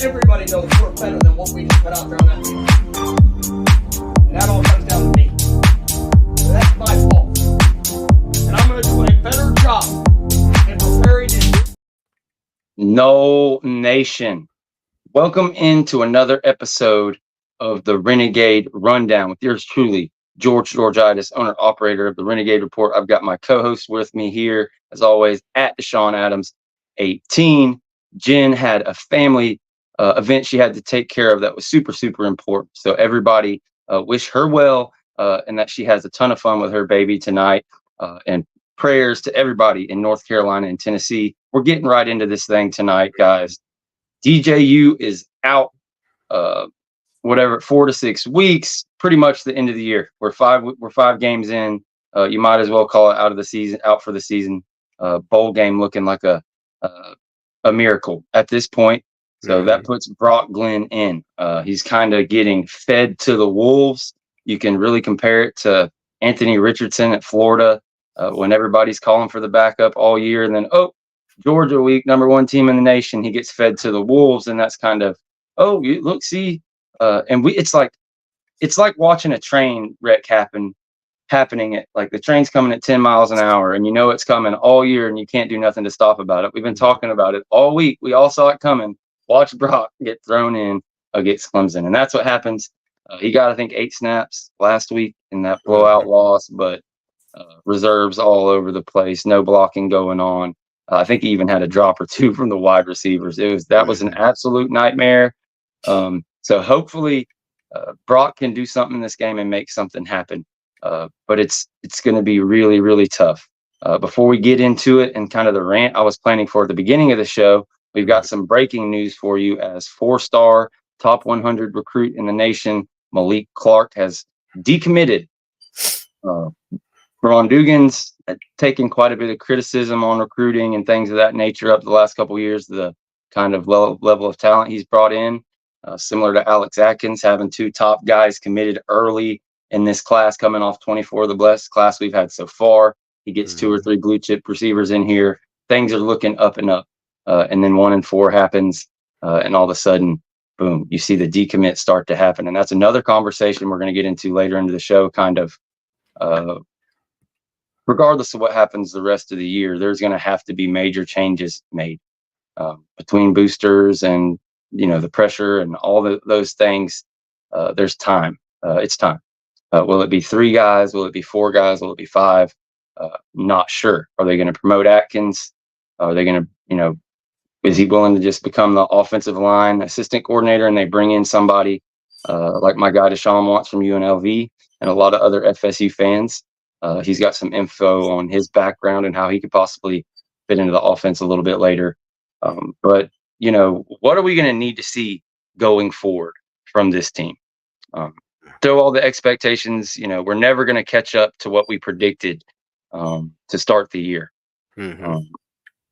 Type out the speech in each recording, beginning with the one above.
everybody knows we're better than what we just put out there on that field. And that all comes down to me. So that's my fault. And I'm going to do a better job in preparing this. Nole Nation, welcome into another episode of the Renegade Rundown with yours truly, George owner operator of the Renegade Report. I've got my co-host with me here, as always, at Deshawn Adams 18. Jen had a family event she had to take care of that was super important. So everybody wish her well and that she has a ton of fun with her baby tonight. And prayers to everybody in North Carolina and Tennessee. We're getting right into this thing tonight, guys. DJU is out, 4 to 6 weeks, pretty much the end of the year. We're five games in. You might as well call it out for the season. Bowl game looking like a miracle at this point. So that puts Brock Glenn in. He's kind of getting fed to the wolves. You can really compare it to Anthony Richardson at Florida when everybody's calling for the backup all year. And then, Georgia week, number one team in the nation, he gets fed to the wolves. And that's kind of, see. And it's like watching a train wreck happening at like the train's coming at 10 miles an hour and you know it's coming all year and you can't do nothing to stop about it. We've been talking about it all week. We all saw it coming. Watch Brock get thrown in against Clemson. And that's what happens. He got, I think, 8 snaps last week in that blowout loss, but reserves all over the place. No blocking going on. I think he even had a drop or two from the wide receivers. That was an absolute nightmare. So hopefully Brock can do something in this game and make something happen. But it's going to be really, really tough. Before we get into it and kind of the rant I was planning for at the beginning of the show, we've got some breaking news for you as 4-star top 100 recruit in the nation, Malik Clark, has decommitted. Ron Dugan's taken quite a bit of criticism on recruiting and things of that nature up the last couple of years, the kind of level of talent he's brought in, similar to Alex Atkins, having 2 top guys committed early in this class, coming off 24, the best class we've had so far. He gets 2 or 3 blue chip receivers in here. Things are looking up and up. And then 1 and 4 happens. And all of a sudden, boom, you see the decommit start to happen. And that's another conversation we're going to get into later into the show, kind of, regardless of what happens the rest of the year, there's going to have to be major changes made between boosters and, the pressure and all those things. There's time. It's time. Will it be 3 guys? Will it be 4 guys? Will it be 5? Not sure. Are they going to promote Atkins? Are they going to, is he willing to just become the offensive line assistant coordinator and they bring in somebody like my guy Deshawn wants from UNLV and a lot of other FSU fans? He's got some info on his background and how he could possibly fit into the offense a little bit later. But, what are we going to need to see going forward from this team? Through all the expectations, we're never going to catch up to what we predicted to start the year.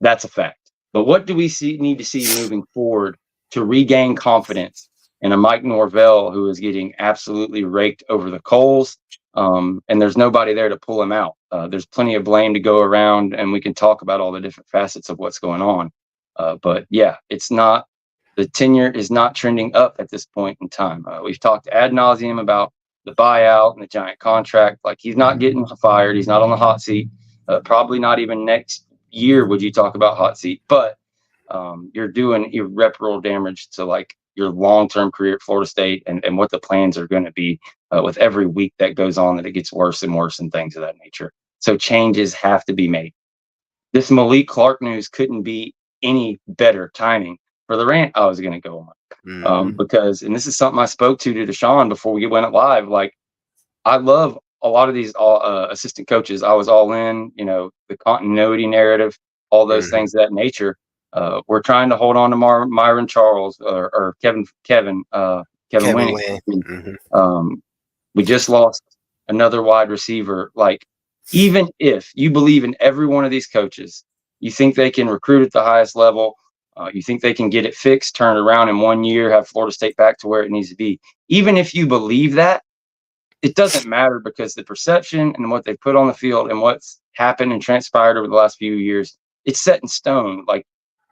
That's a fact. But what do we need to see moving forward to regain confidence in a Mike Norvell who is getting absolutely raked over the coals? And there's nobody there to pull him out. There's plenty of blame to go around, and we can talk about all the different facets of what's going on. But yeah, the tenure is not trending up at this point in time. We've talked ad nauseum about the buyout and the giant contract. Like, he's not getting fired. He's not on the hot seat. Probably not even next year would you talk about hot seat. But you're doing irreparable damage to like your long-term career at Florida State and what the plans are going to be with every week that goes on, that it gets worse and worse and things of that nature. So changes have to be made. This Malik Clark news couldn't be any better timing for the rant I was going to go on. Because, and this is something I spoke to Deshawn before we went live, like, I love a lot of these assistant coaches. I was all in, the continuity narrative, all those things of that nature. We're trying to hold on to Myron Charles or Kevin Winning. We just lost another wide receiver. Like, even if you believe in every one of these coaches, you think they can recruit at the highest level, you think they can get it fixed, turn it around in 1 year, have Florida State back to where it needs to be. Even if you believe that, it doesn't matter, because the perception and what they put on the field and what's happened and transpired over the last few years, it's set in stone. Like,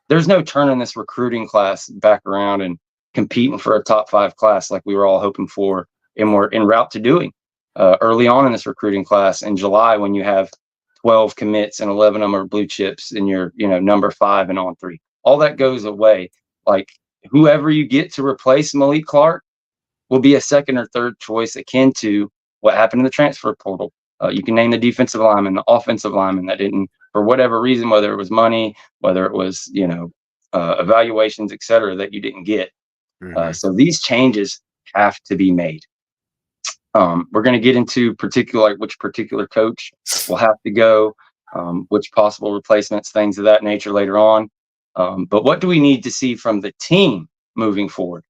there's no turning this recruiting class back around. And competing for a top 5 class like we were all hoping for, and we're en route to doing early on in this recruiting class in July, when you have 12 commits and 11 of them are blue chips and you're, number 5 and on 3. All that goes away. Like, whoever you get to replace Malik Clark will be a second or third choice, akin to what happened in the transfer portal. You can name the defensive lineman, the offensive lineman that didn't, for whatever reason, whether it was money, whether it was, evaluations, et cetera, that you didn't get. So these changes have to be made. We're going to get into which particular coach will have to go, which possible replacements, things of that nature later on. But what do we need to see from the team moving forward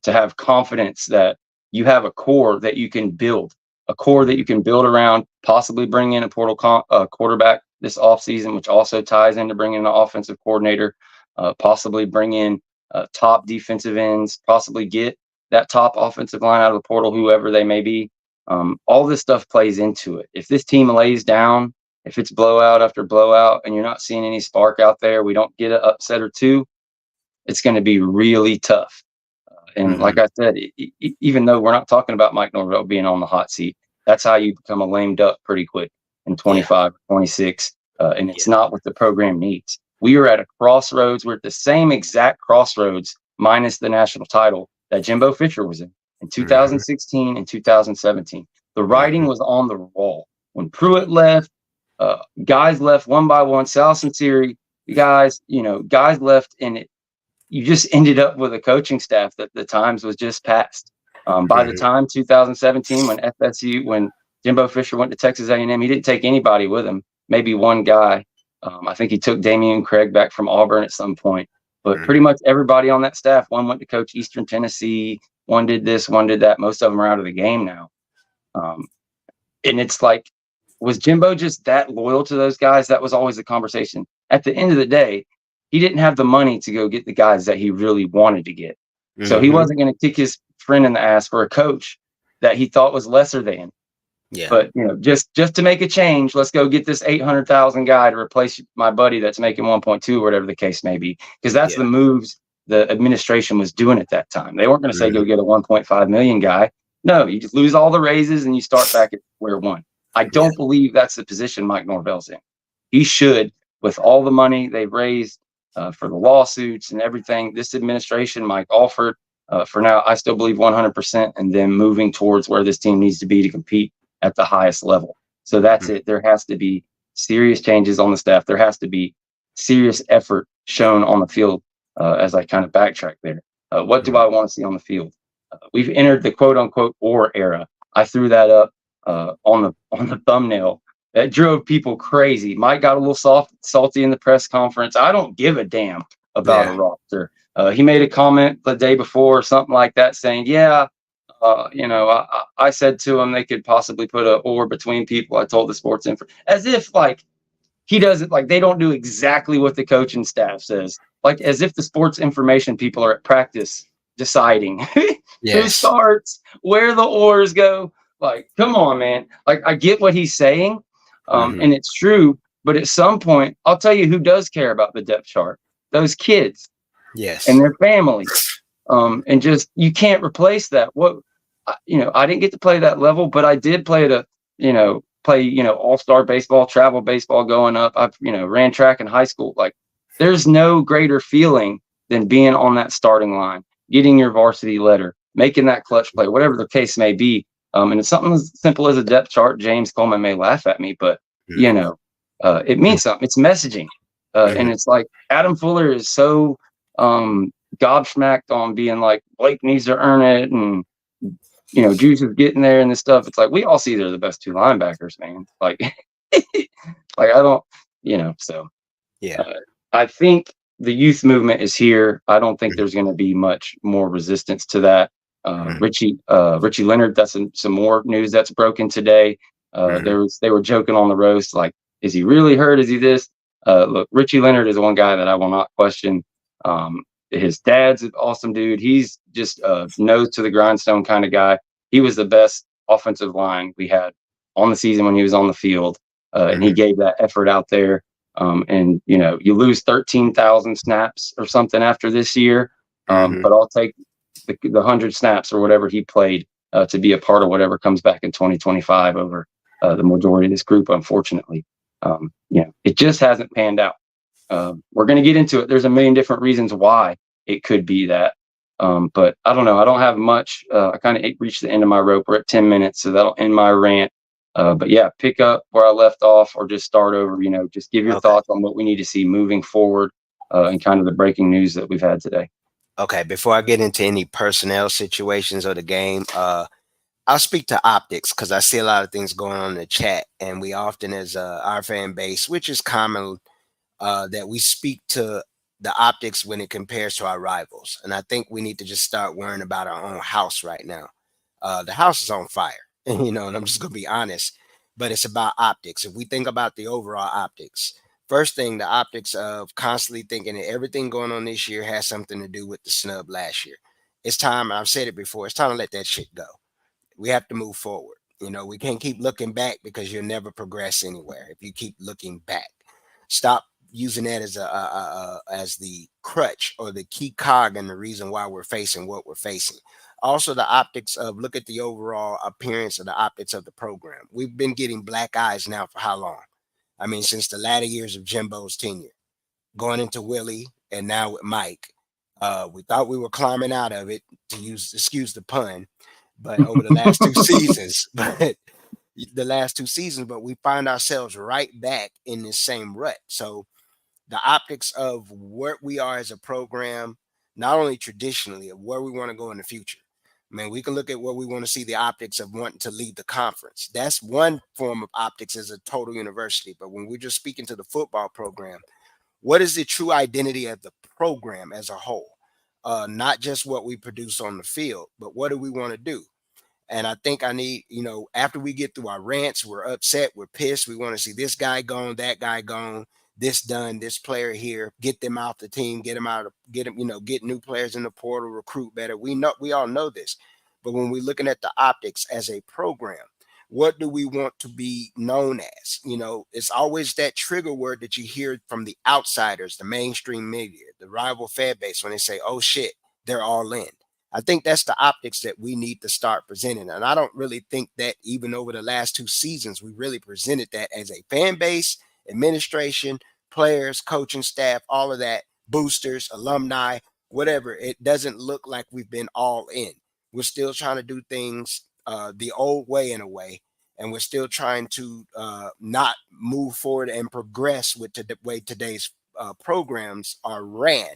to have confidence that you have a core that you can build, around, possibly bring in a portal quarterback this offseason, which also ties into bringing in an offensive coordinator, possibly bring in top defensive ends, possibly get that top offensive line out of the portal, whoever they may be. All this stuff plays into it. If this team lays down, if it's blowout after blowout and you're not seeing any spark out there, we don't get an upset or two, it's going to be really tough. And like I said, even though we're not talking about Mike Norvell being on the hot seat, that's how you become a lame duck pretty quick in 25, 26. And it's not what the program needs. We are at a crossroads. We're at the same exact crossroads, minus the national title, that Jimbo Fisher was in 2016 and 2017. The writing was on the wall. When Pruitt left, guys left one by one. Sal Sinceri, guys left, and you just ended up with a coaching staff that the times was just past. By the time 2017, when Jimbo Fisher went to Texas A&M, he didn't take anybody with him. Maybe one guy. I think he took Damian Craig back from Auburn at some point. But pretty much everybody on that staff, one went to coach Eastern Tennessee, one did this, one did that. Most of them are out of the game now. And it's like, was Jimbo just that loyal to those guys? That was always the conversation. At the end of the day, he didn't have the money to go get the guys that he really wanted to get. So he wasn't going to kick his friend in the ass for a coach that he thought was lesser than. Yeah. But, just to make a change, let's go get this $800,000 guy to replace my buddy that's making 1.2 or whatever the case may be. Because that's the moves the administration was doing at that time. They weren't going to say, go get a 1.5 million guy. No, you just lose all the raises and you start back at square one. I don't believe that's the position Mike Norvell's in. He should, with all the money they've raised for the lawsuits and everything, this administration, Mike Alford, for now, I still believe 100%, and then moving towards where this team needs to be to compete at the highest level. So that's it. There has to be serious changes on the staff. There has to be serious effort shown on the field as I kind of backtrack there. What do I want to see on the field? We've entered the quote unquote or era. I threw that up on the thumbnail. That drove people crazy. Mike got a little salty in the press conference. I don't give a damn about a roster. He made a comment the day before or something like that saying, I said to him they could possibly put a or between people. I told the sports info, as if like he doesn't, like they don't do exactly what the coaching staff says, like as if the sports information people are at practice deciding who starts, where the ors go. Like, come on, man. Like, I get what he's saying, and it's true. But at some point, I'll tell you who does care about the depth chart: those kids, and their families. And just, you can't replace that. I didn't get to play that level, but I did play at all-star baseball, travel baseball going up. I ran track in high school. Like, there's no greater feeling than being on that starting line, getting your varsity letter, making that clutch play, whatever the case may be. And it's something as simple as a depth chart. James Coleman may laugh at me, but it means something. It's messaging. And it's like Adam Fuller is so gobsmacked on being like, Blake needs to earn it, and Juice is getting there and this stuff. It's like, we all see they're the best two linebackers, man. Like, I don't, so I think the youth movement is here. I don't think there's going to be much more resistance to that. Richie Leonard, that's some more news that's broken today. They were joking on the roast, like, is he really hurt? Is he this? Look, Richie Leonard is one guy that I will not question. His dad's an awesome dude. He's just a nose to the grindstone kind of guy. He was the best offensive line we had on the season when he was on the field. And he gave that effort out there. You lose 13,000 snaps or something after this year. But I'll take the 100 snaps or whatever he played to be a part of whatever comes back in 2025 over the majority of this group, unfortunately. It just hasn't panned out. We're going to get into it. There's a million different reasons why it could be that. But I don't know. I don't have much. I kind of reached the end of my rope. We're at 10 minutes, so that'll end my rant. But yeah, pick up where I left off or just start over. Just give your thoughts on what we need to see moving forward and kind of the breaking news that we've had today. Okay, before I get into any personnel situations of the game, I'll speak to optics because I see a lot of things going on in the chat, and we often, as our fan base, which is common, that we speak to the optics when it compares to our rivals. And I think we need to just start worrying about our own house right now. The house is on fire, and I'm just gonna be honest, but it's about optics. If we think about the overall optics, first thing, the optics of constantly thinking that everything going on this year has something to do with the snub last year. It's time, I've said it before, it's time to let that shit go. We have to move forward. We can't keep looking back because you'll never progress anywhere if you keep looking back. Stop using that as the crutch or the key cog and the reason why we're facing what we're facing. Also, the optics of look at the overall appearance of the optics of the program. We've been getting black eyes now for how long? I mean, since the latter years of Jimbo's tenure, going into Willie and now with Mike. We thought we were climbing out of it, excuse the pun, but over the last two seasons, but we find ourselves right back in this same rut. So the optics of where we are as a program, not only traditionally, of where we want to go in the future. I mean, we can look at where we want to see the optics of wanting to lead the conference. That's one form of optics as a total university. But when we're just speaking to the football program, what is the true identity of the program as a whole? Not just what we produce on the field, but what do we want to do? And I think I need, after we get through our rants, we're upset, we're pissed. We want to see this guy gone, that guy gone, this done, this player here, get them out the team, get them, get new players in the portal, recruit better. We all know this. But when we're looking at the optics as a program, what do we want to be known as? It's always that trigger word that you hear from the outsiders, the mainstream media, the rival fan base, when they say, oh shit, they're all in. I think that's the optics that we need to start presenting. And I don't really think that even over the last two seasons, we really presented that as a fan base, administration, players, coaching staff, all of that, boosters, alumni, whatever. It doesn't look like we've been all in. We're still trying to do things the old way in a way. And we're still trying to not move forward and progress with the way today's programs are ran.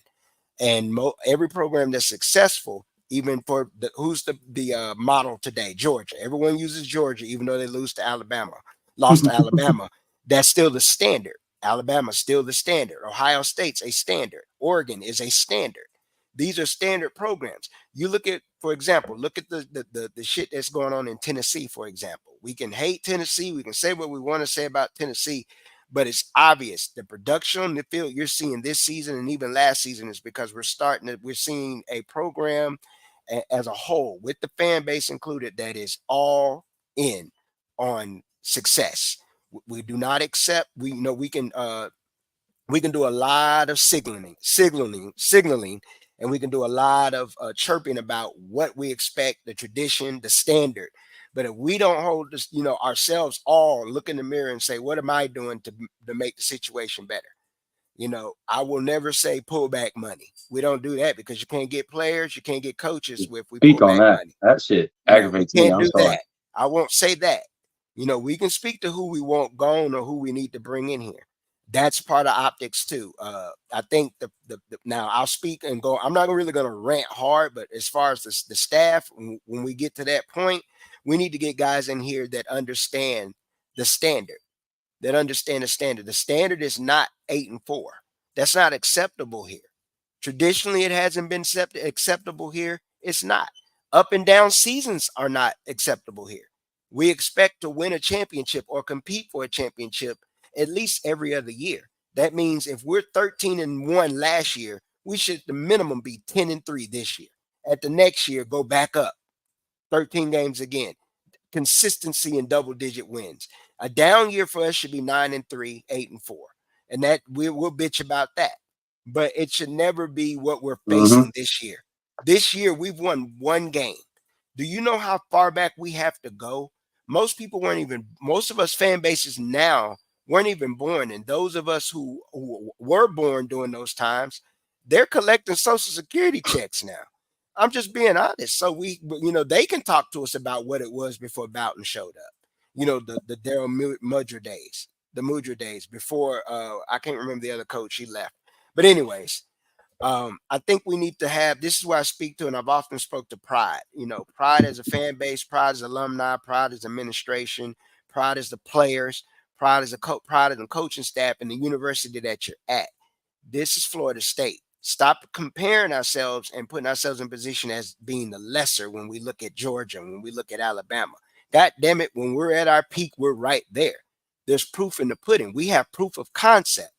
And every program that's successful, even for who's the model today, Georgia. Everyone uses Georgia, even though they lost to Alabama. That's still the standard. Alabama's still the standard. Ohio State's a standard. Oregon is a standard. These are standard programs. You look at, for example, look at the shit that's going on in Tennessee, for example. We can hate Tennessee. We can say what we want to say about Tennessee, but it's obvious the production on the field you're seeing this season and even last season is because we're seeing a program as a whole, with the fan base included, that is all in on success. We do not accept. We can do a lot of signaling, and we can do a lot of chirping about what we expect, the tradition, the standard. But if we don't hold this, ourselves all look in the mirror and say, what am I doing to make the situation better? I will never say pull back money. We don't do that because you can't get players, you can't get coaches if we Speak pull on back that. money. That shit aggravates me. Can't do that. I won't say that. We can speak to who we want gone or who we need to bring in here. That's part of optics too. I think the now I'll speak and go. I'm not really going to rant hard, but as far as the staff, when we get to that point, we need to get guys in here that understand the standard. The standard is not 8-4. That's not acceptable here. Traditionally, it hasn't been acceptable here. It's not. Up and down seasons are not acceptable here. We expect to win a championship or compete for a championship at least every other year. That means if we're 13-1 last year, we should at the minimum be 10-3 this year. At the next year, go back up 13 games again. Consistency in double-digit wins. A down year for us should be 9-3, 8-4, and that we'll bitch about that. But it should never be what we're facing this year. This year, we've won one game. Do you know how far back we have to go? Most people weren't even, most of us fan bases now weren't even born. And those of us who were born during those times, they're collecting Social Security checks now. I'm just being honest. So they can talk to us about what it was before Boughton showed up. The Daryl Mudra days, before I can't remember the other coach, he left. But anyways, I think we need to have, this is where I speak to, and I've often spoke to pride. Pride as a fan base, pride as alumni, pride as administration, pride as the players, pride as pride as the coaching staff and the university that you're at. This is Florida State. Stop comparing ourselves and putting ourselves in position as being the lesser when we look at Georgia, when we look at Alabama. God damn it, when we're at our peak, we're right there. There's proof in the pudding. We have proof of concept.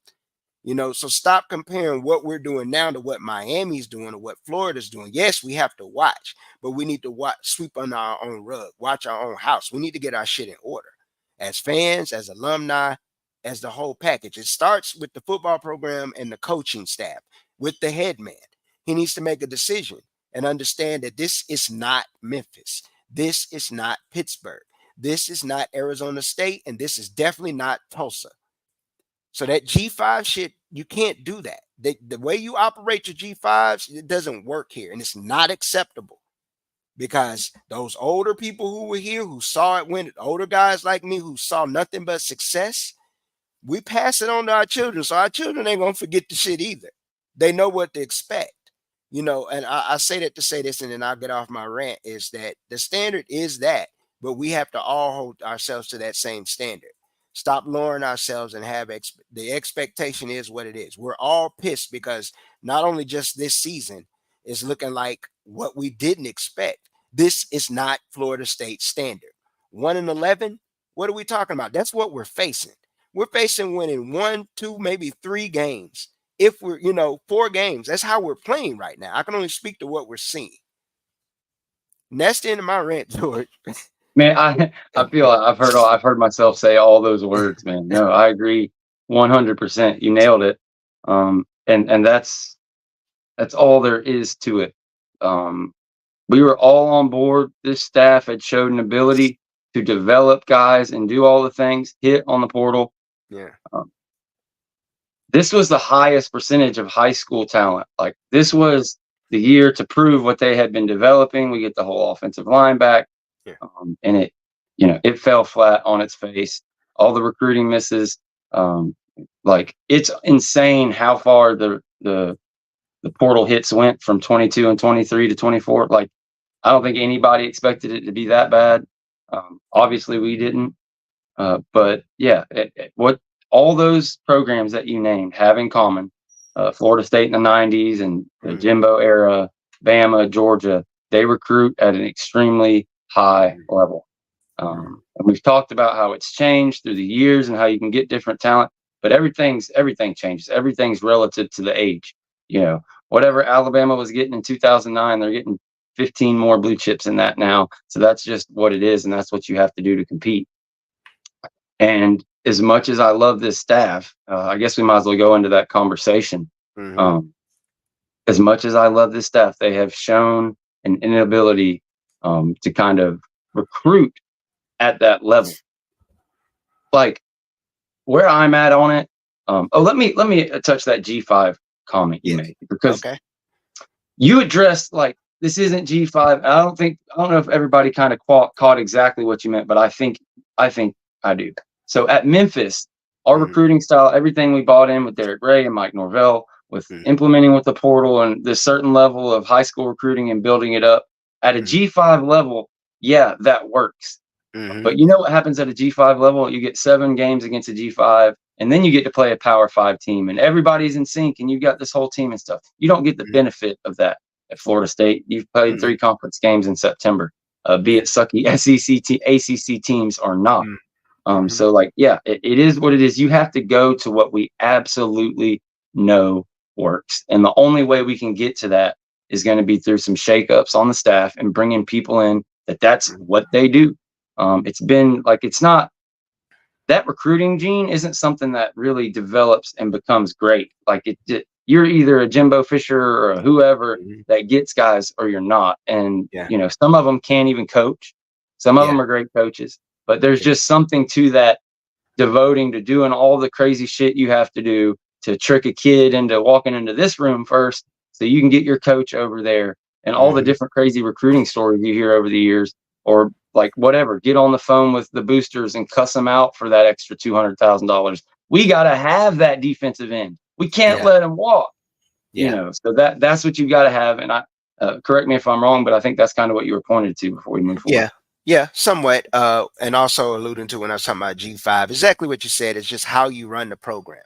So stop comparing what we're doing now to what Miami's doing or what Florida's doing. Yes, we have to watch, but we need to sweep under our own rug, watch our own house. We need to get our shit in order as fans, as alumni, as the whole package. It starts with the football program and the coaching staff, with the head man. He needs to make a decision and understand that this is not Memphis. This is not Pittsburgh. This is not Arizona State, and this is definitely not Tulsa. So that G5 shit, you can't do that. The way you operate your G5s, it doesn't work here, and it's not acceptable, because those older people who were here, who saw it when, older guys like me who saw nothing but success, we pass it on to our children. So our children ain't going to forget the shit either. They know what to expect. And I say that to say this, and then I'll get off my rant, is that the standard is that, but we have to all hold ourselves to that same standard. Stop lowering ourselves and have the expectation is what it is. We're all pissed because not only just this season is looking like what we didn't expect. This is not Florida State standard. 1-11, what are we talking about? That's what we're facing. We're facing winning 1, 2, maybe 3 games. If we're, 4 games, that's how we're playing right now. I can only speak to what we're seeing. And that's the end of my rant, George. Man, I feel like I've heard myself say all those words, man. No, I agree 100%. You nailed it. And that's all there is to it. We were all on board. This staff had showed an ability to develop guys and do all the things, hit on the portal. Yeah. This was the highest percentage of high school talent. Like, this was the year to prove what they had been developing. We get the whole offensive line back. Yeah. And it fell flat on its face. All the recruiting misses. It's insane how far the portal hits went from 22 and 23 to 24. Like, I don't think anybody expected it to be that bad. Obviously we didn't. But yeah, what all those programs that you named have in common, Florida State in the 90s and the Jimbo era, Bama, Georgia, they recruit at an extremely high level. And we've talked about how it's changed through the years and how you can get different talent, but everything changes. Everything's relative to the age. Whatever Alabama was getting in 2009, they're getting 15 more blue chips in that now. So that's just what it is, and that's what you have to do to compete. And as much as I love this staff, I guess we might as well go into that conversation. As much as I love this staff, they have shown an inability to kind of recruit at that level. Like, where I'm at on it. Let me touch that G5 comment you made, because you addressed, like, this isn't G5. I don't know if everybody kind of caught exactly what you meant, but I think I do. So at Memphis, our recruiting style, everything we bought in with Derek Ray and Mike Norvell, with implementing with the portal and this certain level of high school recruiting and building it up at a G5 level, yeah, that works. But you know what happens at a G5 level? You get 7 games against a G5, and then you get to play a Power 5 team, and everybody's in sync, and you've got this whole team and stuff. You don't get the benefit of that at Florida State. You've played 3 conference games in September, be it sucky SEC, ACC teams or not. So, like, yeah, it is what it is. You have to go to what we absolutely know works. And the only way we can get to that is going to be through some shakeups on the staff and bringing people in that's what they do. It's been like, it's not, that recruiting gene isn't something that really develops and becomes great. Like, you're either a Jimbo Fisher or a whoever Mhm. that gets guys, or you're not. And Yeah. you know, some of them can't even coach. Some of Yeah. them are great coaches, but there's Yeah. just something to that devoting to doing all the crazy shit you have to do to trick a kid into walking into this room first so you can get your coach over there, and all the Mhm. different crazy recruiting stories you hear over the years, or like whatever, get on the phone with the boosters and cuss them out for that extra $200,000. We got to have that defensive end. We can't Yeah. let them walk, you Yeah. know. So that's what you got to have. And I correct me if I'm wrong, but I think that's kind of what you were pointed to before we move forward. Yeah. Yeah, somewhat. And also alluding to when I was talking about G5, exactly what you said. It's just how you run the program.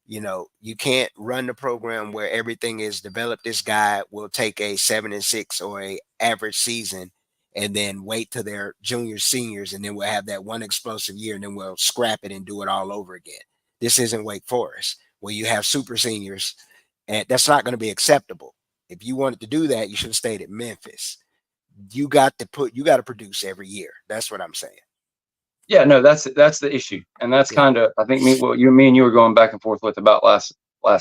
You can't run the program where everything is develop. This guy will take a 7-6 or a average season and then wait till their juniors, seniors, and then we'll have that one explosive year and then we'll scrap it and do it all over again. This isn't Wake Forest where you have super seniors, and that's not going to be acceptable. If you wanted to do that, you should have stayed at Memphis. You got to produce every year. That's what I'm saying. Yeah, no, that's the issue, and that's Yeah. kind of, I think, me and you were going back and forth with about last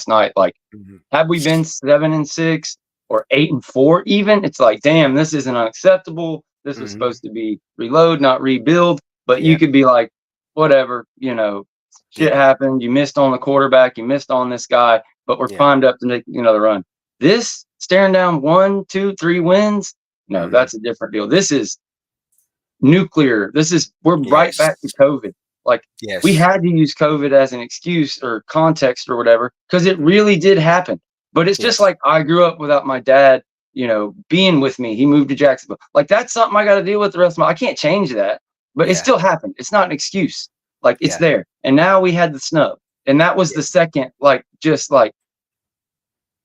night. Like, Mhm. had we been 7-6 or 8-4, even, it's like, damn, this isn't unacceptable. This was Mhm. supposed to be reload, not rebuild. But you Yeah. could be like, whatever, you know, shit Yeah. happened. You missed on the quarterback. You missed on this guy, but we're Yeah. primed up to make another run. This staring down 1, 2, 3 wins. No, Mhm. that's a different deal. This is nuclear. We're right Yes. back to COVID. Like, we Yes. had to use COVID as an excuse or context or whatever, because it really did happen. But it's just Yes. like, I grew up without my dad, you know, being with me. He moved to Jacksonville. Like, that's something I got to deal with the rest of my. I can't change that, but it Yeah. still happened. It's not an excuse. Like, it's Yeah. there. And now we had the snub, and that was Yeah. the second, like, just like,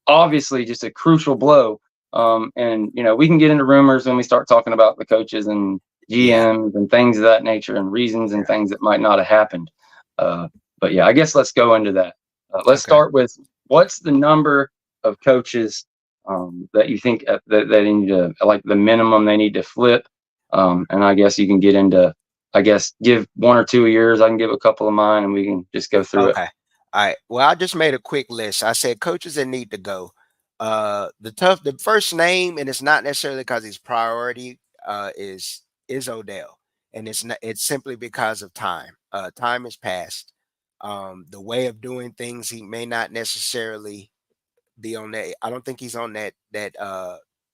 obviously just a crucial blow. And you know, we can get into rumors when we start talking about the coaches and Yeah. GMs and things of that nature, and reasons and Yeah. things that might not have happened. But yeah, I guess let's go into that. Let's Okay. start with, what's the number of coaches that you think that they need to, like, the minimum they need to flip. And I guess you can get into, I guess, give 1 or 2 years. I can give a couple of mine, and we can just go through it. Okay. All right. Well, I just made a quick list. I said coaches that need to go. The first name, and it's not necessarily because he's priority, is Odell. And it's simply because of time. Time has passed. The way of doing things, he may not necessarily be on that. I don't think he's on that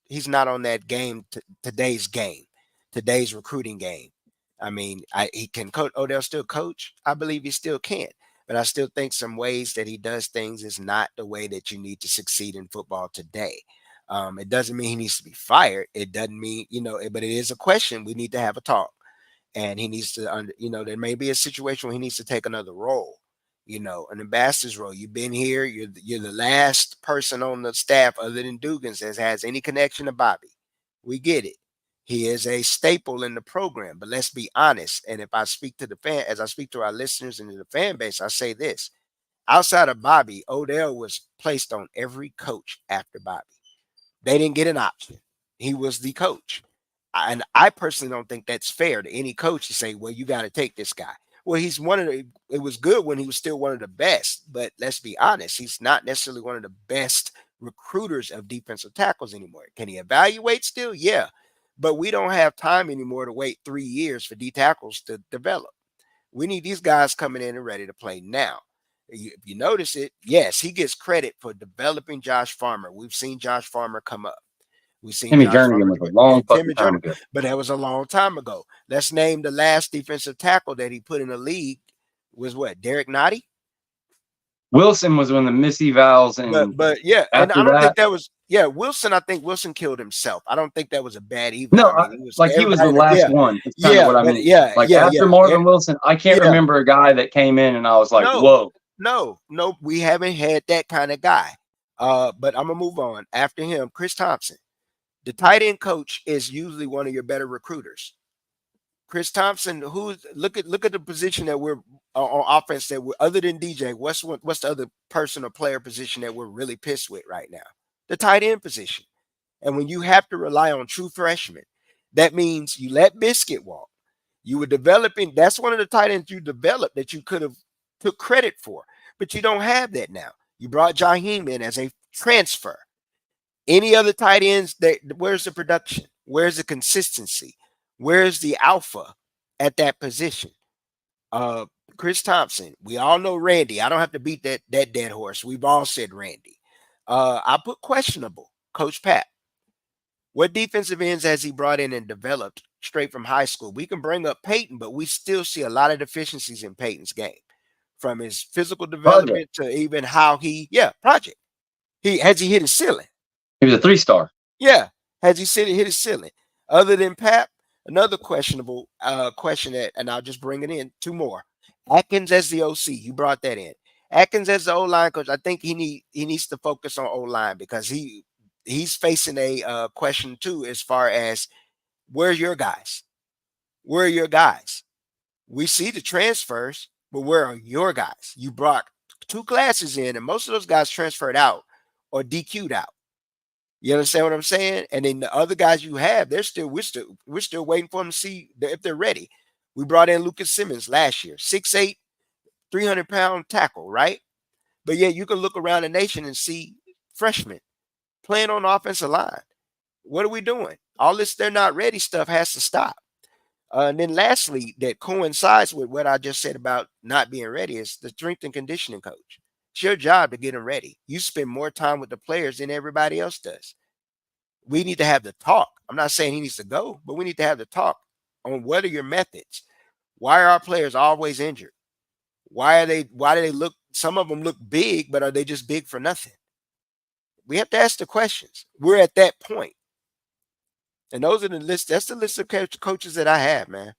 he's not on that today's game, today's recruiting game. I mean, he can coach. Odell still coach. I believe he still can. But I still think some ways that he does things is not the way that you need to succeed in football today. It doesn't mean he needs to be fired. It doesn't mean, but it is a question. We need to have a talk. And he needs to, there may be a situation where he needs to take another role, an ambassador's role. You've been here. You're the last person on the staff other than Dugans that has any connection to Bobby. We get it. He is a staple in the program, but let's be honest. And if I speak to as I speak to our listeners and to the fan base, I say this: outside of Bobby, Odell was placed on every coach after Bobby. They didn't get an option. He was the coach. And I personally don't think that's fair to any coach to say, well, you got to take this guy. Well, he's it was good when he was still one of the best, but let's be honest, he's not necessarily one of the best recruiters of defensive tackles anymore. Can he evaluate still? Yeah. But we don't have time anymore to wait 3 years for D tackles to develop. We need these guys coming in and ready to play now. If you notice it, yes, he gets credit for developing Josh Farmer. We've seen Josh Farmer come up. We've seen Timmy Josh Jernigan Farmer was a do it. long And fucking Timmy time Jordan, ago. but that was a long time ago. Let's name the last defensive tackle that he put in the league was what? Derek Nottie? Wilson was when the Missy Vals, and But yeah, and I after don't think that, that was Wilson. I think Wilson killed himself. I don't think that was a bad eval. no, I mean, he was like, he was the everybody. last one. It's kind of what I But mean. Like, yeah, after Marvin Wilson, I can't yeah. remember a guy that came in and I was like, No, whoa. no, we haven't had that kind of guy. But I'm gonna move on. After him, Chris Thompson. The tight end coach is usually one of your better recruiters. Chris Thompson, look at the position that we're on offense that we're, other than DJ, what's the other person or player position that we're really pissed with right now? The tight end position. And when you have to rely on true freshmen, that means you let Biscuit walk. You were developing. That's one of the tight ends you developed that you could have took credit for, but you don't have that now. You brought Jaheim in as a transfer. Any other tight ends, where's the production? Where's the consistency? Where's the alpha at that position? Chris Thompson. We all know Randy. I don't have to beat that dead horse. We've all said Randy. I put questionable. Coach Pat. What defensive ends has he brought in and developed straight from high school? We can bring up Peyton, but we still see a lot of deficiencies in Peyton's game, from his physical development to even how project. Has he hit his ceiling? He was a 3-star. Yeah. Has he hit his ceiling? Other than Pap, another questionable question and I'll just bring it in. 2 more. Atkins as the OC. You brought that in. Atkins as the O-line coach. I think he needs to focus on O-line because he's facing a question too, as far as where's your guys? Where are your guys? We see the transfers, but where are your guys? You brought 2 classes in, and most of those guys transferred out or DQ'd out. You understand what I'm saying? And then the other guys you have, we're still waiting for them to see if they're ready. We brought in Lucas Simmons last year, 6'8", 300-pound tackle, right? But yeah, you can look around the nation and see freshmen playing on the offensive line. What are we doing? All this "they're not ready" stuff has to stop. And then lastly, that coincides with what I just said about not being ready, is the strength and conditioning coach. It's your job to get them ready. You spend more time with the players than everybody else does. We need to have the talk. I'm not saying he needs to go, but we need to have the talk on what are your methods. Why are our players always injured? Why do they look, some of them look big, but are they just big for nothing? We have to ask the questions. We're at that point. And those are the list. That's the list of coaches that I have, man.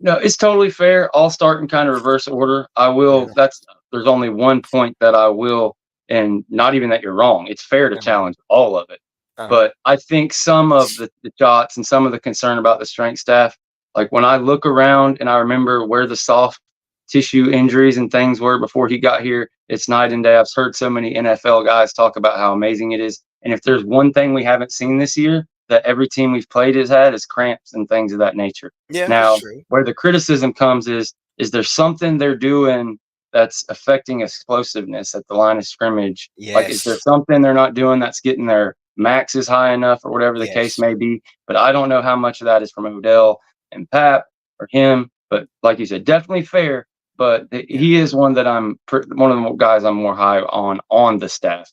No, it's totally fair. I'll start in kind of reverse order. I will. Yeah. There's only one point that I will, and not even that you're wrong. It's fair to challenge all of it. But I think some of the shots and some of the concern about the strength staff, like when I look around and I remember where the soft tissue injuries and things were before he got here, it's night and day. I've heard so many NFL guys talk about how amazing it is. And if there's one thing we haven't seen this year that every team we've played has had, is cramps and things of that nature. Yeah. Now, where the criticism comes is there something they're doing that's affecting explosiveness at the line of scrimmage? Yes. Like, is there something they're not doing that's getting their maxes high enough, or whatever the case may be? But I don't know how much of that is from Odell and Pap or him. But like you said, definitely fair. But he is one that one of the guys I'm more high on the staff.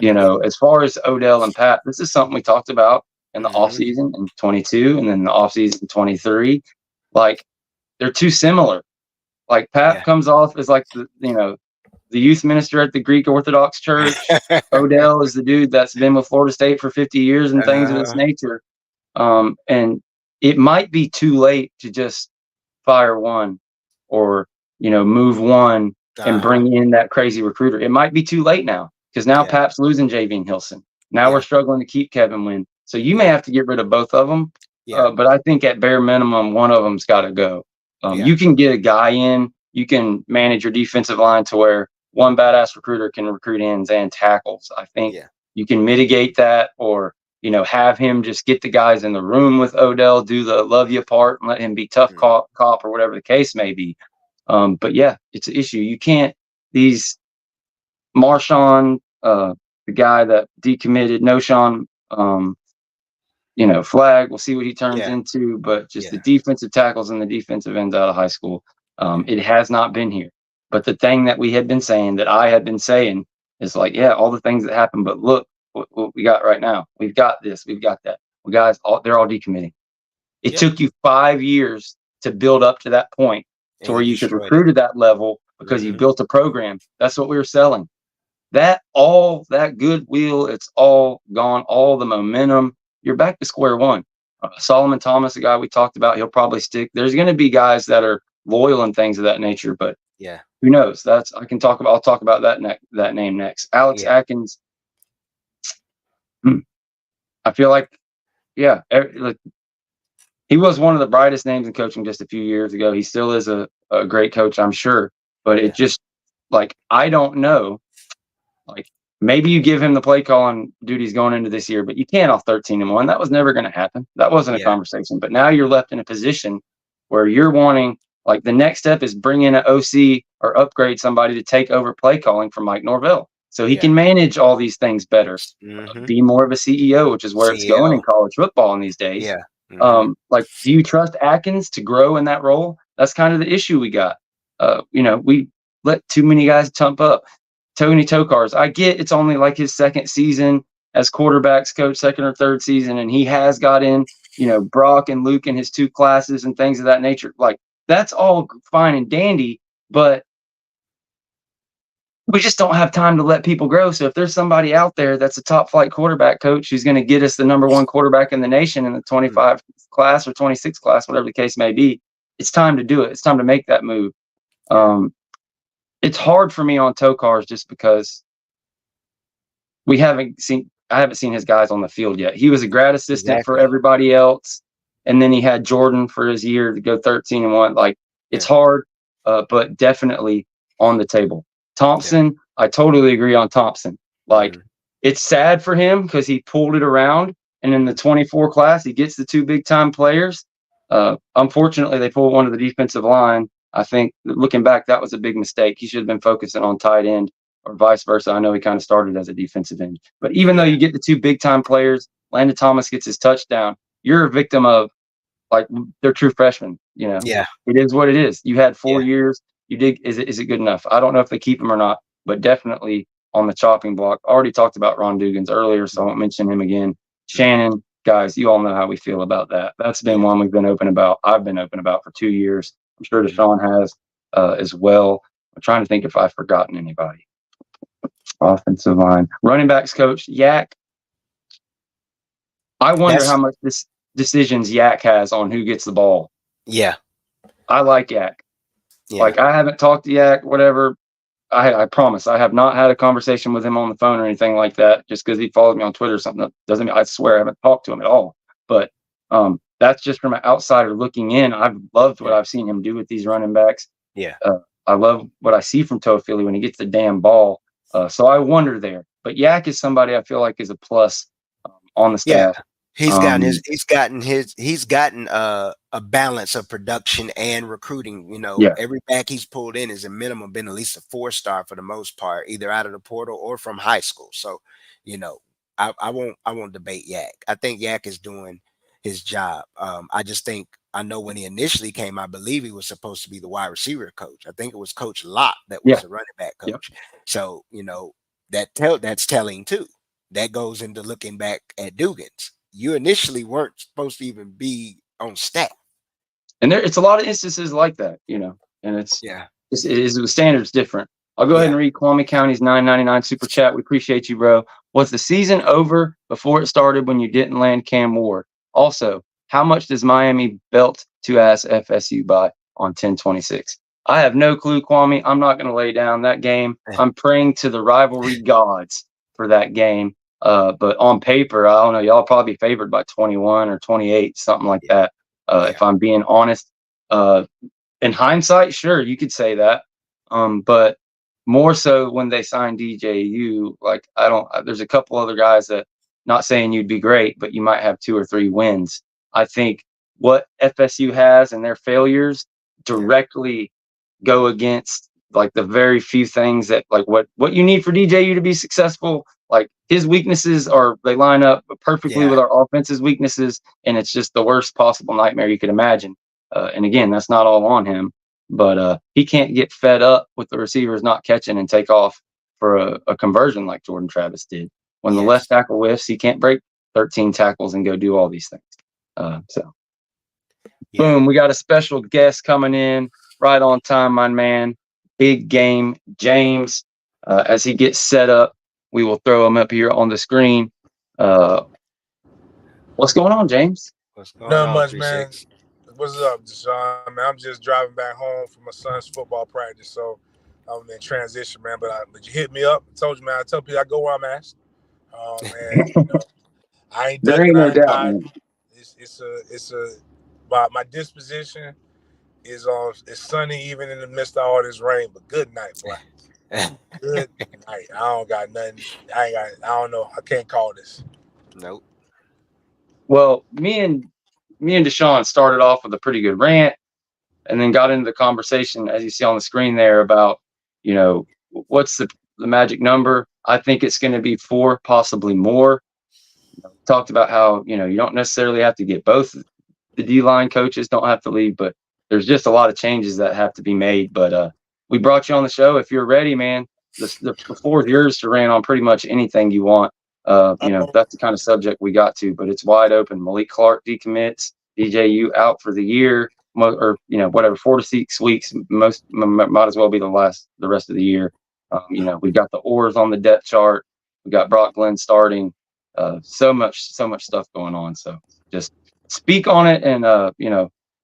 You know, as far as Odell and Pat, this is something we talked about in the offseason in 22 and then the offseason in 23. Like, they're too similar. Like, Pat comes off as like the youth minister at the Greek Orthodox Church. Odell is the dude that's been with Florida State for 50 years and things of this nature. And it might be too late to just fire one or, move one and bring in that crazy recruiter. It might be too late now, because now Pap's losing Javian Hilson. Now we're struggling to keep Kevin Wynn. So you may have to get rid of both of them. But I think at bare minimum, one of them's got to go. You can get a guy in. You can manage your defensive line to where one badass recruiter can recruit ends and tackles. I think you can mitigate that, or, have him just get the guys in the room with Odell, do the love you part, and let him be tough cop or whatever the case may be. But yeah, it's an issue. You can't, these Marshawn, the guy that decommitted, Noshawn, Flag, we'll see what he turns into, but just the defensive tackles and the defensive ends out of high school, it has not been here. But the thing that we had been saying, that I had been saying, is like, all the things that happen, but look what we got right now. We've got this, we've got that. Well, guys, they're all decommitting. It took you 5 years to build up to that point, to where you could recruit at that level, because you built a program. That's what we were selling. All that goodwill, it's all gone, all the momentum. You're back to square one. Solomon Thomas, the guy we talked about, he'll probably stick. There's going to be guys that are loyal and things of that nature, but who knows? I'll talk about that name next. Alex Atkins. I feel like, he was one of the brightest names in coaching just a few years ago. He still is a great coach, I'm sure. But it just, like, I don't know. Like, maybe you give him the play calling duties going into this year, but you can't off 13-1. That was never going to happen. That wasn't a conversation. But now you're left in a position where you're wanting Like the next step is bring in an OC or upgrade somebody to take over play calling from Mike Norvell, so he can manage all these things better. Be more of a CEO, which is where it's going in college football in these days. Like, do you trust Atkins to grow in that role? That's kind of the issue we got. We let too many guys tump up. Tony Tokars, I get it's only like his second season as quarterbacks coach, second or third season, and he has got in, Brock and Luke in his 2 classes and things of that nature. Like, that's all fine and dandy, but we just don't have time to let people grow. So if there's somebody out there that's a top flight quarterback coach who's going to get us the number 1 quarterback in the nation in the 25 class or 26 class, whatever the case may be, it's time to do it. It's time to make that move. It's hard for me on Tokars just because I haven't seen his guys on the field yet. He was a grad assistant for everybody else, and then he had Jordan for his year to go 13-1. Like, it's hard, but definitely on the table. Thompson, I totally agree on Thompson. Like, it's sad for him because he pulled it around, and in the 24 class, he gets the 2 big-time players. Unfortunately, they pulled one of the defensive line. I think, looking back, that was a big mistake. He should have been focusing on tight end or vice versa. I know he kind of started as a defensive end. But even though you get the 2 big-time players, Landon Thomas gets his touchdown, you're a victim of, like, they're true freshmen. It is what it is. You had 4 years. You did. Is it good enough? I don't know if they keep him or not, but definitely on the chopping block. Already talked about Ron Dugans earlier, so I won't mention him again. Shannon, guys, you all know how we feel about that. That's been one we've been open about. I've been open about for 2 years. I'm sure Deshawn has as well. I'm trying to think if I've forgotten anybody. Offensive line, running backs coach, Yak. I wonder how much decisions Yak has on who gets the ball. Yeah. I like Yak. Yeah. Like, I haven't talked to Yak, whatever. I promise I have not had a conversation with him on the phone or anything like that, just because he follows me on Twitter or something. That doesn't mean, I swear I haven't talked to him at all. But that's just from an outsider looking in. I've loved what I've seen him do with these running backs. I love what I see from Toafili when he gets the damn ball. So I wonder there. But Yak is somebody I feel like is a plus on the staff. He's gotten a balance of production and recruiting. Every back he's pulled in is a minimum been at least a 4-star for the most part, either out of the portal or from high school. So, I won't debate Yak. I think Yak is doing his job. I just think, I know when he initially came, I believe he was supposed to be the wide receiver coach. I think it was Coach Locke that was the running back coach. So, that's telling too. That goes into looking back at Dugans. You initially weren't supposed to even be on staff. And it's a lot of instances like that, and the standard's different. I'll go ahead and read Kwame County's $9.99 super chat. We appreciate you, bro. Was the season over before it started when you didn't land Cam Ward? Also, how much does Miami belt to ass FSU by on 10/26? I have no clue, Kwame. I'm not going to lay down that game. I'm praying to the rivalry gods for that game. But on paper, I don't know. Y'all probably be favored by 21 or 28, something like that. If I'm being honest, in hindsight, sure, you could say that. But more so when they signed DJU, like, there's a couple other guys that, not saying you'd be great, but you might have 2 or 3 wins. I think what FSU has and their failures directly go against, like, the very few things that, like, what you need for DJU to be successful. Like, his weaknesses they line up perfectly with our offense's weaknesses, and it's just the worst possible nightmare you could imagine. And again, that's not all on him, but he can't get fed up with the receivers not catching and take off for a conversion like Jordan Travis did. When the left tackle whiffs, he can't break 13 tackles and go do all these things. Boom, we got a special guest coming in right on time, my man. Big game, James. As he gets set up, we will throw him up here on the screen. What's going on, James? Not much, man. What's up, Deshawn? Man, I'm just driving back home from my son's football practice, so I'm in transition, man. But you hit me up. I told you, man. I tell people I go where I'm asked. Man, I ain't there ducking. ain't no doubt, man. My disposition is on. It's sunny even in the midst of all this rain. But good night, boy. Good night. I don't got nothing. I don't know. I can't call this. Nope. Well, me and Deshawn started off with a pretty good rant. and then got into the conversation, as you see on the screen there, about, what's the magic number. I think it's going to be 4, possibly more. Talked about how, you don't necessarily have to get both. The D-line coaches don't have to leave, but there's just a lot of changes that have to be made. But we brought you on the show. If you're ready, man, the floor is yours to rant on pretty much anything you want. That's the kind of subject we got to, but it's wide open. Malik Clark decommits, DJU out for the year, or whatever, 4 to 6 weeks. Most might as well be the rest of the year. We've got the oars on the depth chart. We got Brock Glenn starting. So much stuff going on. So just speak on it and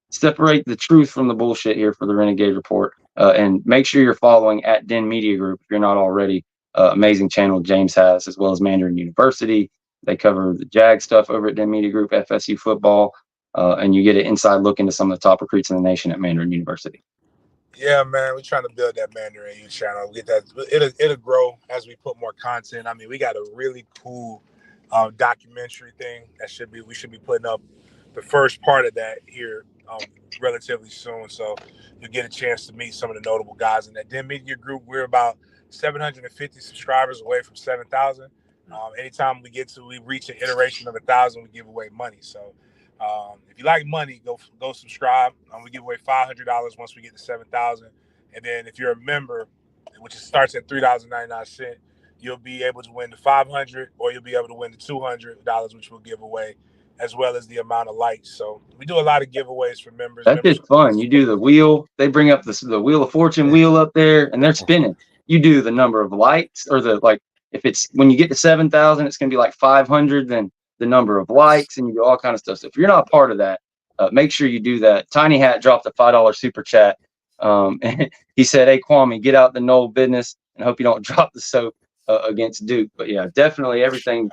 separate the truth from the bullshit here for the Renegade Report. And make sure you're following at Den Media Group if you're not already. Amazing channel James has, as well as Mandarin University. They cover the Jag stuff over at Den Media Group, FSU football, and you get an inside look into some of the top recruits in the nation at Mandarin University. Yeah, man, we're trying to build that Mandarin U channel. Get that. It'll grow as we put more content. I mean, we got a really cool documentary thing that we should be putting up the first part of that here relatively soon. So you'll get a chance to meet some of the notable guys in that Den Media Group. We're about 750 subscribers away from 7,000. Anytime we reach an iteration of 1,000, we give away money. So if you like money, go subscribe. We give away $500 once we get to 7,000. And then if you're a member, which starts at $3.99, you'll be able to win the $500, or you'll be able to win the $200, which we'll give away, as well as the amount of likes. So we do a lot of giveaways for members. That's just fun. You do the wheel. They bring up the Wheel of Fortune wheel up there, and they're spinning. You do the number of likes, or if it's when you get to 7,000, it's going to be like 500, then the number of likes, and you do all kind of stuff. So if you're not part of that, make sure you do that. Tiny Hat dropped a $5 super chat. And he said, "Hey, Kwame, get out the Noles business, and hope you don't drop the soap against Duke." But yeah, definitely everything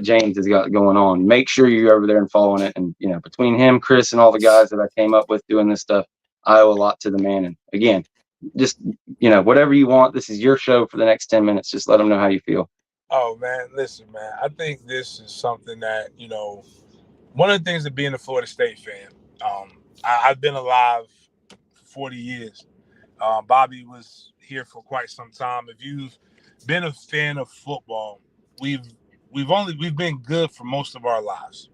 James has got going on. Make sure you're over there and following it. And between him, Chris, and all the guys that I came up with doing this stuff, I owe a lot to the man. And again, just whatever you want. This is your show for the next 10 minutes. Just let them know how you feel. Oh man, listen, man. I think this is something that one of the things of being a Florida State fan. I've been alive for 40 years. Bobby was here for quite some time. If you've been a fan of football, we've been good for most of our lives.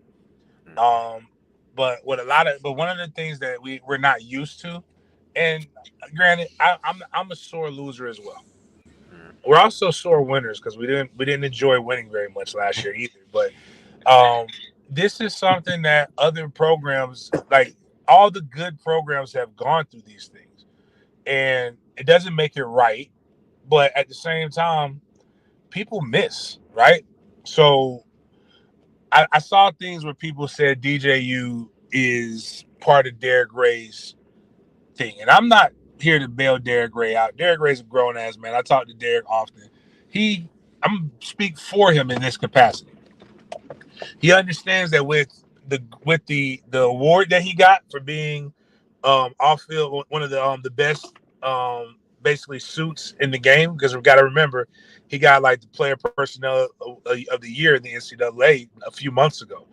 But one of the things that we're not used to, and granted, I'm a sore loser as well. We're also sore winners because we didn't enjoy winning very much last year either. But this is something that other programs, like all the good programs, have gone through these things, and it doesn't make it right. But at the same time, people miss, right? So I saw things where people said DJU is part of Derek Ray's thing, and I'm not here to bail Derek Ray out. Derek Ray's a grown ass man. I talk to Derek often. I'm speak for him in this capacity. He understands that with the award that he got for being off field one of the best basically suits in the game, because we've got to remember he got like the player personnel of the year in the NCAA a few months ago.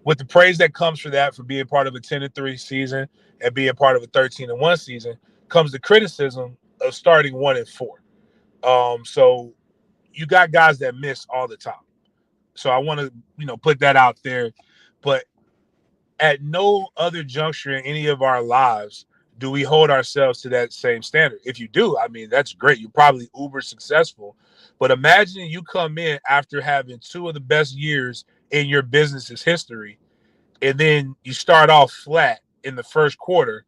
With the praise that comes for that, for being part of a 10-3 season and being part of a 13-1 season, comes the criticism of starting 1-4. So you got guys that miss all the time. So I want to, put that out there. But at no other juncture in any of our lives do we hold ourselves to that same standard. If you do, I mean, that's great. You're probably uber successful. But imagine you come in after having 2 of the best years in your business's history, and then you start off flat in the first quarter,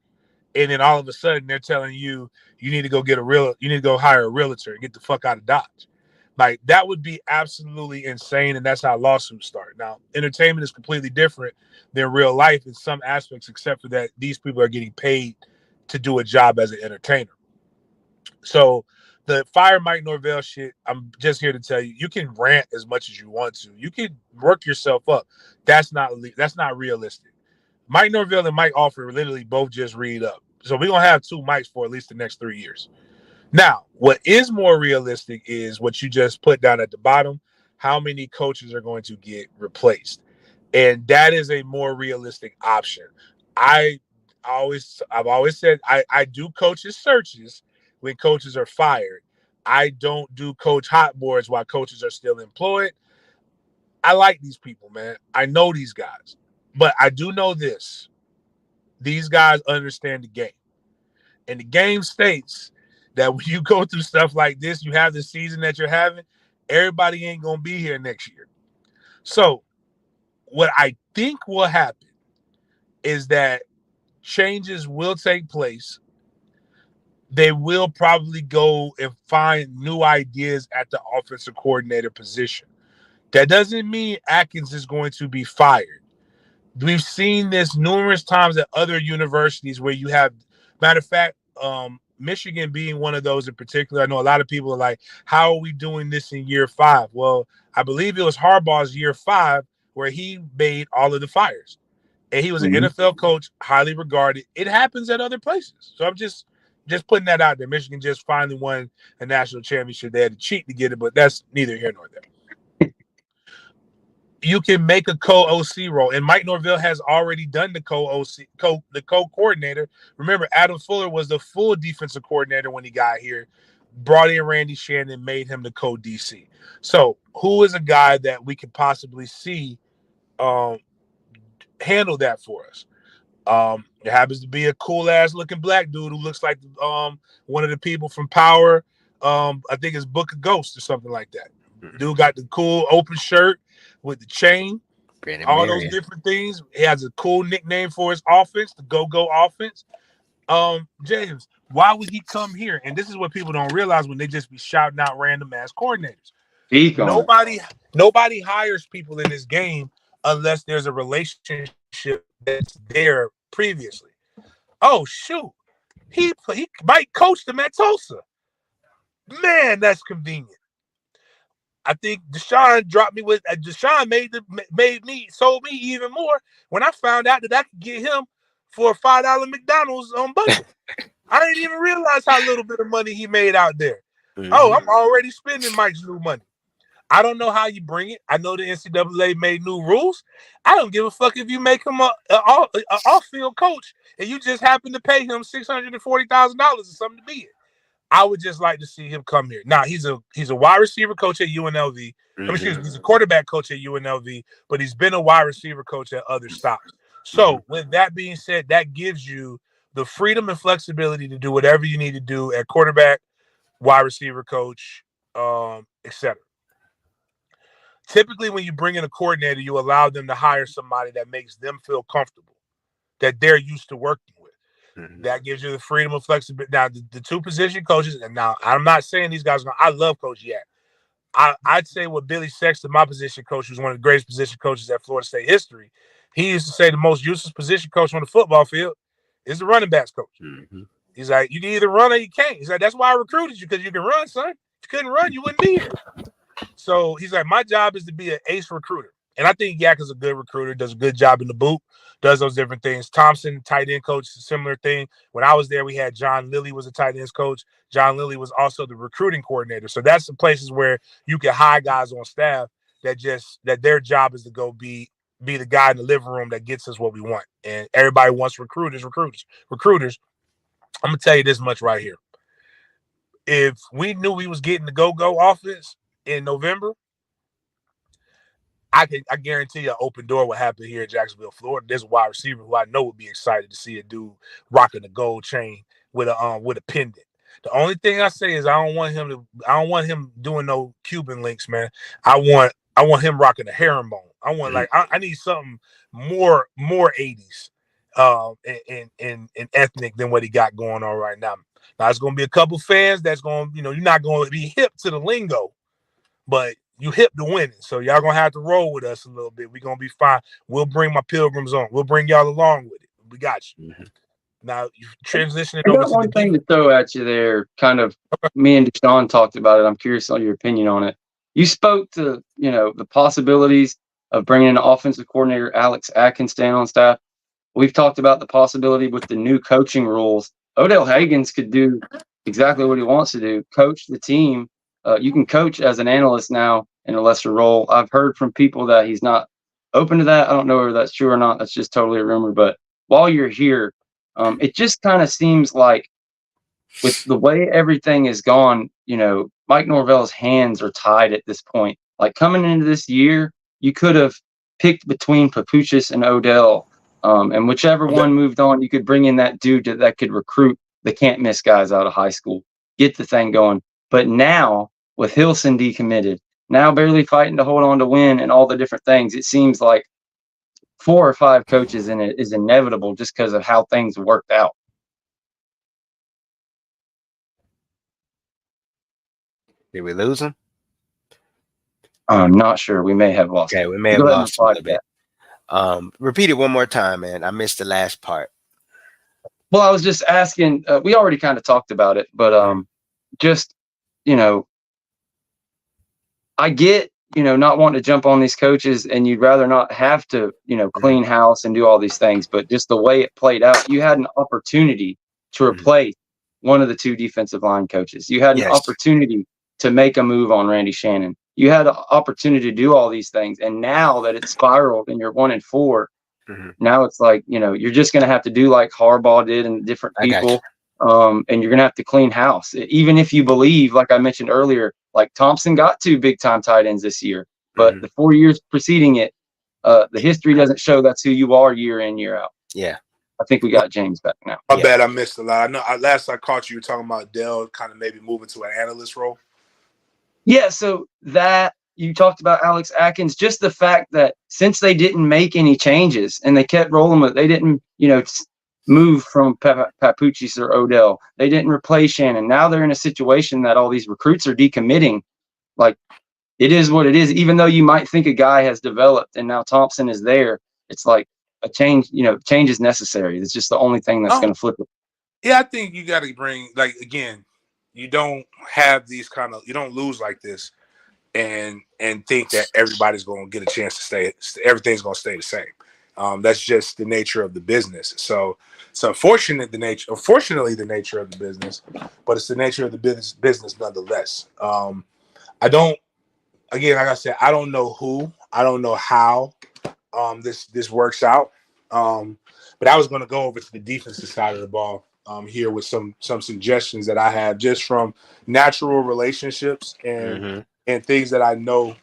and then all of a sudden they're telling you need to go hire a realtor and get the fuck out of Dodge. Like, that would be absolutely insane, and that's how lawsuits start. Now, entertainment is completely different than real life in some aspects, except for that these people are getting paid to do a job as an entertainer. So the fire Mike Norvell shit, I'm just here to tell you, you can rant as much as you want to. You can work yourself up. That's not realistic. Mike Norvell and Mike Alford literally both just read up. So we're going to have 2 mics for at least the next 3 years. Now, what is more realistic is what you just put down at the bottom. How many coaches are going to get replaced? And that is a more realistic option. I I've always said I do coaches searches when coaches are fired. I don't do coach hot boards while coaches are still employed. I like these people, man. I know these guys. But I do know this. These guys understand the game. And the game states that when you go through stuff like this, you have the season that you're having, everybody ain't going to be here next year. So what I think will happen is that changes will take place. They will probably go and find new ideas at the offensive coordinator position. That doesn't mean Atkins is going to be fired. We've seen this numerous times at other universities where you have, matter of fact, Michigan being one of those in particular. I know a lot of people are like, how are we doing this in year 5? Well, I believe it was Harbaugh's year 5 where he made all of the fires. And he was an NFL coach, highly regarded. It happens at other places. So I'm just putting that out there. Michigan just finally won a national championship. They had to cheat to get it, but that's neither here nor there. You can make a co-OC role, and Mike Norvell has already done the co-coordinator. Remember, Adam Fuller was the full defensive coordinator when he got here, brought in Randy Shannon, made him the co-DC. So who is a guy that we could possibly see handle that for us? It happens to be a cool ass looking black dude who looks like one of the people from Power. I think it's Book of Ghosts or something like that. Dude got the cool open shirt with the chain, Brandon all Marion. those different things. He has a cool nickname for his offense, the Go-Go offense. James, why would he come here? And this is what people don't realize when they just be shouting out random ass coordinators. Nobody hires people in this game unless there's a relationship that's there previously. Oh shoot, he might coach them at Tulsa. Man, that's convenient. I think Deshawn dropped me with Deshawn sold me even more when I found out that I could get him for a $5 McDonald's on budget. I didn't even realize how little bit of money he made out there. Oh, I'm already spending Mike's new money. I don't know how you bring it. I know the NCAA made new rules. I don't give a fuck if you make him an off-field coach and you just happen to pay him $640,000 or something to be it. I would just like to see him come here. Now, he's a wide receiver coach at UNLV. Excuse me, he's a quarterback coach at UNLV, but he's been a wide receiver coach at other stops. So, with that being said, that gives you the freedom and flexibility to do whatever you need to do at quarterback, wide receiver coach, etc. Typically, when you bring in a coordinator, you allow them to hire somebody that makes them feel comfortable, that they're used to working with. That gives you the freedom and flexibility. Now, the two position coaches, and now I'm not saying these guys, I love Coach Yak. I'd say with Billy Sexton, my position coach, who's one of the greatest position coaches at Florida State history, he used to say the most useless position coach on the football field is the running backs coach. He's like, you can either run or you can't. He's like, that's why I recruited you, because you can run, son. If you couldn't run, you wouldn't be here. So he's like, my job is to be an ace recruiter. And I think Yak is a good recruiter, does a good job in the boot, does those different things. Thompson, tight end coach, a similar thing. When I was there, we had John Lilly was a tight ends coach. John Lilly was also the recruiting coordinator. So that's the places where you can hire guys on staff that their job is to go be the guy in the living room that gets us what we want. And everybody wants recruiters. I'm going to tell you this much right here. If we knew we was getting the go-go offense in November, I guarantee you an open door would happen here in Jacksonville, Florida. There's a wide receiver who I know would be excited to see a dude rocking a gold chain with a pendant. The only thing I say is I don't want him doing no Cuban links, man. I want him rocking a herringbone. I want I need something more 80s and ethnic than what he got going on right now. Now it's gonna be a couple fans that's gonna, you're not gonna be hip to the lingo, but you hip to winning. So y'all gonna have to roll with us a little bit. We're gonna be fine. We'll bring my Pilgrims on. We'll bring y'all along with it. We got you. Now you transitioning over to one thing to throw at you there. Kind of, me and Deshawn talked about it. I'm curious on your opinion on it. You spoke to the possibilities of bringing an offensive coordinator, Alex Atkins, staying on staff. We've talked about the possibility with the new coaching rules. Odell Haggins could do exactly what he wants to do, coach the team. You can coach as an analyst now in a lesser role. I've heard from people that he's not open to that. I don't know whether that's true or not. That's just totally a rumor. But while you're here, It just kind of seems like with the way everything is gone, Mike Norvell's hands are tied at this point. Like coming into this year, you could have picked between Papuchis and Odell, and whichever one moved on, you could bring in that dude that could recruit the can't miss guys out of high school, get the thing going. But now with Hilson decommitted, now barely fighting to hold on to win and all the different things, it seems like 4 or 5 coaches in it is inevitable just because of how things worked out. Did we lose him? I'm not sure. We may have lost. Okay, we may have lost him a little bit. Repeat it one more time, man. I missed the last part. Well, I was just asking. We already kind of talked about it, but just I get not wanting to jump on these coaches, and you'd rather not have to clean house and do all these things. But just the way it played out, you had an opportunity to replace one of the 2 defensive line coaches. You had an opportunity to make a move on Randy Shannon. You had an opportunity to do all these things. And now that it's spiraled and you're 1-4, now it's like, you're just going to have to do like Harbaugh did and different people. And you're going to have to clean house. Even if you believe, like I mentioned earlier, like Thompson got 2 big time tight ends this year, but the 4 years preceding it, the history doesn't show that's who you are year in, year out. Yeah. I think we got James back now. My bad, I missed a lot. I know last I caught you were talking about Dell kind of maybe moving to an analyst role. Yeah, so that you talked about Alex Atkins, just the fact that since they didn't make any changes and they kept rolling with, they didn't, move from Papuchis or Odell. They didn't replace Shannon. Now they're in a situation that all these recruits are decommitting. Like, it is what it is. Even though you might think a guy has developed and now Thompson is there, it's like a change, change is necessary. It's just the only thing that's going to flip it. Yeah, I think you got to bring, like, again, you don't have these you don't lose like this and think that everybody's going to get a chance to stay. Everything's going to stay the same. That's just the nature of the business. So it's unfortunately the nature of the business, but it's the nature of the business nonetheless. Like I said, I don't know who, I don't know how this works out. But I was going to go over to the defensive side of the ball here with some suggestions that I have just from natural relationships and things that I know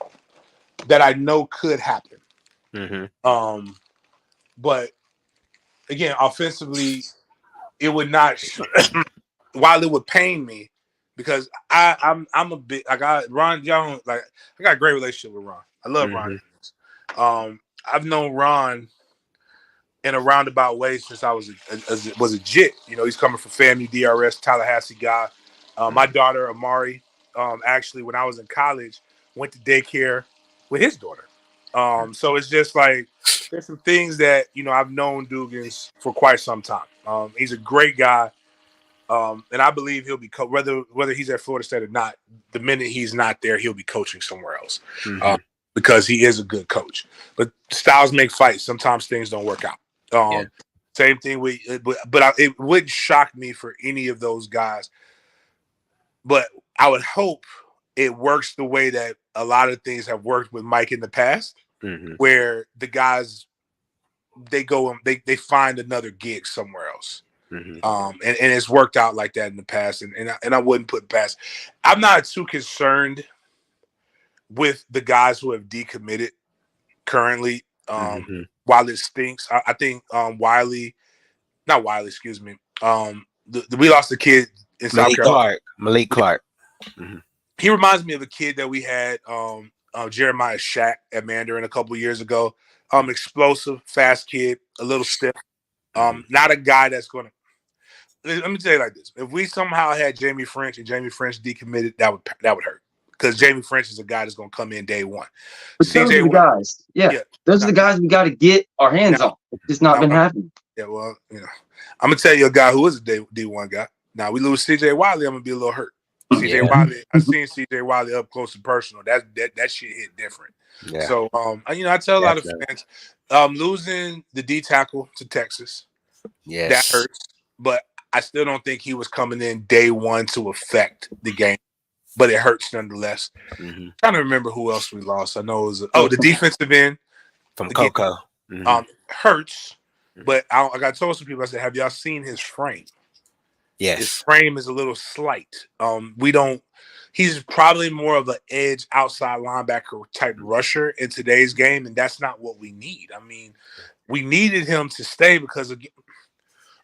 could happen. But again, offensively, it would not. While it would pain me, because I'm a bit like Ron Jones. Like, I got a great relationship with Ron. I love Ron Jones. I've known Ron in a roundabout way since I was a jit. He's coming from FAMU, DRS, Tallahassee guy. My daughter Amari, actually, when I was in college, went to daycare with his daughter. So it's just like there's some things that I've known Dugans for quite some time. He's a great guy, and I believe he'll be whether he's at Florida State or not. The minute he's not there, he'll be coaching somewhere else because he is a good coach. But styles make fights. Sometimes things don't work out. Same thing it wouldn't shock me for any of those guys. But I would hope it works the way that a lot of things have worked with Mike in the past, where the guys they go and they find another gig somewhere else. And it's worked out like that in the past, and I wouldn't put past. I'm not too concerned with the guys who have decommitted currently. While it stinks, I think we lost a kid in South Carolina. Malik Clark. He reminds me of a kid that we had, Jeremiah Shack at Mandarin a couple years ago. Explosive, fast kid, a little stiff. Not a guy that's going to. Let me tell you like this: if we somehow had Jamie French and Jamie French decommitted, that would hurt, because Jamie French is a guy that's going to come in day one. But those are the guys. Those are the guys we got to get our hands on. It's just not been happening. Yeah, well, I'm gonna tell you a guy who is a D1 guy. Now we lose CJ Wiley, I'm gonna be a little hurt. CJ Wiley, I've seen CJ Wiley up close and personal. That shit hit different. Yeah. So I tell a lot of fans, losing the D tackle to Texas, that hurts. But I still don't think he was coming in day one to affect the game. But it hurts nonetheless. Trying to remember who else we lost. I know it was the defensive end from Coco. Hurts. But I got told some people, I said, have y'all seen his frame? Yes. His frame is a little slight. He's probably more of an edge outside linebacker type rusher in today's game, and that's not what we need. I mean, we needed him to stay because again,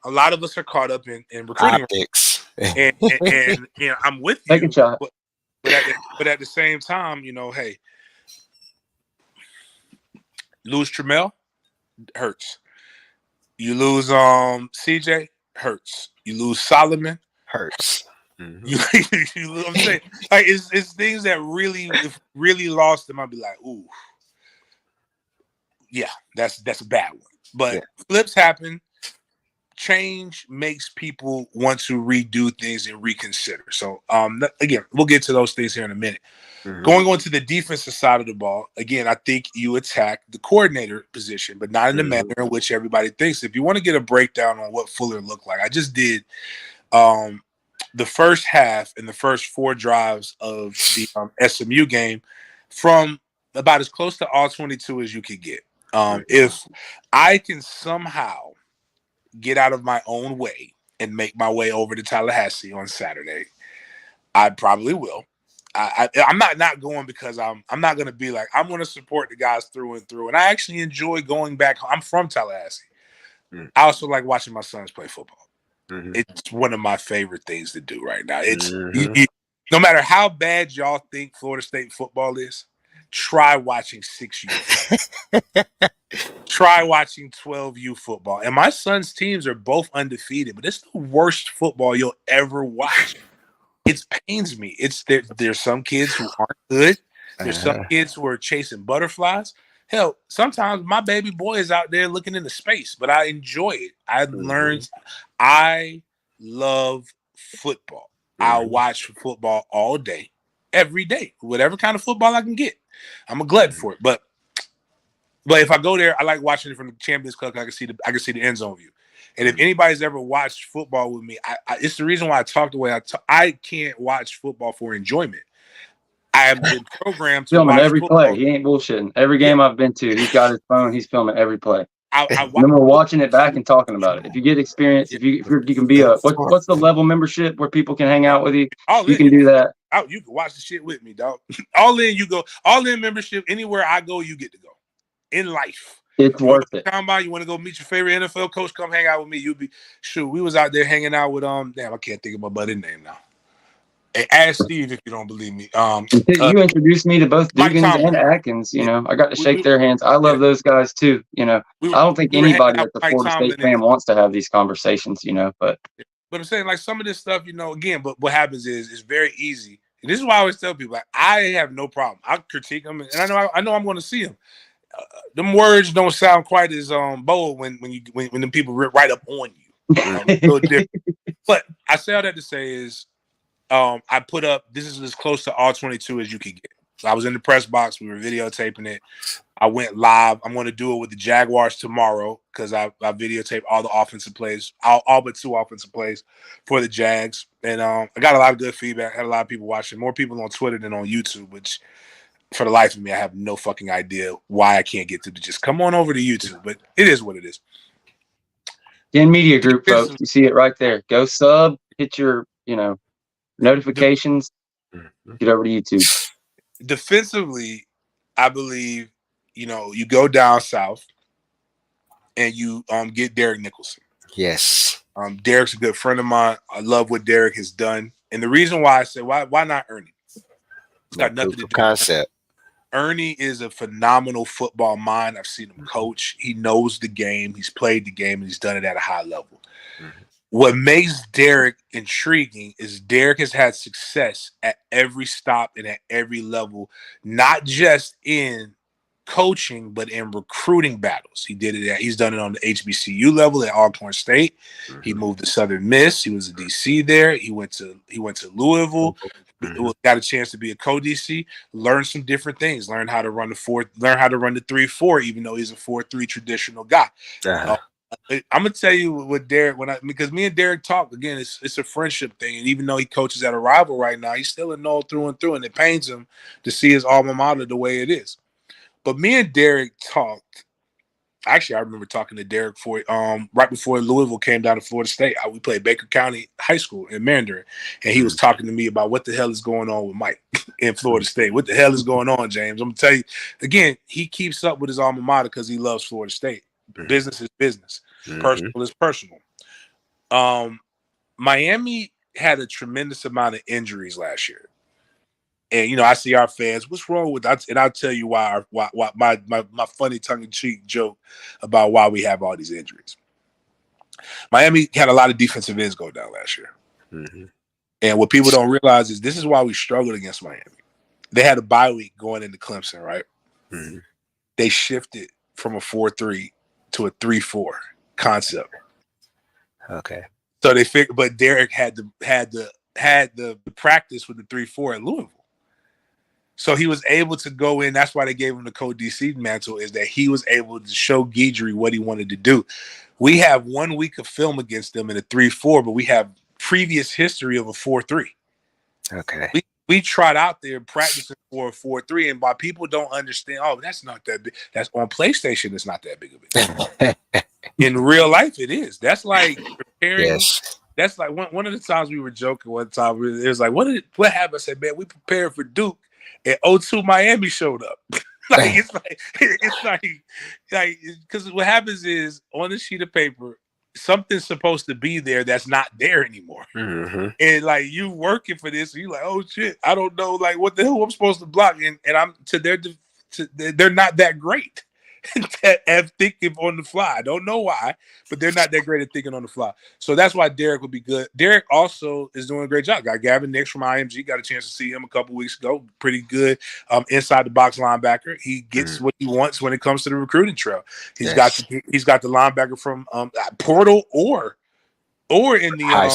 a lot of us are caught up in recruiting. Optics. And I'm with Take you. a shot. But at the same time, hey, lose Tramel, hurts. You lose CJ, hurts. You lose Solomon, Hurts. You know what I'm saying? Like it's things that really lost them. I'd be like, ooh, yeah, that's a bad one. But flips happen. Change makes people want to redo things and reconsider. So again, we'll get to those things here in a minute. Going on to the defensive side of the ball, again, I think you attack the coordinator position, but not in the manner in which everybody thinks. If you want to get a breakdown on what Fuller looked like, I just did the first half and the first 4 drives of the SMU game from about as close to all 22 as you could get. If I can somehow get out of my own way and make my way over to Tallahassee on Saturday, I probably will. I'm not going because I'm not going to be like, I'm going to support the guys through and through. And I actually enjoy going back. I'm from Tallahassee. I also like watching my sons play football. It's one of my favorite things to do right now. It's no matter how bad y'all think Florida State football is, try watching 6U. Try watching 12U football. And my son's teams are both undefeated, but it's the worst football you'll ever watch. It pains me. There's some kids who aren't good. There's some kids who are chasing butterflies. Hell, sometimes my baby boy is out there looking into space, but I enjoy it. I love football. I watch football all day, every day, whatever kind of football I can get. I'm a glutton for it. But if I go there, I like watching it from the Champions Club. I can see the end zone view. And if anybody's ever watched football with me, it's the reason why I talk the way I talk. I can't watch football for enjoyment. I have been programmed to filming watch every football. play. He ain't bullshitting. Every game I've been to, he's got his phone. He's filming every play. I then we're watching it back and talking about it. If you get experience, if you can be what's the level membership where people can hang out with you? You can do that. You can watch the shit with me, dog. All in, you go. All in membership. Anywhere I go, you get to go. In life, it's worth it. Combine, you want to go meet your favorite NFL coach? Come hang out with me. You'll be shoot. We was out there hanging out with damn, I can't think of my buddy's name now. Hey, ask Steve if you don't believe me. You introduced me to both Duggins and Atkins. You know, I got to shake their hands. I love those guys too. You know, I don't think anybody that's a Florida State fan wants to have these conversations. You know, but I'm saying like some of this stuff. You know, again, but what happens is it's very easy. And this is why I always tell people like I have no problem. I critique them, and I know I'm going to see them. Them words don't sound quite as bold when the people right up on you. But I say all that to say is I put up, this is as close to all 22 as you could get. So I was in the press box. We were videotaping it. I went live. I'm going to do it with the Jaguars tomorrow because I videotaped all the offensive plays, all but 2 offensive plays for the Jags. And I got a lot of good feedback. I had a lot of people watching, more people on Twitter than on YouTube, which for the life of me, I have no fucking idea why I can't get to just come on over to YouTube. But it is what it is. In Media Group, folks, you see it right there. Go sub, hit your, notifications, get over to YouTube. Defensively, I believe, you go down south and you get Derek Nicholson. Yes. Derek's a good friend of mine. I love what Derek has done. And the reason why I say, why not Ernie? It's got nothing to do with concept. Ernie is a phenomenal football mind. I've seen him coach. He knows the game. He's played the game, and he's done it at a high level. What makes Derek intriguing is Derek has had success at every stop and at every level, not just in coaching, but in recruiting battles. He did it. He's done it on the HBCU level at Alcorn State. He moved to Southern Miss. He was a DC there. He went to Louisville. Got a chance to be a co-DC, learn some different things, learn how to run the 3-4, even though he's a 4-3 traditional guy. I'm gonna tell you what Derek, because me and Derek talk again, it's a friendship thing, and even though he coaches at a rival right now, he's still a Nole through and through, and it pains him to see his alma mater the way it is. But me and Derek talked Actually, I remember talking to Derek right before Louisville came down to Florida State. We played Baker County High School in Mandarin, and he was talking to me about what the hell is going on with Mike in Florida State. What the hell is going on, James? I'm gonna tell you again. He keeps up with his alma mater because he loves Florida State. Business is business. Personal is personal. Miami had a tremendous amount of injuries last year. And I see our fans. What's wrong with that? And I'll tell you why my funny tongue-in-cheek joke about why we have all these injuries. Miami had a lot of defensive ends go down last year. And what people don't realize is this is why we struggled against Miami. They had a bye week going into Clemson, right? They shifted from a 4-3 to a 3-4 concept. Okay. So they figured, but Derek had the practice with the 3-4 at Louisville. So he was able to go in. That's why they gave him the co-DC mantle, is that he was able to show Guidry what he wanted to do. We have 1 week of film against them in a 3-4, but we have previous history of a 4-3. Okay. We tried out there practicing for a 4-3, and why people don't understand, that's not that big. That's on PlayStation, it's not that big of a deal. In real life, it is. That's like preparing. Yes. That's like one of the times we were joking one time. It was like, what happened? I said, man, we prepared for Duke, and 0-2 Miami showed up. It's like because what happens is on the sheet of paper, something's supposed to be there that's not there anymore. And like you working for this, you like, oh shit, I don't know, like what the hell I'm supposed to block, and I'm they're not that great at thinking on the fly. I don't know why, but they're not that great at thinking on the fly. So that's why Derek would be good. Derek also is doing a great job. Got Gavin Nix from IMG. Got a chance to see him a couple weeks ago. Pretty good inside the box linebacker. He gets what he wants when it comes to the recruiting trail. He's got the linebacker from portal or in the high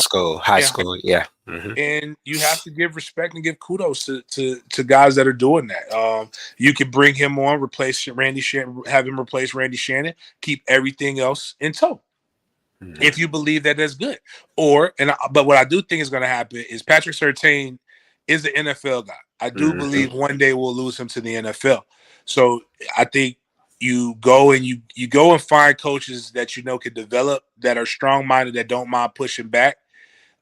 school. Yeah. And you have to give respect and give kudos to guys that are doing that. You can bring him on, replace Randy Shannon, have him replace Randy Shannon, keep everything else in tow. If you believe that that's good. But what I do think is going to happen is Patrick Surtain is an NFL guy. I do believe one day we'll lose him to the NFL. So I think you go and find coaches that can develop, that are strong-minded, that don't mind pushing back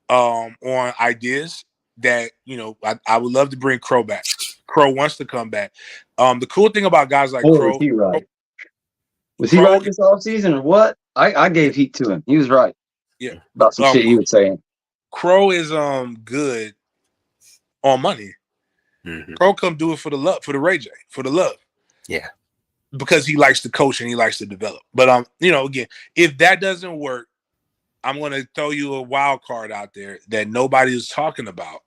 on ideas that, I would love to bring Crow back. Crow wants to come back. The cool thing about guys like Crow. Was he right? Was he right this offseason or what? I gave heat to him. He was right. Yeah. About some shit he was saying. Crow is good on money. Crow come do it for the love, for the Ray J, for the love. Yeah. Because he likes to coach and he likes to develop. But again, if that doesn't work, I'm going to throw you a wild card out there that nobody is talking about.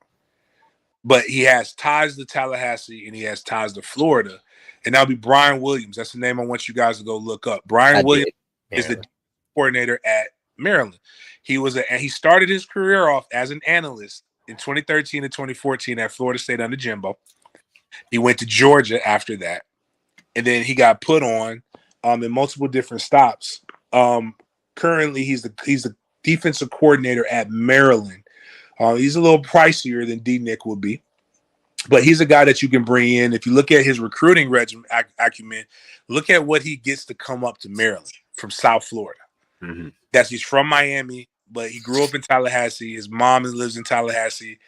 But he has ties to Tallahassee and he has ties to Florida. And that'll be Brian Williams. That's the name I want you guys to go look up. Brian Williams is the coordinator at Maryland. He started his career off as an analyst in 2013 and 2014 at Florida State under Jimbo. He went to Georgia after that. And then he got put on in multiple different stops. Currently, he's the defensive coordinator at Maryland. He's a little pricier than D-Nick would be, but he's a guy that you can bring in. If you look at his recruiting acumen, look at what he gets to come up to Maryland from South Florida. He's from Miami, but he grew up in Tallahassee. His mom lives in Tallahassee.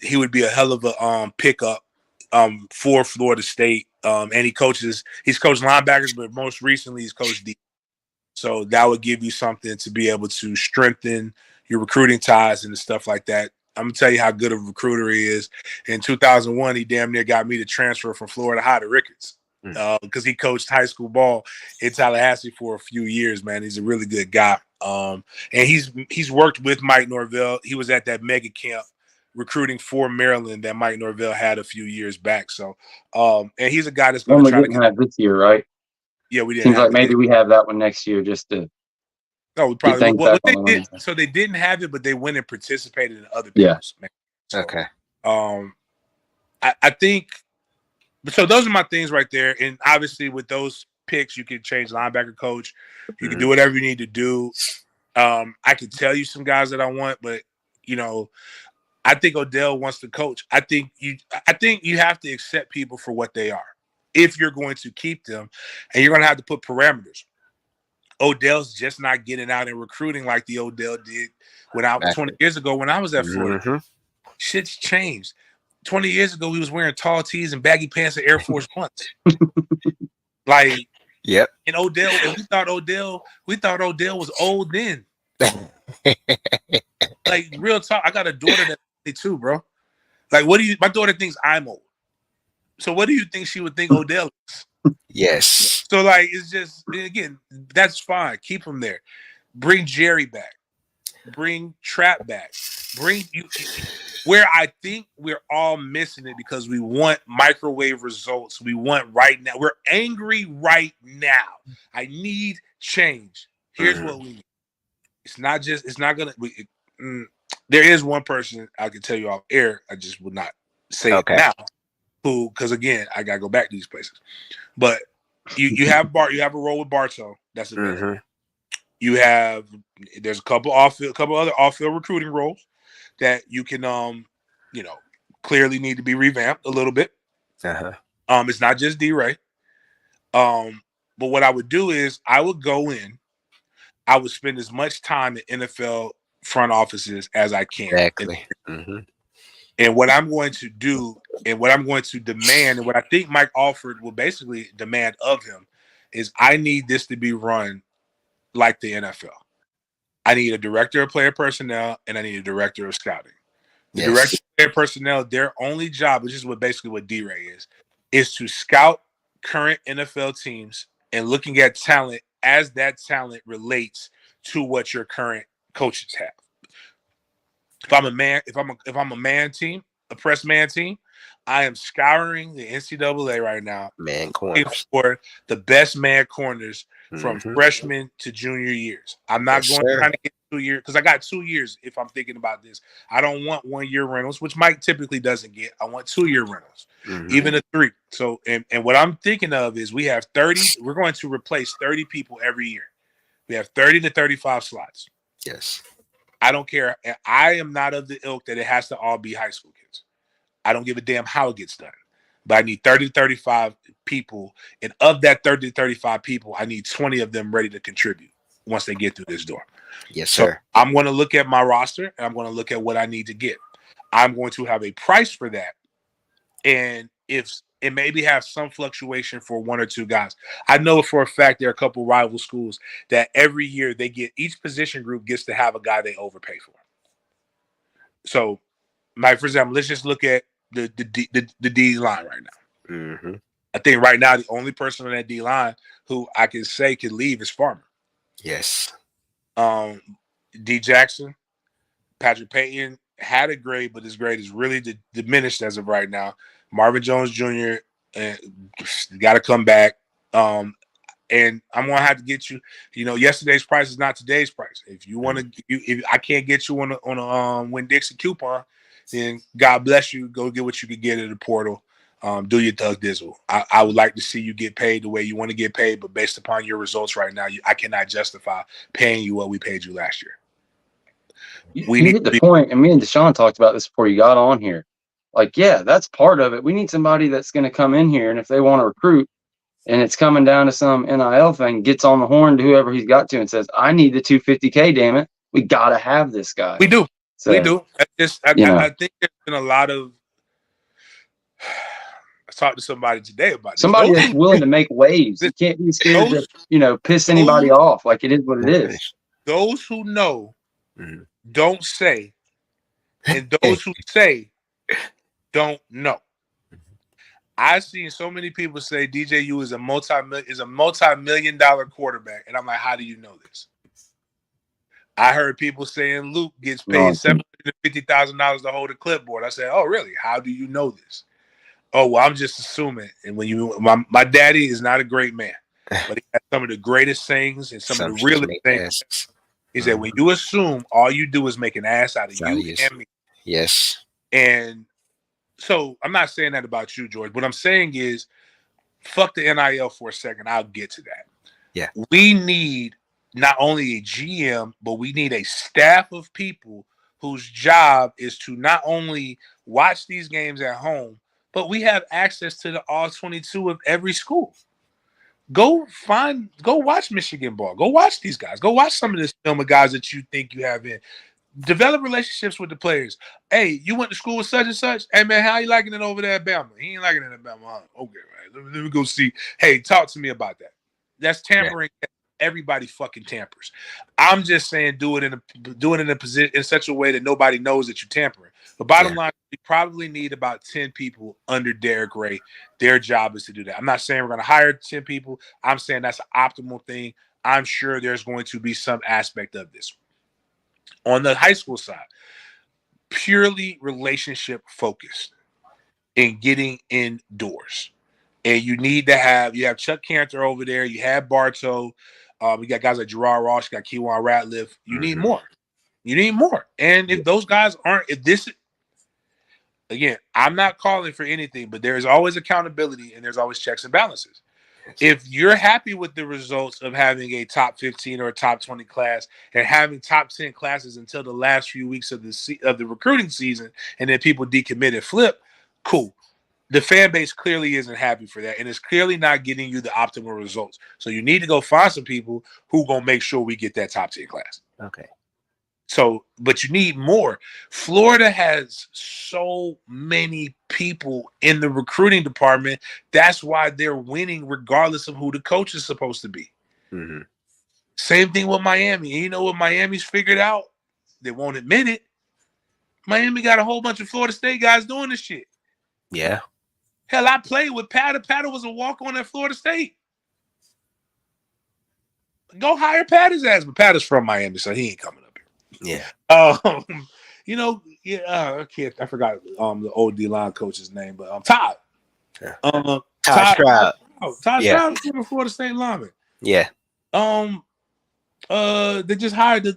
He would be a hell of a pickup for Florida State. And he's coached linebackers, but most recently he's coached D. So that would give you something to be able to strengthen your recruiting ties and stuff like that. I'm going to tell you how good of a recruiter he is. In 2001, he damn near got me to transfer from Florida High to Ricketts because he coached high school ball in Tallahassee for a few years, man. He's a really good guy. And he's worked with Mike Norvell. He was at that mega camp recruiting for Maryland that Mike Norvell had a few years back. So, and he's a guy that's going to try to get this year, right? Yeah, we didn't. Seems like maybe we have that one next year just to. No, we probably. Well, what they did, so they didn't have it, but they went and participated in other people's. Yeah. So, okay. I think. So those are my things right there, and obviously with those picks, you can change linebacker coach. You can do whatever you need to do. I can tell you some guys that I want, but I think Odell wants to coach. I think you have to accept people for what they are. if you're going to keep them, and you're going to have to put parameters. Odell's just not getting out and recruiting like the Odell did when I was 20 years ago when I was at Florida. Shit's changed. 20 years ago, he was wearing tall tees and baggy pants and Air Force Ones. Like, yep. And Odell, and we thought Odell was old then. Like, real talk. I got a daughter that's 22, bro. Like, my daughter thinks I'm old. So what do you think she would think Odell is? Yes. So, like, it's just, again, that's fine. Keep him there. Bring Jerry back. Bring Trap back. Bring you. Where I think we're all missing it because we want microwave results. We want right now. We're angry right now. I need change. Here's what we need. It's not going to. There is one person I can tell you off air. I just would not say it now. Because again, I got to go back to these places. But you have you have a role with Bartow. That's available. There's a couple other off-field recruiting roles that you can clearly need to be revamped a little bit. It's not just D-Ray. But what I would do is I would go in, I would spend as much time in NFL front offices as I can. Exactly. And what I'm going to do and what I'm going to demand and what I think Mike Alford will basically demand of him is I need this to be run like the NFL. I need a director of player personnel and I need a director of scouting. The director of player personnel, their only job, which is basically what D-Ray is to scout current NFL teams and looking at talent as that talent relates to what your current coaches have. If I'm a man team, a press man team, I am scouring the NCAA right now. Man corners. For the best man corners from freshman to junior years. I'm not trying to get 2 years because I got 2 years if I'm thinking about this. I don't want 1 year rentals, which Mike typically doesn't get. I want 2 year rentals, even a 3. So, and what I'm thinking of is we have 30. We're going to replace 30 people every year. We have 30 to 35 slots. Yes. I don't care. I am not of the ilk that it has to all be high school kids. I don't give a damn how it gets done. But I need 30 to 35 people. And of that 30 to 35 people, I need 20 of them ready to contribute once they get through this door. Yes, sir. So I'm going to look at my roster and I'm going to look at what I need to get. I'm going to have a price for that. And if it maybe have some fluctuation for 1 or 2 guys. I know for a fact there are a couple rival schools that every year they get each position group gets to have a guy they overpay for. So, for example, let's just look at the D line right now. I think right now the only person on that D line who I can say could leave is Farmer. Yes. D Jackson, Patrick Payton had a grade, but his grade is really diminished as of right now. Marvin Jones Jr. Got to come back. And I'm gonna have to get you. Yesterday's price is not today's price. If you want to, if I can't get you on a Win Dixie coupon, then God bless you. Go get what you could get at the portal. Do your Thug Dizzle. I would like to see you get paid the way you want to get paid, but based upon your results right now, I cannot justify paying you what we paid you last year. You hit the point, and me and Deshawn talked about this before you got on here. Like, yeah, that's part of it. We need somebody that's going to come in here, and if they want to recruit, and it's coming down to some NIL thing, gets on the horn to whoever he's got to and says, I need the $250K, damn it. We got to have this guy. We do. So, we do. I think there's been a lot of – I talked to somebody today about this. Somebody that's willing to make waves. You can't be scared to, piss anybody off. Like, it is what it is. Those who know don't say, and those who say don't know. I've seen so many people say DJU is a multi-million-dollar quarterback, and I'm like, how do you know this? I heard people saying Luke gets paid $750,000 to hold a clipboard. I said, oh, really? How do you know this? Oh, well, I'm just assuming. And my daddy is not a great man, but he has some of the greatest sayings and some of the realest things. He said, when you assume, all you do is make an ass out of you and me. Yes. And so I'm not saying that about you, George. What I'm saying is, fuck the NIL for a second. I'll get to that. Yeah. We need not only a GM, but we need a staff of people whose job is to not only watch these games at home, but we have access to the all 22 of every school. Go watch Michigan ball. Go watch these guys. Go watch some of this film of guys that you think you have in. Develop relationships with the players. Hey, you went to school with such and such. Hey, man, how you liking it over there at Bama? He ain't liking it at Bama. Huh? Okay, right. Let me go see. Hey, talk to me about that. That's tampering. Yeah. Everybody fucking tampers. I'm just saying do it in a position in such a way that nobody knows that you're tampering. The bottom line, we probably need about 10 people under Derek Ray. Their job is to do that. I'm not saying we're going to hire 10 people. I'm saying that's an optimal thing. I'm sure there's going to be some aspect of this. On the high school side, purely relationship focused in getting indoors. And you need to have Chuck Cantor over there. You have Bartow. You got guys like Gerard Ross. You got Keywan Ratliff. You need more. You need more. And if those guys aren't, again, I'm not calling for anything, but there is always accountability and there's always checks and balances. If you're happy with the results of having a top 15 or a top 20 class and having top 10 classes until the last few weeks of the recruiting season, and then people decommit and flip, cool. The fan base clearly isn't happy for that, and it's clearly not getting you the optimal results. So you need to go find some people who gonna make sure we get that top 10 class. Okay. So, but you need more. Florida has so many people in the recruiting department. That's why they're winning regardless of who the coach is supposed to be. Mm-hmm. Same thing with Miami. And you know what Miami's figured out? They won't admit it. Miami got a whole bunch of Florida State guys doing this shit. Yeah. Hell, I played with Patter. Patter was a walk-on at Florida State. Go hire Patter's ass, but Patter's from Miami, so he ain't coming up here. Yeah. I forgot the old D-line coach's name, but Todd. Yeah. Todd Stroud. Todd Stroud is a Florida State lineman. Yeah. They just hired I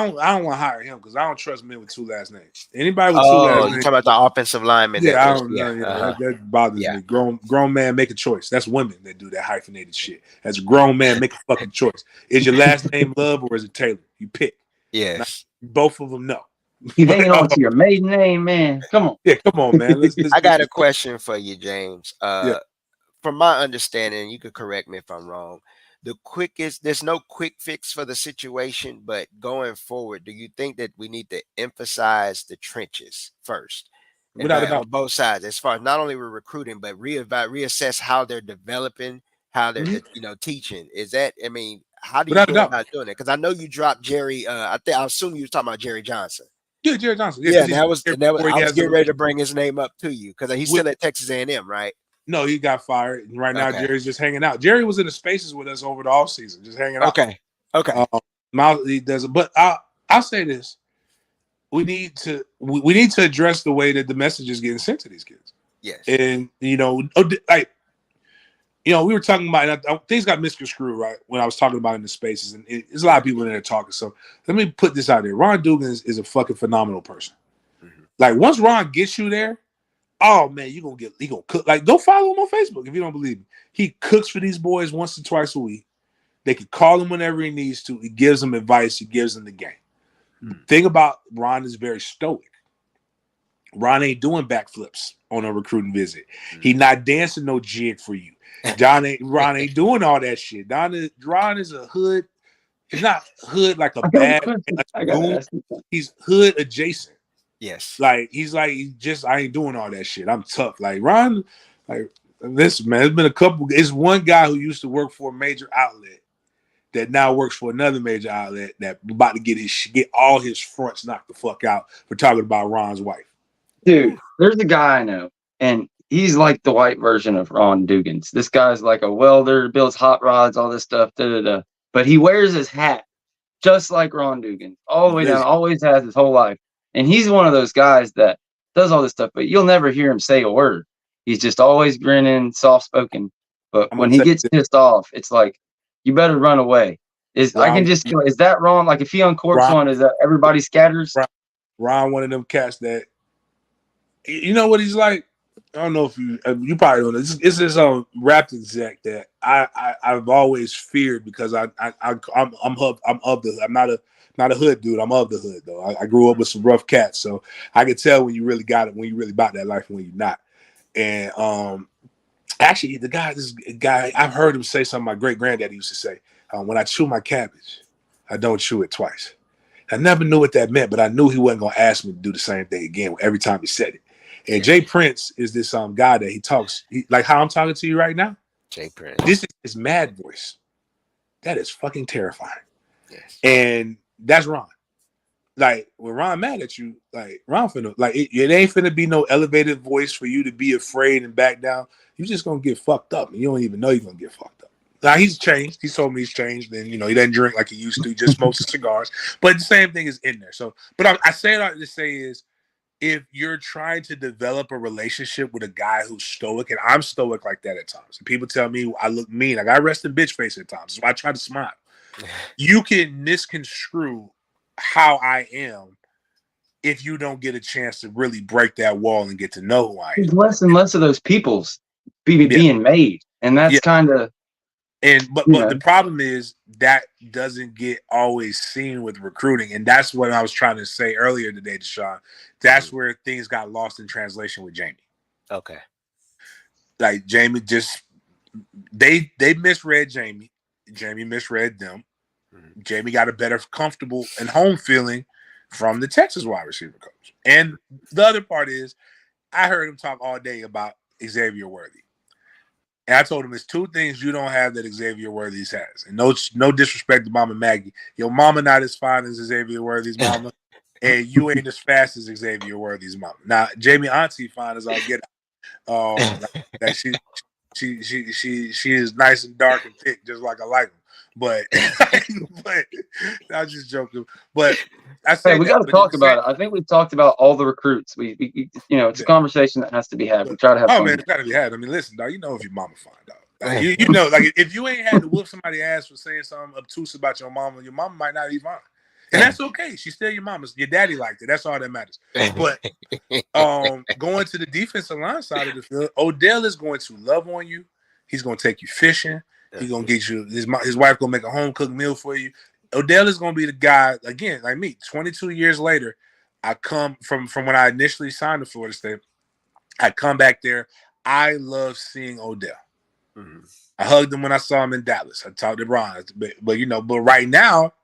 don't want to hire him because I don't trust men with two last names. Anybody with two last names. You talking about the offensive lineman? Yeah, I don't know. That bothers me. Grown man make a choice. That's women that do that hyphenated shit. As a grown man, make a fucking choice. Is your last name Love or is it Taylor? You pick. Yes. Both of them, no. You hanging on to your maiden name, man. Come on. Yeah, come on, man. I got a question for you, James. From my understanding, you could correct me if I'm wrong. There's no quick fix for the situation, but going forward, do you think that we need to emphasize the trenches first? Without a doubt. On both sides, as far as not only we're recruiting, but reassess how they're developing, how they're teaching. Is that, I mean, how do you go about doing it? Because I know you dropped Jerry. I assume you were talking about Jerry Johnson. Yeah, Jerry Johnson. Yeah, I was getting ready to bring his name up to you because he's still at Texas A&M, right? No, he got fired. And right now, Jerry's just hanging out. Jerry was in the spaces with us over the offseason, just hanging out. Okay. He does it. But I'll say this. We need to address the way that the message is getting sent to these kids. Yes. And, we were talking about, things got misconstrued, right, when I was talking about in the spaces. And there's a lot of people in there talking. So let me put this out there. Ron Dugan is a fucking phenomenal person. Mm-hmm. Like, once Ron gets you there, oh man, he gonna cook. Like, go follow him on Facebook if you don't believe me. He cooks for these boys once or twice a week. They can call him whenever he needs to. He gives them advice. He gives them the game. The thing about Ron is very stoic. Ron ain't doing backflips on a recruiting visit. He not dancing no jig for you. Ron ain't doing all that shit. Ron is a hood. He's not hood like a bad. He's hood adjacent. Yes. Like, I ain't doing all that shit. I'm tough. Like, Ron, listen, man, it's one guy who used to work for a major outlet that now works for another major outlet that about to get all his fronts knocked the fuck out for talking about Ron's wife. Dude, there's a guy I know, and he's like the white version of Ron Dugans. This guy's like a welder, builds hot rods, all this stuff, but he wears his hat just like Ron Dugan, all the way down, always has his whole life. And he's one of those guys that does all this stuff, but you'll never hear him say a word. He's just always grinning, soft-spoken. But when he gets pissed off, it's like, you better run away. Is that wrong? Like, if he uncorks one, is that everybody scatters? Ron, one of them cats that, you know what he's like? I don't know if you probably don't know. It's this rap exec that I've always feared because I'm of the. I'm not a hood dude. I'm of the hood though. I grew up with some rough cats, so I can tell when you really got it, when you really about that life, and when you're not. And actually, this guy, I've heard him say something my great granddaddy used to say. When I chew my cabbage, I don't chew it twice. I never knew what that meant, but I knew he wasn't going to ask me to do the same thing again every time he said it. And Jay Prince is this guy that he talks like how I'm talking to you right now. Jay Prince. This is his mad voice. That is fucking terrifying. Yes. And that's Ron. Like when Ron mad at you, like Ron finna like it ain't finna be no elevated voice for you to be afraid and back down. You just gonna get fucked up, and you don't even know you're gonna get fucked up. Now he's changed. He told me he's changed, and he doesn't drink like he used to. He just smokes cigars. But the same thing is in there. So, but I say it out to say is, if you're trying to develop a relationship with a guy who's stoic, and I'm stoic like that at times, and people tell me I look mean, I got resting bitch face at times, so I try to smile. You can misconstrue how I am if you don't get a chance to really break that wall and get to know who I am. There's less and less of those people's being made, and that's kind of. And but the problem is that doesn't get always seen with recruiting, and that's what I was trying to say earlier today, Deshawn. That's where things got lost in translation with Jamie. Okay, like Jamie just they misread Jamie. Jamie misread them. Mm-hmm. Jamie got a better comfortable and home feeling from the Texas wide receiver coach. And the other part is, I heard him talk all day about Xavier Worthy. And I told him it's two things you don't have that Xavier Worthy's has. And no disrespect to Mama Maggie. Your mama not as fine as Xavier Worthy's mama. And you ain't as fast as Xavier Worthy's mama. Now, Jamie auntie fine as all get out. Like she is nice and dark and thick, just like I like them. But I was just joking. But I said we got to talk about it. I think we've talked about all the recruits. We it's a conversation that has to be had. We try to have fun. Man, it's got to be had. I mean, listen, dog. You know if your mama fine, dog. Like, you know, like if you ain't had to whoop somebody's ass for saying something obtuse about your mama might not be fine. And that's okay. She's still your mama. Your daddy liked it. That's all that matters. But going to the defensive line side of the field, Odell is going to love on you. He's going to take you fishing. He's going to get you, his wife going to make a home-cooked meal for you. Odell is going to be the guy, again, like me, 22 years later, I come from when I initially signed to Florida State, I come back there. I love seeing Odell. Mm-hmm. I hugged him when I saw him in Dallas. I talked to Ron. But right now,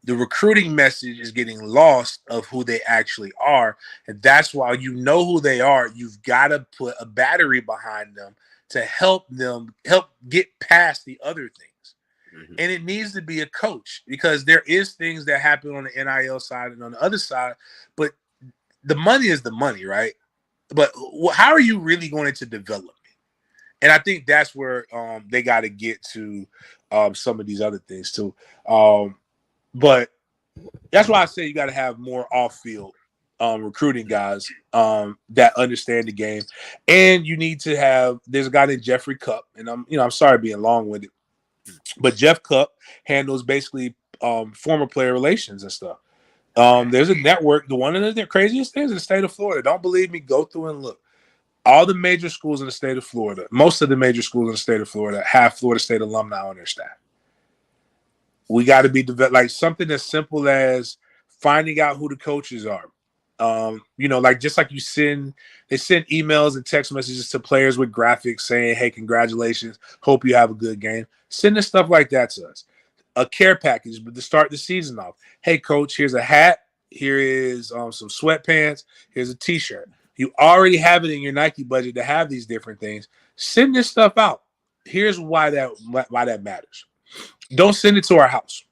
the recruiting message is getting lost of who they actually are. And that's why you know who they are. You've got to put a battery behind them to help get past the other things. Mm-hmm. And it needs to be a coach, because there is things that happen on the NIL side and on the other side, but the money is the money, right? But how are you really going to develop it? And I think that's where they got to get to some of these other things too. But that's why I say you got to have more off-field recruiting guys that understand the game, and you need to have. There's a guy named Jeffrey Cup, and I'm sorry being long-winded, but Jeff Cup handles basically former player relations and stuff. There's a network. One of the craziest things in the state of Florida. Don't believe me? Go through and look. All the major schools in the state of Florida, most of the major schools in the state of Florida, have Florida State alumni on their staff. We got to be like something as simple as finding out who the coaches are. Like just like they send emails and text messages to players with graphics saying, "Hey, congratulations, hope you have a good game." Send us stuff like that to us. A care package to start the season off. Hey, coach, here's a hat. Here is some sweatpants. Here's a T-shirt. You already have it in your Nike budget to have these different things. Send this stuff out. Here's why that matters. Don't send it to our house.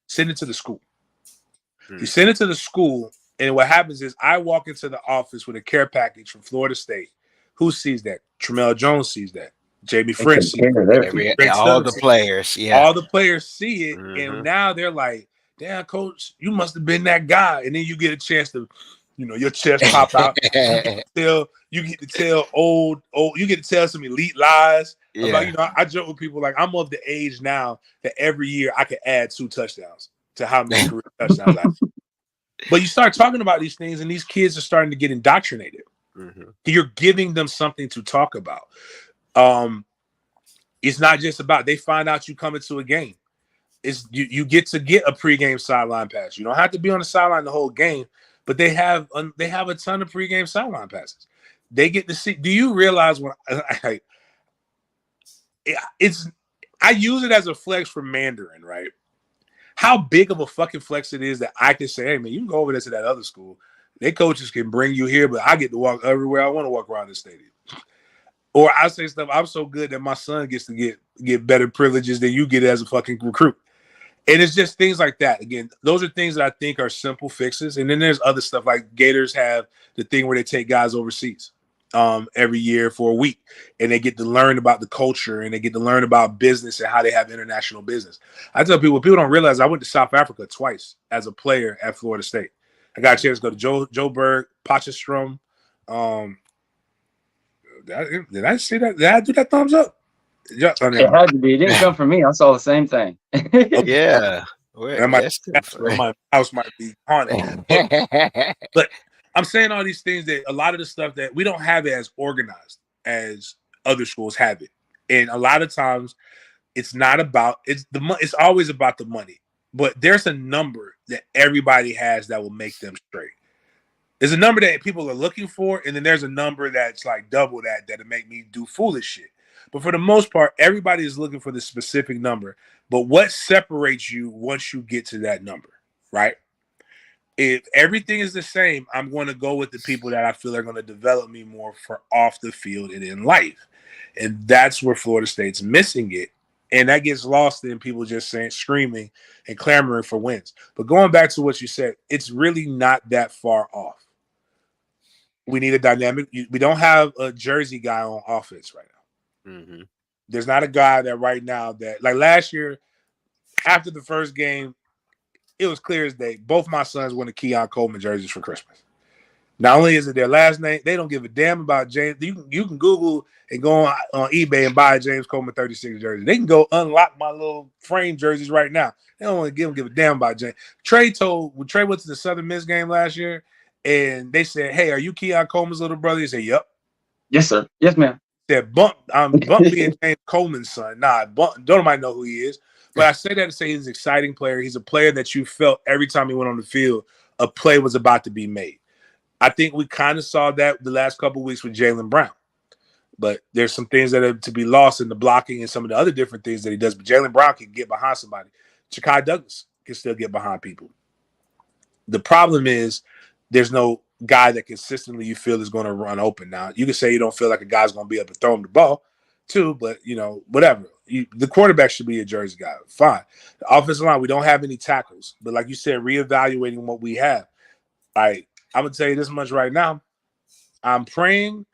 Send it to the school. You send it to the school, and what happens is I walk into the office with a care package from Florida State. Who sees that? Tramel Jones sees that. Jamie French sees that. All the players, all the players see it, and now they're like, "Damn, coach, you must have been that guy." And then you get a chance to, your chest pop out. You get to tell some elite lies. About, I joke with people like I'm of the age now that every year I could add 2 touchdowns to how many career touchdowns I have. But you start talking about these things, and these kids are starting to get indoctrinated. Mm-hmm. You're giving them something to talk about. It's not just about they find out you coming to a game. It's you get to get a pregame sideline pass. You don't have to be on the sideline the whole game, but they have a ton of pregame sideline passes. they get to see. Do you realize when I use it as a flex for Mandarin, right? How big of a fucking flex it is that I can say, hey man, you can go over there to that other school. Their coaches can bring you here, but I get to walk everywhere I want to walk around the stadium. Or I say stuff, I'm so good that my son gets to get better privileges than you get as a fucking recruit. And it's just things like that. Again, those are things that I think are simple fixes. And then there's other stuff like Gators have the thing where they take guys overseas every year for a week, and they get to learn about the culture and they get to learn about business and how they have international business. I tell people don't realize I went to South Africa twice as a player at Florida State. I got a chance to go to Joburg, Potchefstroom. Did I see that? Did I do that thumbs up? It had to be. It didn't come from me. I saw the same thing. Yeah. My house might be haunted. But I'm saying all these things that a lot of the stuff that we don't have it as organized as other schools have it. And a lot of times it's always about the money. But there's a number that everybody has that will make them straight. There's a number that people are looking for, and then there's a number that's like double that'll make me do foolish shit. But for the most part, everybody is looking for the specific number. But what separates you once you get to that number, right? If everything is the same, I'm going to go with the people that I feel are going to develop me more for off the field and in life. And that's where Florida State's missing it. And that gets lost in people just screaming and clamoring for wins. But going back to what you said, it's really not that far off. We need a dynamic. We don't have a Jersey guy on offense right now. Mm-hmm. There's not a guy that right now that, like last year, after the first game, it was clear as day. Both my sons wanted Keon Coleman jerseys for Christmas. Not only is it their last name, they don't give a damn about James. You can Google and go on eBay and buy a James Coleman 36 jersey. They can go unlock my little frame jerseys right now. They don't want to give a damn about James. When Trey went to the Southern Miss game last year, and they said, "Hey, are you Keon Coleman's little brother?" He said, "Yep." Yes, sir. Yes, ma'am. Said, I'm Bump being James Coleman's son. Nah, don't nobody know who he is. But I say that to say he's an exciting player. He's a player that you felt every time he went on the field, a play was about to be made. I think we kind of saw that the last couple of weeks with Jaylen Brown. But there's some things that are to be lost in the blocking and some of the other different things that he does. But Jaylen Brown can get behind somebody. Ja'Kai Douglas can still get behind people. The problem is there's no guy that consistently you feel is going to run open. Now, you can say you don't feel like a guy's going to be able to throw him the ball, too, but, whatever. The quarterback should be a Jersey guy. Fine. The offensive line, we don't have any tackles. But like you said, reevaluating what we have. I'm going to tell you this much right now. I'm praying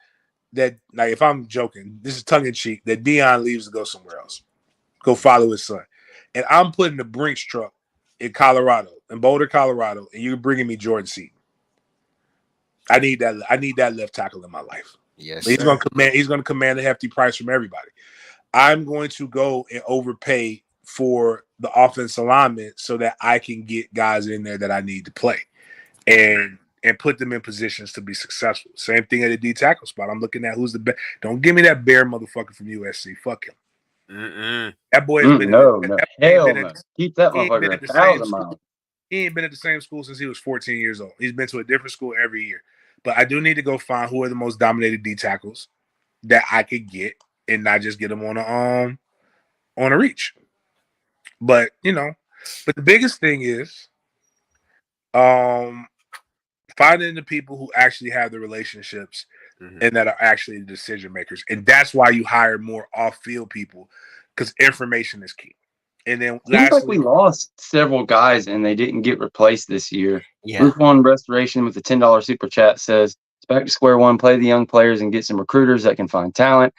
that, like, if I'm joking, this is tongue-in-cheek, that Deion leaves to go somewhere else. Go follow his son. And I'm putting the Brinks truck in Boulder, Colorado, and you're bringing me Jordan Seaton. I need that left tackle in my life. Yes, he's going to command a hefty price from everybody. I'm going to go and overpay for the offensive alignment so that I can get guys in there that I need to play and put them in positions to be successful. Same thing at the D tackle spot. I'm looking at who's the best. Don't give me that bear motherfucker from USC. Fuck him. Mm-mm. That boy has been no. Keep that motherfucker 1,000 miles. He ain't been at the same school since he was 14 years old. He's been to a different school every year. But I do need to go find who are the most dominated D tackles that I could get and not just get them on a reach. But but the biggest thing is finding the people who actually have the relationships and that are actually the decision makers. And that's why you hire more off-field people, because information is key. And then seems like we lost several guys and they didn't get replaced this year. Yeah. Roof One Restoration with the $10 super chat says, it's back to square one, play the young players and get some recruiters that can find talent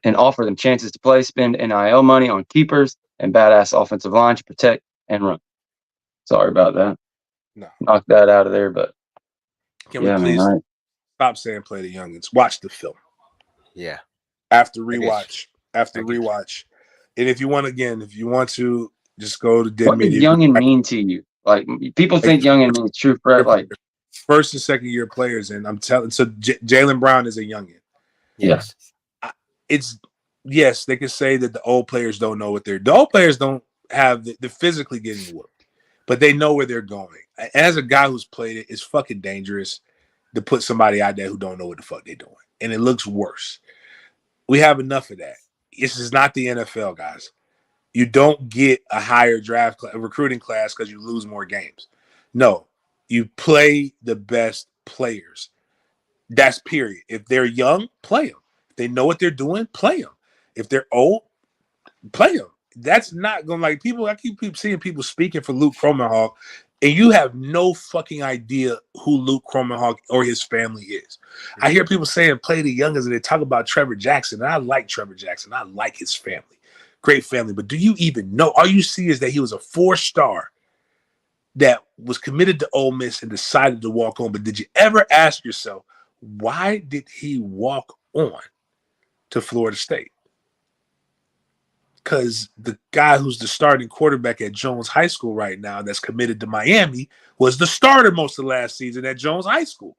and offer them chances to play, spend NIL money on keepers and badass offensive line to protect and run. Sorry about that. No. Knock that out of there, but can we please stop saying play the youngins? Watch the film. Yeah. After rewatch. And if you want to just go to Dead What Media. does youngin mean to you? Like, people think youngin means true for like first and second year players, and I'm telling. So Jaylen Brown is a youngin. Yes. Yes, they can say that the old players don't know what the old players don't have the physically getting whooped, but they know where they're going. As a guy who's played it, it's fucking dangerous. to put somebody out there who don't know what the fuck they're doing. And it looks worse. We have enough of that. This is not the NFL, guys. You don't get a higher recruiting class because you lose more games. No, you play the best players. That's period. If they're young, play them. If they know what they're doing, play them. If they're old, play them. That's not going to like people. I keep seeing people speaking for Luke Kromenhoek, and you have no fucking idea who Luke Kromenhoek or his family is. I hear people saying play the youngers, and they talk about Trevor Jackson. And I like Trevor Jackson. I like his family. Great family. But do you even know? All you see is that he was a 4-star that was committed to Ole Miss and decided to walk on. But did you ever ask yourself, why did he walk on to Florida State? Because the guy who's the starting quarterback at Jones High School right now that's committed to Miami was the starter most of last season at Jones High School.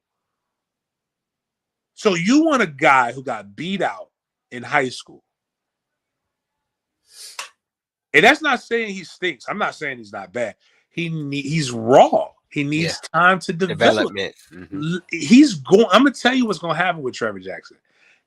So you want a guy who got beat out in high school. And that's not saying he stinks. I'm not saying he's not bad. He's raw. He needs time to develop. Mm-hmm. I'm going to tell you what's going to happen with Trevor Jackson.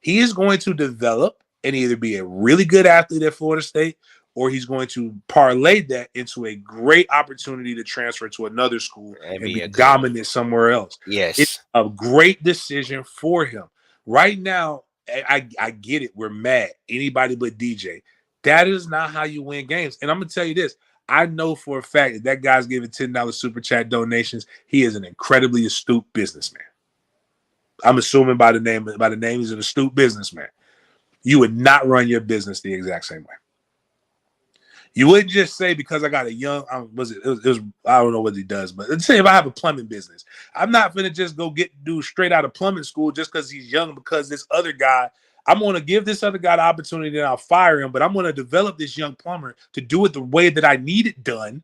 He is going to develop and either be a really good athlete at Florida State, or he's going to parlay that into a great opportunity to transfer to another school and be dominant somewhere else. Yes. It's a great decision for him. Right now, I get it. We're mad. Anybody but DJ. That is not how you win games. And I'm going to tell you this. I know for a fact that guy's giving $10 super chat donations. He is an incredibly astute businessman. I'm assuming by the name he's an astute businessman. You would not run your business the exact same way. You wouldn't just say because I got a young, I don't know what he does, but let's say if I have a plumbing business, I'm not going to just go get dude straight out of plumbing school just because he's young, because this other guy, I'm going to give this other guy the opportunity and I'll fire him, but I'm going to develop this young plumber to do it the way that I need it done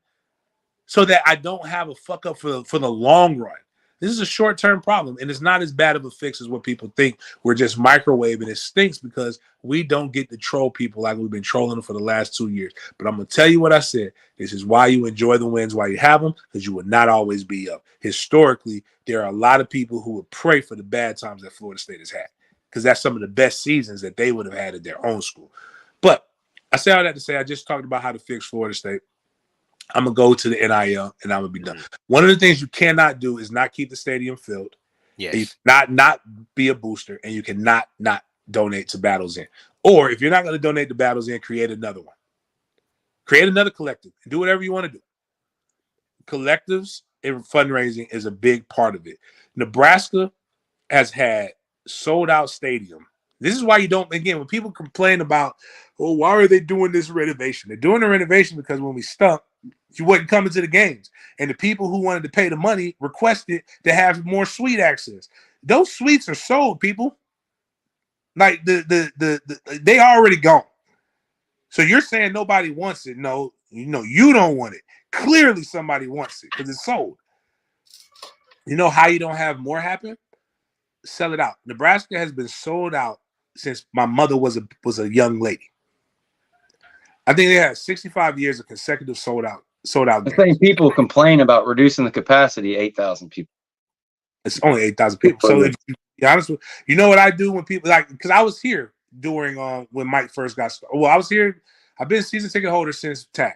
so that I don't have a fuck up for the long run. This is a short-term problem, and it's not as bad of a fix as what people think. We're just microwaving. It stinks because we don't get to troll people like we've been trolling them for the last 2 years. But I'm going to tell you what I said. This is why you enjoy the wins while you have them, because you will not always be up. Historically, there are a lot of people who would pray for the bad times that Florida State has had, because that's some of the best seasons that they would have had at their own school. But I say all that to say I just talked about how to fix Florida State. I'm going to go to the NIL, and I'm going to be done. One of the things you cannot do is not keep the stadium filled. Yes. You not be a booster, and you cannot not donate to Battles In. Or if you're not going to donate to Battles In, create another one. Create another collective. Do whatever you want to do. Collectives and fundraising is a big part of it. Nebraska has had sold-out stadium. This is why you don't, again, when people complain about, well, why are they doing this renovation? They're doing the renovation because when we stunk, you wasn't coming to the games. And the people who wanted to pay the money requested to have more suite access. Those suites are sold, people. Like they already gone. So you're saying nobody wants it. No, you don't want it. Clearly somebody wants it because it's sold. You know how you don't have more happen? Sell it out. Nebraska has been sold out since my mother was a young lady. I think they had 65 years of consecutive sold out The same people complain about reducing the capacity 8,000 people. It's only 8,000 people. So if you be honest with you know what I do when people because I was here during when Mike first got started. Well, I was here. I've been season ticket holder since TAG.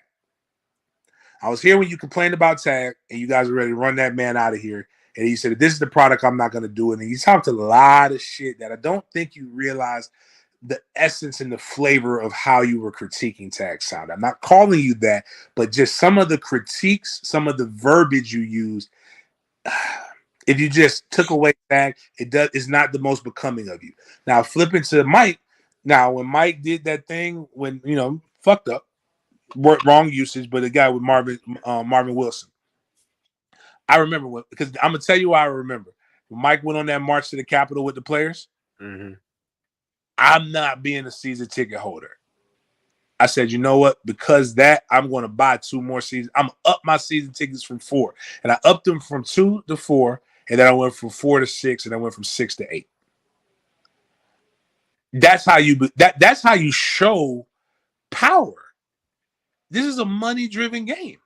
I was here when you complained about TAG and you guys were ready to run that man out of here. And he said, this is the product I'm not going to do. And he talked a lot of shit that I don't think you realize the essence and the flavor of how you were critiquing TAG sound. I'm not calling you that, but just some of the critiques, some of the verbiage you used. If you just took away TAG, it's not the most becoming of you. Now, flipping to Mike. Now, when Mike did that thing, when, fucked up, wrong usage, but the guy with Marvin Wilson. I remember because I'm going to tell you why I remember. When Mike went on that march to the Capitol with the players, I'm not being a season ticket holder. I said, you know what? Because that, I'm going to buy 2 more seasons. I'm up my season tickets from 4. And I upped them from 2 to 4. And then I went from 4 to 6. And I went from 6 to 8. That's how you show power. This is a money-driven game.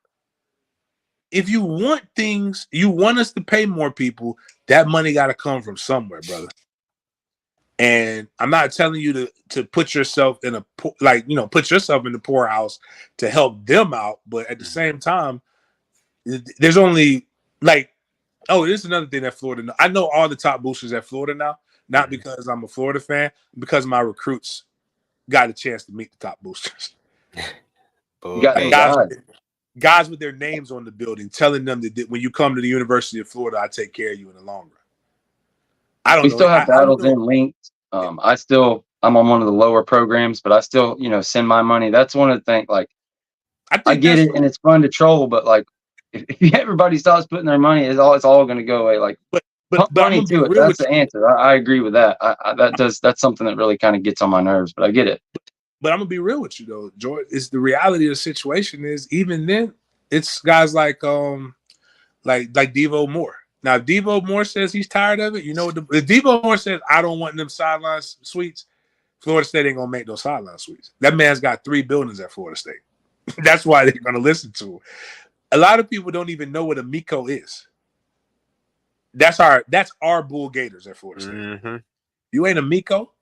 if you want things, you want us to pay more people, that money got to come from somewhere, brother. And I'm not telling you to put yourself in put yourself in the poorhouse to help them out, but at the same time, there's only this is another thing that Florida. I know all the top boosters at Florida now, not because I'm a Florida fan, because my recruits got a chance to meet the top boosters. You got guys with their names on the building, telling them that when you come to the University of Florida, I take care of you in the long run. I don't know. We still have battles in linked. I'm on one of the lower programs, but I still, send my money. That's one of the things. Like, I get it, and it's fun to troll, but like, if everybody stops putting their money, it's all going to go away. Like, but money to it. That's the answer. I agree with that. That's something that really kind of gets on my nerves, but I get it. But I'm gonna be real with you though, George. It's the reality of the situation is even then, it's guys like Devo Moore. Now, if Devo Moore says he's tired of it, if Devo Moore says I don't want them sideline suites, Florida State ain't gonna make those sideline suites. That man's got 3 buildings at Florida State. That's why they're gonna listen to him. A lot of people don't even know what a Miko is. That's our Bull Gators at Florida State. Mm-hmm. You ain't a Miko.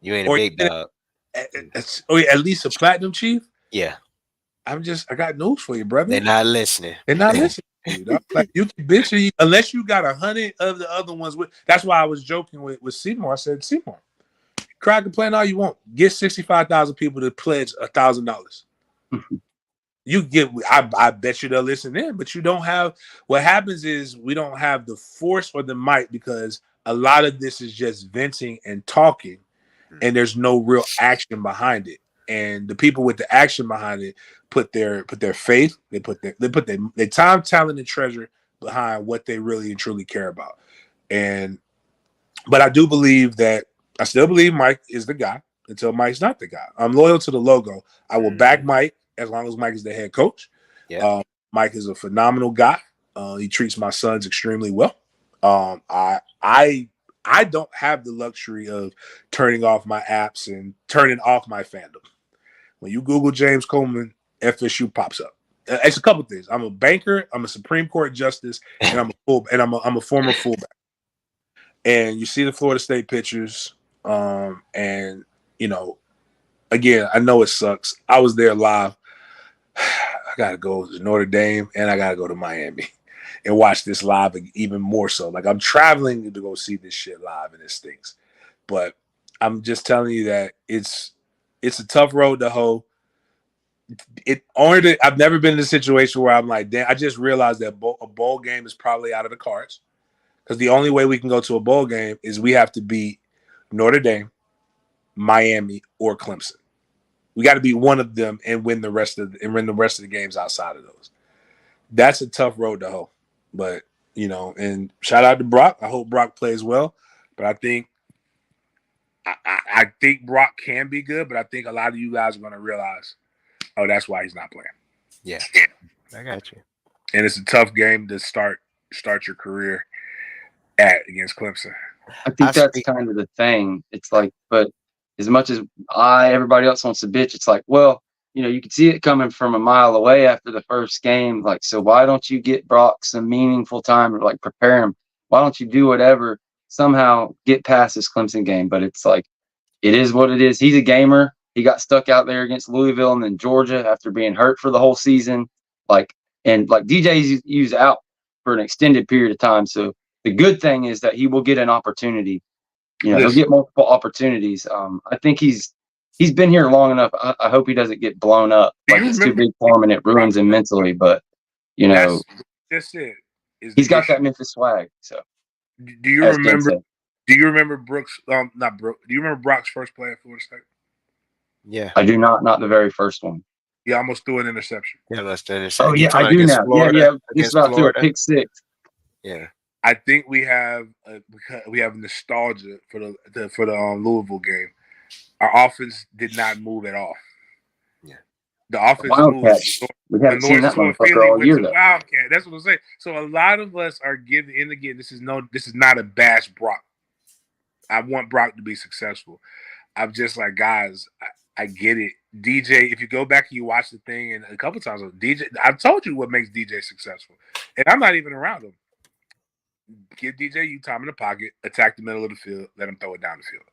You ain't a big dog. At least a platinum chief. Yeah. I got news for you, brother. They're not listening. They're not listening to you. Like, you can bitch unless you got 100 of the other ones. That's why I was joking with Seymour. I said, Seymour, cry, complain all you want. Get 65,000 people to pledge $1,000. You get. I bet you they'll listen in, but you don't have. What happens is we don't have the force or the might because a lot of this is just venting and talking, and there's no real action behind it. And the people with the action behind it put their faith, they put their time, talent, and treasure behind what they really and truly care about. But I do believe that I still believe Mike is the guy until Mike's not the guy. I'm loyal to the logo. I will back Mike as long as Mike is the head coach. Yeah. Mike is a phenomenal guy. He treats my sons extremely well. I don't have the luxury of turning off my apps and turning off my fandom. When you Google James Coleman, FSU pops up. It's a couple things. I'm a banker. I'm a Supreme Court justice, and I'm a former fullback. And you see the Florida State pictures, and again, I know it sucks. I was there live. I gotta go to Notre Dame, and I gotta go to Miami and watch this live even more so. Like, I'm traveling to go see this shit live, and it stinks. But I'm just telling you that it's a tough road to hoe. I've never been in a situation where I'm like, damn, I just realized that a bowl game is probably out of the cards. Because the only way we can go to a bowl game is we have to beat Notre Dame, Miami, or Clemson. We got to beat one of them and win the rest of the games outside of those. That's a tough road to hoe. But, and shout out to Brock. I hope Brock plays well. But I think Brock can be good, but I think a lot of you guys are going to realize, oh, that's why he's not playing. Yeah. I got you. And it's a tough game to start your career against Clemson. I think that's kind of the thing. It's like, but as much as everybody else wants to bitch, it's like, well, you can see it coming from a mile away after the first game. Like, so why don't you get Brock some meaningful time or like prepare him? Why don't you do whatever, somehow get past this Clemson game? But it's like, it is what it is. He's a gamer. He got stuck out there against Louisville and then Georgia after being hurt for the whole season. And DJU's out for an extended period of time. So the good thing is that he will get an opportunity. He'll get multiple opportunities. I think he's been here long enough. I hope he doesn't get blown up. Like, it's too big for him and it ruins him mentally. But, that's it. He's got that Memphis swag. So do you remember Brooks? Not Brooks. Do you remember Brock's first play at Florida State? Yeah. I do not the very first one. He almost threw an interception. Yeah, that's the interception. Oh, yeah, I do now. Florida, He's about to throw a pick six. Yeah. I think we have nostalgia for the Louisville game. Our offense did not move at all. Yeah, the offense moved. We haven't seen that motherfucker all year, though. Wildcat. That's what I'm saying. So a lot of us are giving. And again, this is not a bash Brock. I want Brock to be successful. I'm just like, guys, I get it. DJ, if you go back and you watch the thing, and a couple times, DJ, I've told you what makes DJ successful, and I'm not even around him. Give DJU time in the pocket, attack the middle of the field, let him throw it down the field.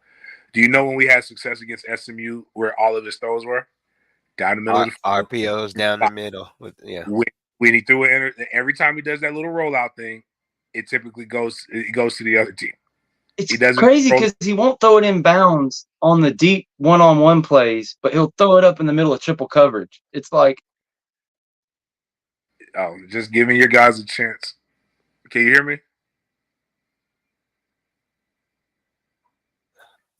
Do you know when we had success against SMU where all of his throws were? Down the middle of the field. RPOs down the middle. When he threw it, every time he does that little rollout thing, it typically goes to the other team. It's crazy because he won't throw it in bounds on the deep one-on-one plays, but he'll throw it up in the middle of triple coverage. It's like, just giving your guys a chance. Can you hear me?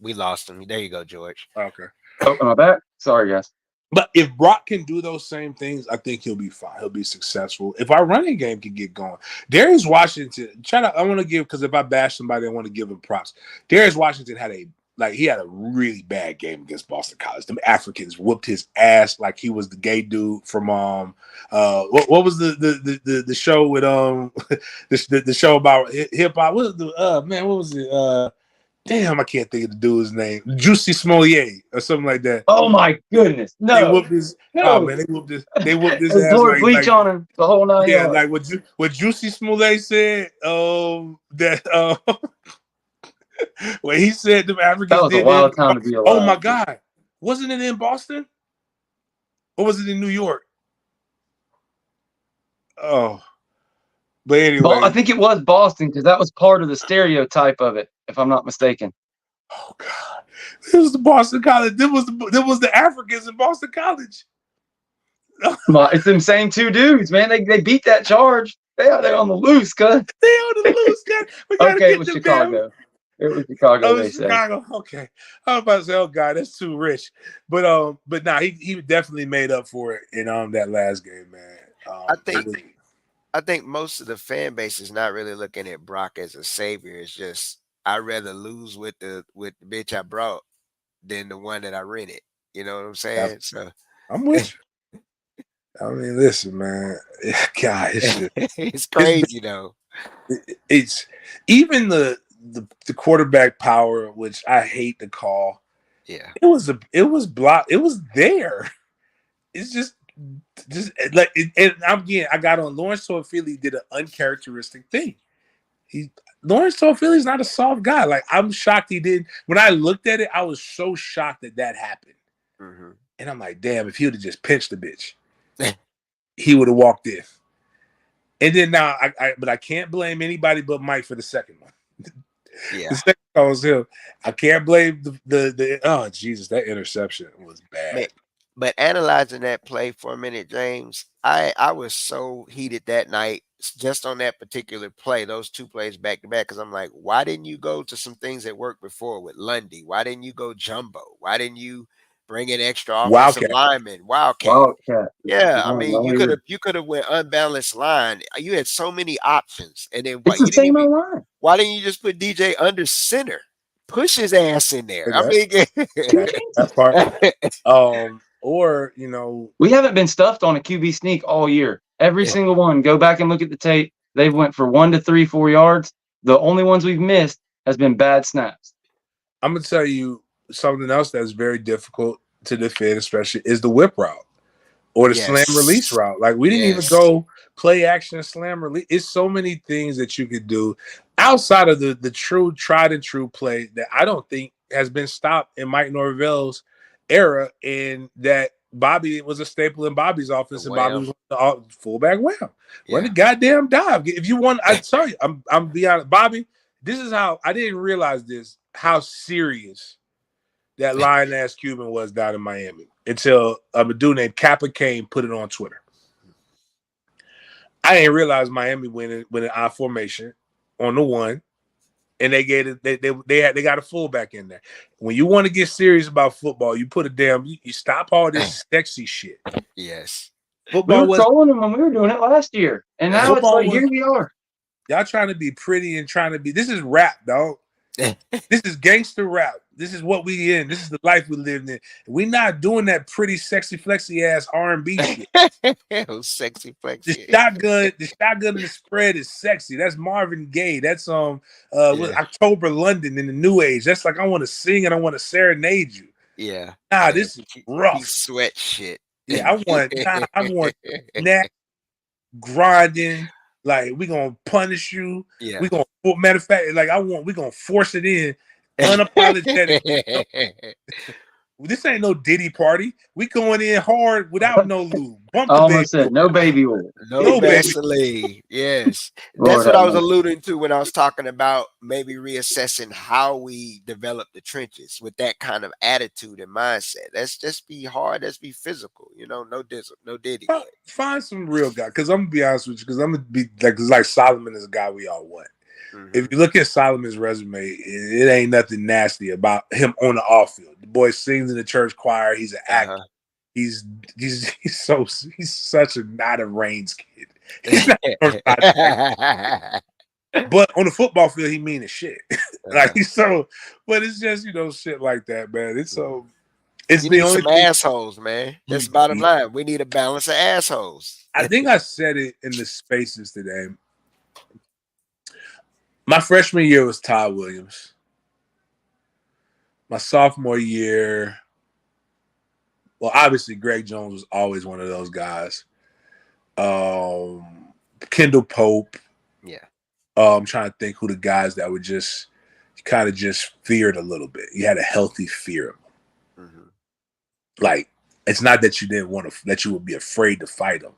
We lost him. There you go, George. Okay. Oh, am I back? Sorry, guys. But if Brock can do those same things, I think he'll be fine. He'll be successful. If our running game can get going, Darius Washington. I want to give, because if I bash somebody, I want to give him props. Darius Washington had a really bad game against Boston College. Them Africans whooped his ass like he was the gay dude from what was the show with the show about hip hop? What was it? Damn, I can't think of the dude's name. Juicy Smollett or something like that. Oh my goodness! No, they whooped his. No. Oh man, they whooped his ass. Bleach on him the whole night. Yeah, like what Juicy Smollett said. That when he said them Africans. That was a wild time to be alive. Oh my God, wasn't it in Boston? Or was it in New York? Oh. But anyway, I think it was Boston because that was part of the stereotype of it, if I'm not mistaken. Oh God, this was the Boston College. This was the Africans in Boston College. It's them same two dudes, man. They beat that charge. They on the loose, cuz. They on the loose, cuz. Okay, it was Chicago. It was Chicago. Oh, it was Chicago. Okay, I was about to say, oh God, that's too rich. But he definitely made up for it in that last game, man. I think most of the fan base is not really looking at Brock as a savior. It's just I'd rather lose with the bitch I brought than the one that I rented. You know what I'm saying? So I'm with you. I mean, listen, man. God, it's crazy though. It's even the quarterback power, which I hate to call. Yeah, it was blocked. It was there. It's just like, and I got on Lawrence Toafili did an uncharacteristic thing. Lawrence Toafili's not a soft guy. Like, I'm shocked he didn't. When I looked at it, I was so shocked that happened. Mm-hmm. And I'm like, damn, if he would have just pinched the bitch, he would have walked in. And then now, but I can't blame anybody but Mike for the second one. Yeah, the second one was him. I can't blame the oh Jesus, that interception was bad. Man. But analyzing that play for a minute, James, I was so heated that night just on that particular play, those two plays back to back, because I'm like, why didn't you go to some things that worked before with Lundy? Why didn't you go jumbo? Why didn't you bring in extra offensive linemen? Wildcat. Yeah, I mean, you could have went unbalanced line. You had so many options, and then it's the same line. Why didn't you just put DJ under center? Push his ass in there. I mean, that part. Or, we haven't been stuffed on a QB sneak all year. Every single one. Go back and look at the tape. They went for 1 to 3, 4 yards. The only ones we've missed has been bad snaps. I'm gonna tell you something else that's very difficult to defend, especially, is the whip route or the slam release route. Like, we didn't even go play action slam release. It's so many things that you could do outside of the true tried and true play that I don't think has been stopped in Mike Norvell's era, and that Bobby was a staple in Bobby's offense, and Bobby was the fullback wham. Run the goddamn dive. If you want, I tell you, I'm be honest, Bobby. This is how I didn't realize how serious that lying ass Cuban was down in Miami until a dude named Kappa Kane put it on Twitter. I didn't realize Miami went in I formation on the one. And they got a fullback in there. When you want to get serious about football, you put you stop all this sexy shit. Yes. Football was trolling them when we were doing it last year. And now it's like, here we are. Y'all trying to be pretty and trying to be, this is rap, dog. This is gangster rap. This is what we in. This is the life we live in. We're not doing that pretty, sexy, flexy ass R&B shit. Sexy, flexy. The shotgun and the spread is sexy. That's Marvin Gaye. That's October London in the New Age. That's like, I want to sing and I want to serenade you. Yeah. Nah, Yeah. this is He rough. sweat shit. Yeah, I want neck grinding. Like, we gonna punish you. Yeah. We gonna, matter of fact, like we gonna force it in unapologetic. This ain't no Diddy party. We going in hard without no lube. Bump I the baby. almost said no baby oil. No No baby. Vaseline. Yes. Lord That's what have I was mercy. alluding to when I was talking about maybe reassessing how we develop the trenches with that kind of attitude and mindset. Let's just be hard. Let's be physical. You know, no dizzle, no Diddy. Find some real guy. Because I'm gonna be honest with you. Because I'm gonna be like Solomon is a guy we all want. If you look at Solomon's resume, it ain't nothing nasty about him on the off field. The boy sings in the church choir. He's an actor. He's such a not a Reigns kid. But on the football field, he mean as shit. Like he's so, but it's just shit like that, man. It's so. It's you the need only some assholes, man. That's the bottom line. We need a balance of assholes. I think I said it in the spaces today. My freshman year was Todd Williams. My sophomore year, well, obviously Greg Jones was always one of those guys. Kendall Pope. Yeah. I'm trying to think who the guys that would just kind of just feared a little bit. You had a healthy fear of them. Like, it's not that you didn't want to, that you would be afraid to fight them.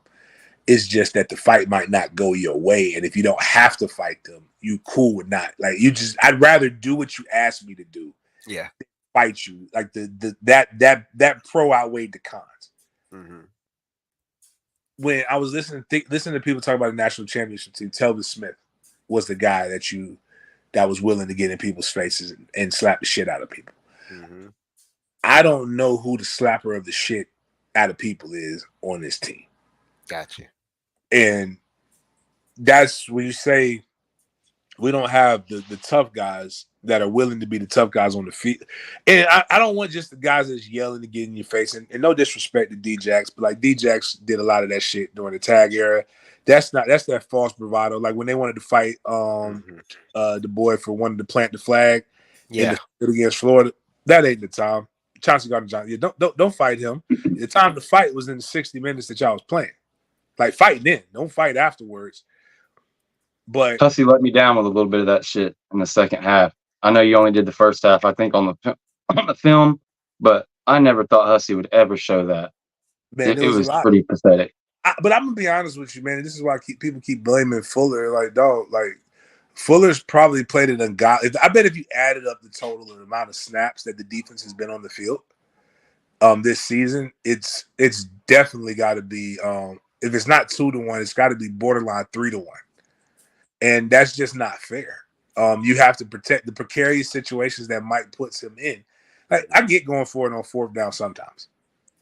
It's just that the fight might not go your way. And if you don't have to fight them, you cool with not. Like, I'd rather do what you asked me to do. Yeah. Fight you. Like that pro outweighed the cons. When I was listening to people talk about the national championship team, Telvin Smith was the guy that was willing to get in people's faces and slap the shit out of people. I don't know who the slapper of the shit out of people is on this team. Gotcha. And that's when you say we don't have the tough guys that are willing to be the tough guys on the field. And I don't want just the guys that's yelling to get in your face. And no disrespect to D-Jax, but like D-Jax did a lot of that shit during the tag era. That's that false bravado. Like when they wanted to fight the boy for wanting to plant the flag in the field against Florida, that ain't the time. Chauncey Gardner-Johnson, yeah, don't fight him. The time to fight was in the 60 minutes that y'all was playing. Like, fight then. Don't fight afterwards. But Hussey let me down with a little bit of that shit in the second half. I know you only did the first half, I think, on the film, but I never thought Hussey would ever show that. Man, it was pretty pathetic. But I'm gonna be honest with you, man. This is why people keep blaming Fuller. Like, dog, like Fuller's probably played an ungodly. I bet if you added up the total of the amount of snaps that the defense has been on the field this season, it's definitely got to be. If it's not 2-1, it's got to be borderline 3-1. And that's just not fair. You have to protect the precarious situations that Mike puts him in. Like, I get going for it on fourth down sometimes,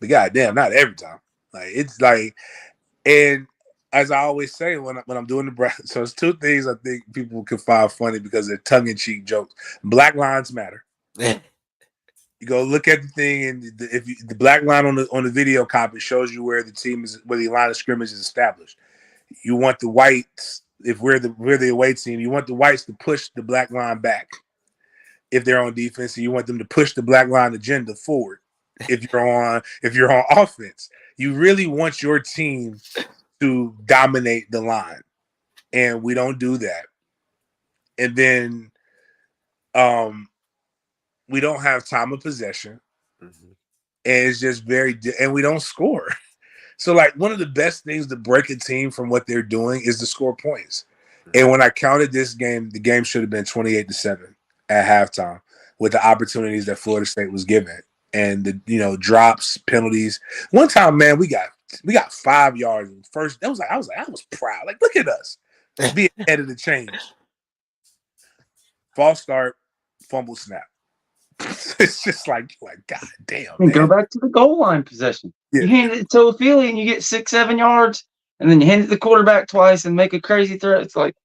but goddamn, not every time. Like, it's like, and as I always say when I'm doing the breath, so it's two things I think people can find funny because they're tongue-in-cheek jokes. Black lines matter. You go look at the thing, and the black line on the video copy shows you where the line of scrimmage is established. You want the whites, if we're the away team, you want the whites to push the black line back if they're on defense, and you want them to push the black line agenda forward if you're on offense. You really want your team to dominate the line, and we don't do that. And then we don't have time of possession, and it's just and we don't score. So, like, one of the best things to break a team from what they're doing is to score points. And when I counted this game, the game should have been 28-7 at halftime with the opportunities that Florida State was given, and the drops, penalties. One time, man, we got 5 yards first. I was proud. Like, look at us being ahead of the change. False start, fumble snap. It's just like God damn. And go back to the goal line possession. Yeah. You hand it to Ophelia and you get 6-7 yards, and then you hand it to the quarterback twice and make a crazy throw. It's like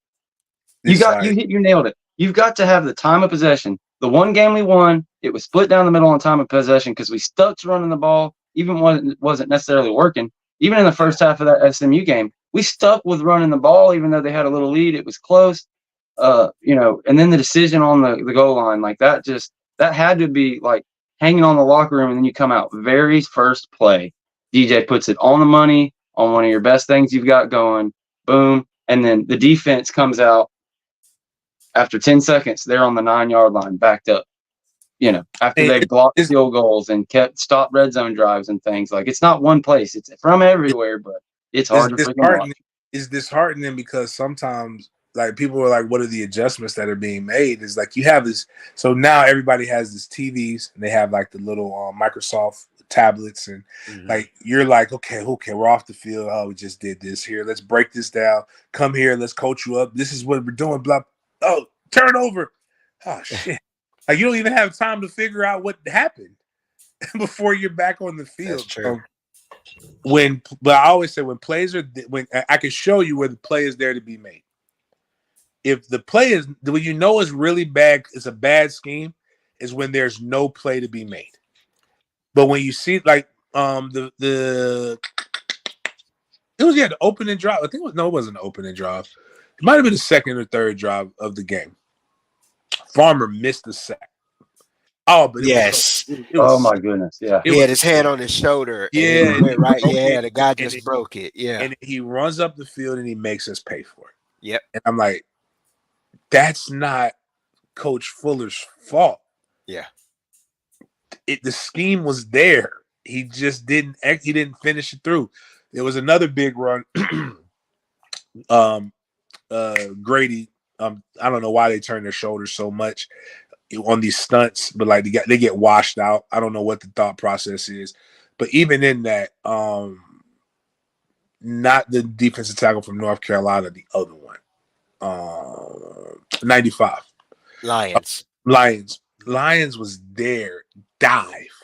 you nailed it. You've got to have the time of possession. The one game we won, it was split down the middle on time of possession because we stuck to running the ball, even when it wasn't necessarily working. Even in the first half of that SMU game, we stuck with running the ball, even though they had a little lead. It was close, and then the decision on the goal line, like that had to be like hanging on the locker room, and then you come out very first play. DJ puts it on the money on one of your best things you've got going. Boom. And then the defense comes out after 10 seconds. They're on the 9-yard line, backed up. After they blocked field goals and stopped red zone drives and things. Like, it's not one place. It's from everywhere, but it's hard to freaking watch. It's disheartening because sometimes, like, people are like, what are the adjustments that are being made? Is like, you have this. So now everybody has this TVs, and they have like the little Microsoft tablets, and like, you're like, okay, we're off the field. Oh, we just did this here. Let's break this down. Come here. Let's coach you up. This is what we're doing. Blah. Oh, turnover. Oh, shit. Like, you don't even have time to figure out what happened before you're back on the field. That's true. But I always say when I can show you where the play is there to be made. If the play is, when you know it's really bad, it's a bad scheme, is when there's no play to be made. But when you see, like, it was the opening drive. I think it wasn't the opening drive. It might have been the second or third drive of the game. Farmer missed the sack. Oh, but yes. Oh my goodness. Yeah. He had his hand on his shoulder. Yeah. Right. Yeah. The guy just broke it. Yeah. And he runs up the field and he makes us pay for it. Yep. And I'm like, that's not Coach Fuller's fault. Yeah. The scheme was there. He just didn't finish it through. There was another big run. Grady. I don't know why they turn their shoulders so much on these stunts, but like they get washed out. I don't know what the thought process is, but even in that, not the defensive tackle from North Carolina, the other one, 95 Lions was there. Dive,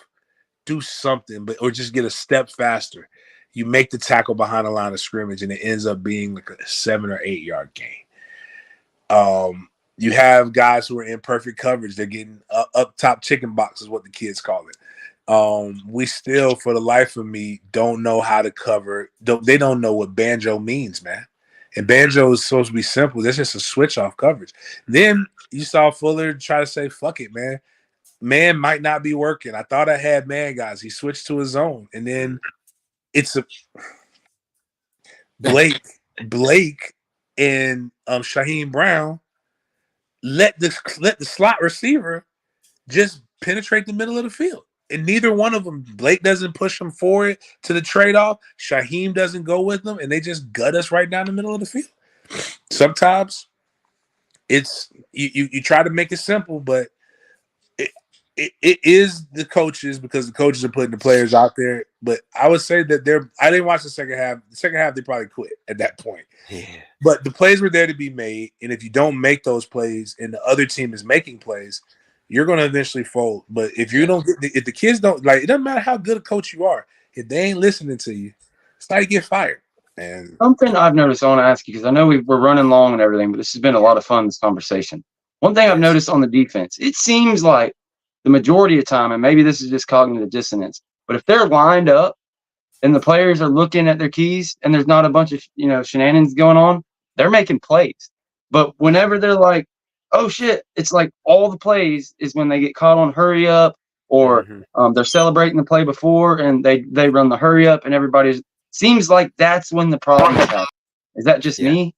do something, or just get a step faster. You make the tackle behind the line of scrimmage, and it ends up being like a 7 or 8 yard gain. You have guys who are in perfect coverage. They're getting up top chicken box is what the kids call it. We still, for the life of me, don't know how to cover. They don't know what banjo means, man. And banjo is supposed to be simple. That's just a switch off coverage. Then you saw Fuller try to say, fuck it, man. Man might not be working. I thought I had man guys. He switched to his zone. And then it's a Blake and Shaheem Brown let the slot receiver just penetrate the middle of the field. And neither one of them, Blake doesn't push them forward to the trade-off. Shaheem doesn't go with them, and they just gut us right down the middle of the field. Sometimes it's you try to make it simple, but it is the coaches, because the coaches are putting the players out there. But I would say that I didn't watch the second half. The second half, they probably quit at that point. Yeah. But the plays were there to be made. And if you don't make those plays and the other team is making plays, you're going to eventually fold. But if you don't if the kids don't, like, it doesn't matter how good a coach you are, if they ain't listening to you, it's like you get fired. And something I've noticed, I want to ask you, because I know we're running long and everything, but this has been a lot of fun, this conversation. One thing I've noticed on the defense, it seems like the majority of time, and maybe this is just cognitive dissonance, but if they're lined up and the players are looking at their keys and there's not a bunch of shenanigans going on, they're making plays. But whenever they're like, oh shit, it's like all the plays is when they get caught on hurry up, or they're celebrating the play before and they run the hurry up, and everybody's seems like that's when the problems happen. Is that just me?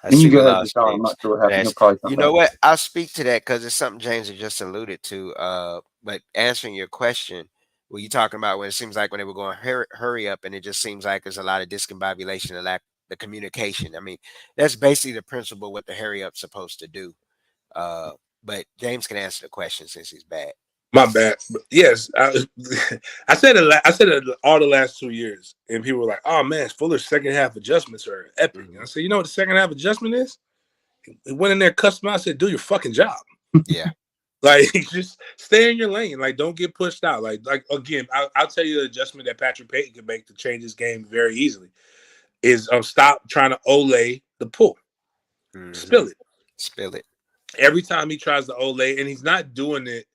And you go ahead, Deshawn. I'm not sure what happened. You know what? I'll speak to that because it's something James had just alluded to. But answering your question, what you're talking about, when it seems like when they were going hurry up, and it just seems like there's a lot of discombobulation and lack the communication. I mean, that's basically the principle what the hurry up's supposed to do. But James can answer the question since he's bad. My bad. But yes, I said it. I said it all the last 2 years, and people were like, "Oh man, Fuller's second half adjustments are epic." I said, "You know what the second half adjustment is? It went in there, custom. I said, do your fucking job. Yeah, like just stay in your lane. Like don't get pushed out. Like again, I'll tell you the adjustment that Patrick Payton can make to change his game very easily is stop trying to Olay the pull. Spill it. Every time he tries to Olay, and he's not doing it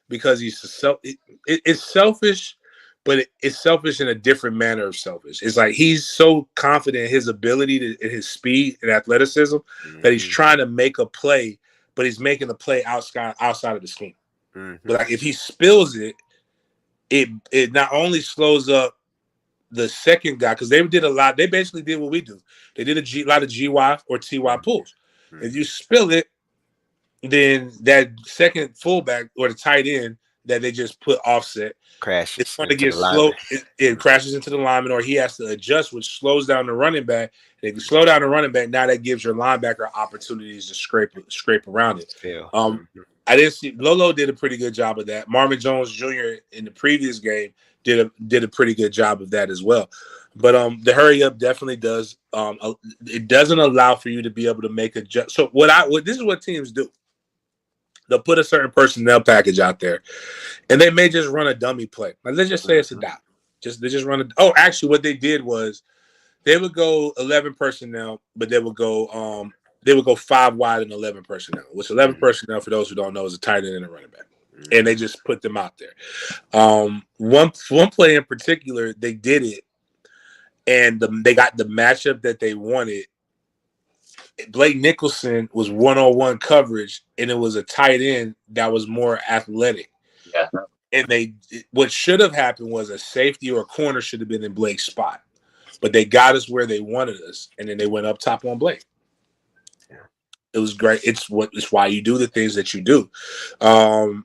because he's it's selfish, but it's selfish in a different manner of selfish. It's like he's so confident in his ability in his speed and athleticism that he's trying to make a play, but he's making a play outside of the scheme. Mhm. But like if he spills it, it not only slows up the second guy, because they did a lot. They basically did what we do. They did a lot of GY or TY pulls. If you spill it, then that second fullback or the tight end that they just put offset, Crashes it's going to into get the slow. lineman. It crashes into the lineman, or he has to adjust, which slows down the running back. And if you slow down the running back, now that gives your linebacker opportunities to scrape around it. I didn't see Lolo did a pretty good job of that. Marvin Jones Jr. in the previous game did a pretty good job of that as well. But the hurry up definitely does. It doesn't allow for you to be able to make a adjust. So this is what teams do. They'll put a certain personnel package out there, and they may just run a dummy play. Like, let's just say it's a dot. They just run a. Oh, actually, what they did was they would go 11 personnel, but they would go 5 wide and 11 personnel. Which 11 personnel, for those who don't know, is a tight end and a running back, and they just put them out there. One play in particular, they did it, and they got the matchup that they wanted. Blake Nicholson was one-on-one coverage, and it was a tight end that was more athletic. Yeah. And what should have happened was a safety or a corner should have been in Blake's spot. But they got us where they wanted us, and then they went up top on Blake. Yeah. It was great. It's why you do the things that you do.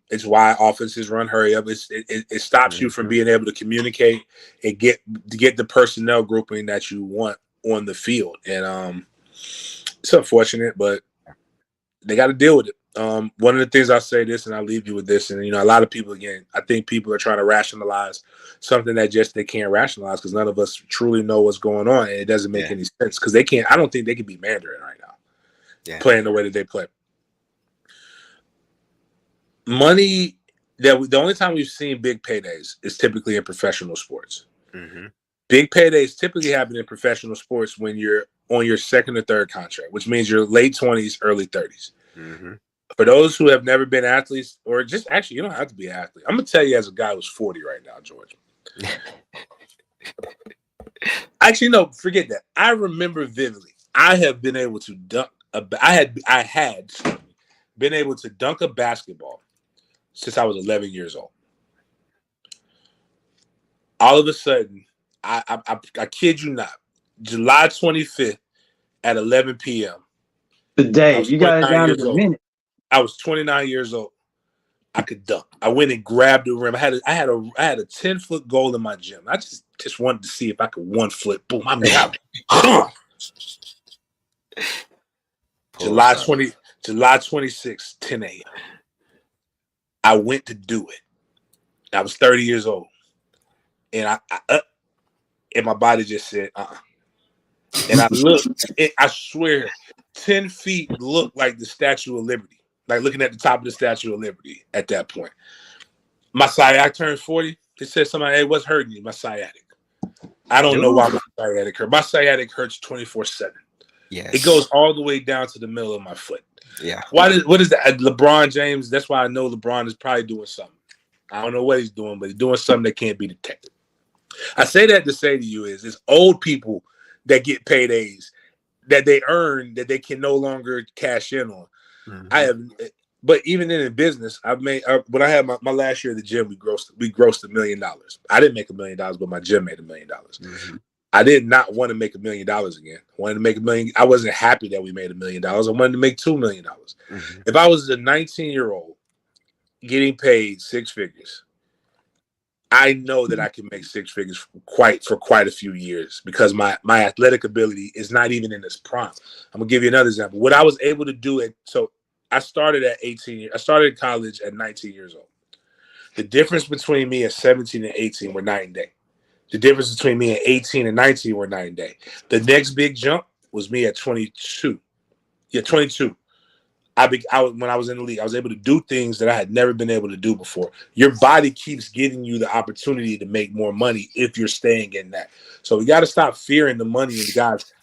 It's why offenses run hurry up. It stops you from being able to communicate and get the personnel grouping that you want on the field. And it's unfortunate, but they got to deal with it. One of the things I'll say this, and I'll leave you with this, and a lot of people, again, I think people are trying to rationalize something that just they can't rationalize because none of us truly know what's going on, and it doesn't make any sense because they can't. I don't think they can be Mandarin right now, playing the way that they play. Money the only time we've seen big paydays is typically in professional sports. Big paydays typically happen in professional sports when you're on your second or third contract, which means you're late 20s, early 30s. For those who have never been athletes, or just actually, you don't have to be an athlete. I'm going to tell you as a guy who's 40 right now, George. Actually, no, forget that. I remember vividly. I have been able to dunk. I had been able to dunk a basketball since I was 11 years old. All of a sudden, I kid you not, July 25th at 11 p.m. The day you got it down to the minute. I was 29 years old. I could dunk. I went and grabbed the rim. I had a 10-foot goal in my gym. I just wanted to see if I could one flip. Boom! I mean, July 26th, 10 a.m. I went to do it. I was 30 years old, and and my body just said, And I looked. I swear, 10 feet looked like the Statue of Liberty. Like looking at the top of the Statue of Liberty at that point. My sciatic turned 40. They said somebody, hey, what's hurting you? My sciatic. I don't know why my sciatic hurt. My sciatic hurts 24/7. Yes. It goes all the way down to the middle of my foot. Yeah. What is that? LeBron James, that's why I know LeBron is probably doing something. I don't know what he's doing, but he's doing something that can't be detected. I say that to say to you is it's old people that get paydays that they earn that they can no longer cash in on. But even in business, I've made when I had my last year at the gym, we grossed $1 million. I didn't make $1 million, but my gym made $1 million. I did not want to make $1 million again. I wanted to make $1 million. I wasn't happy that we made $1 million. I wanted to make $2 million. If I was a 19-year-old getting paid 6 figures, I know that I can make 6 figures for quite a few years because my athletic ability is not even in its prime. I'm gonna give you another example. What I was able to do I started at 18. I started college at 19 years old. The difference between me at 17 and 18 were night and day. The difference between me at 18 and 19 were night and day. The next big jump was me at 22. Yeah, 22. When I was in the league, I was able to do things that I had never been able to do before. Your body keeps giving you the opportunity to make more money if you're staying in that. So we got to stop fearing the money and the guys.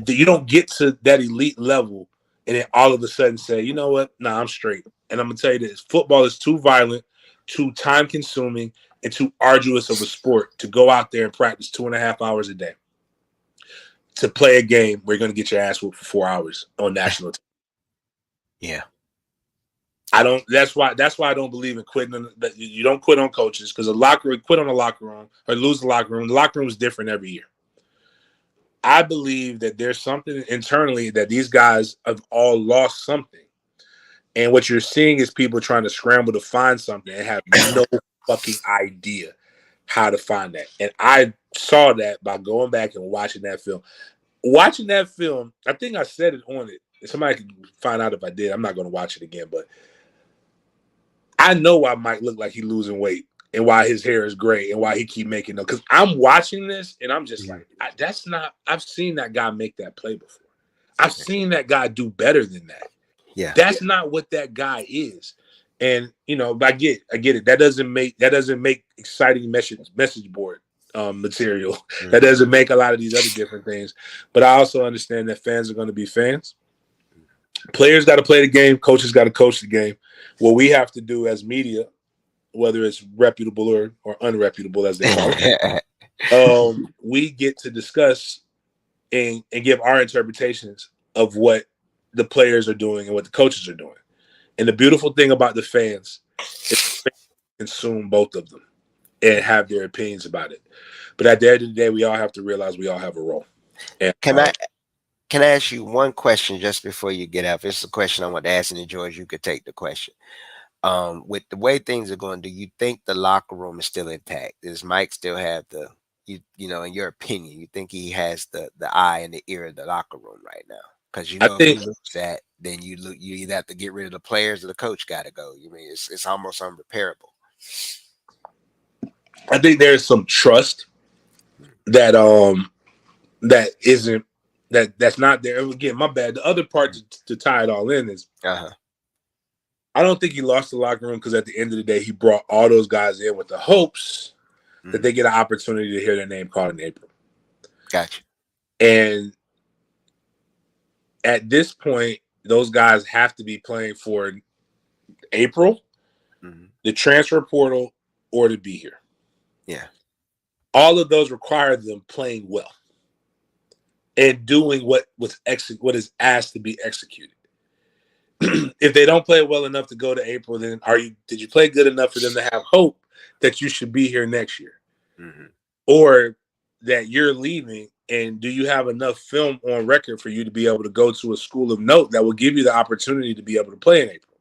You don't get to that elite level and then all of a sudden say, you know what? Nah, I'm straight. And I'm going to tell you this. Football is too violent, too time-consuming, and too arduous of a sport to go out there and practice 2.5 hours a day to play a game where you're going to get your ass whooped for 4 hours on national TV. Yeah. That's why I don't believe in quitting. That you don't quit on coaches because quit on the locker room or lose the locker room. The locker room is different every year. I believe that there's something internally that these guys have all lost something. And what you're seeing is people trying to scramble to find something and have no fucking idea how to find that. And I saw that by going back and watching that film. Watching that film, I think I said it on it. Somebody can find out if I did. I'm not going to watch it again, but I know why Mike looked like he's losing weight and why his hair is gray and why he keep making them. Because I'm watching this and I'm just like, that's not. I've seen that guy make that play before. I've seen that guy do better than that. Yeah, that's not what that guy is. And I get it. That doesn't make exciting message board material. Mm-hmm. That doesn't make a lot of these other different things. But I also understand that fans are going to be fans. Players got to play the game. Coaches got to coach the game. What we have to do as media, whether it's reputable or unreputable as they call it, we get to discuss and give our interpretations of what the players are doing and what the coaches are doing. And the beautiful thing about the fans is they consume both of them and have their opinions about it. But at the end of the day, we all have to realize we all have a role. And, Can I ask you one question just before you get out? It's a question I want to ask, and George, you could take the question. With the way things are going, do you think the locker room is still intact? Does Mike still have in your opinion, you think he has the eye and the ear of the locker room right now? Because if you lose that, then you either have to get rid of the players or the coach got to go. You mean it's almost unrepairable. I think there's some trust that that's not there. Again, my bad. The other part to tie it all in is I don't think he lost the locker room because at the end of the day, he brought all those guys in with the hopes that they get an opportunity to hear their name called in April. Gotcha. And at this point, those guys have to be playing for April, the transfer portal, or to be here. Yeah. All of those require them playing well and doing what is asked to be executed. If they don't play well enough to go to April, then did you play good enough for them to have hope that you should be here next year? Or that you're leaving, and do you have enough film on record for you to be able to go to a school of note that will give you the opportunity to be able to play in April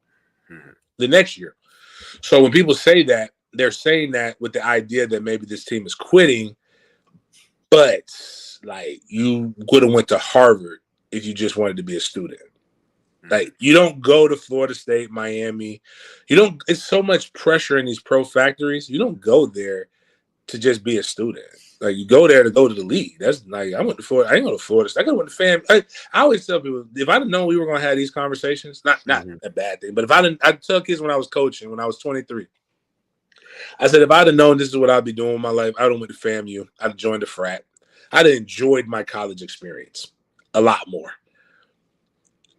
the next year? So when people say that, they're saying that with the idea that maybe this team is quitting, but like you would have went to Harvard if you just wanted to be a student. Like you don't go to Florida State, Miami. It's so much pressure in these pro factories. You don't go there to just be a student. Like you go there to go to the league. That's like I went to Florida. I ain't go to Florida State. I went to fam. I always tell people if I'd have known we were gonna have these conversations, not a bad thing, but I tell kids when I was coaching when I was 23. I said if I'd have known this is what I'd be doing in my life, I would have went to FAMU. I'd have joined a frat. I'd have enjoyed my college experience a lot more.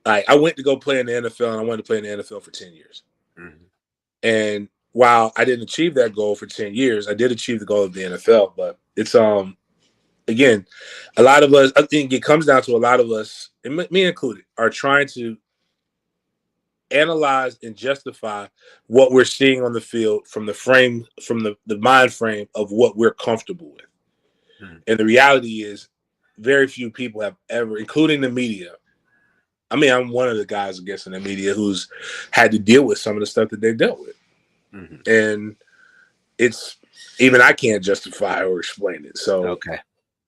I went to go play in the NFL, and I wanted to play in the NFL for 10 years. And while I didn't achieve that goal for 10 years, I did achieve the goal of the NFL. But it's again, a lot of us. I think it comes down to a lot of us, and me included, are trying to analyze and justify what we're seeing on the field from the mind frame of what we're comfortable with. And the reality is, very few people have ever, including the media. I mean, I'm one of the guys, I guess, in the media who's had to deal with some of the stuff that they've dealt with. And it's even I can't justify or explain it. So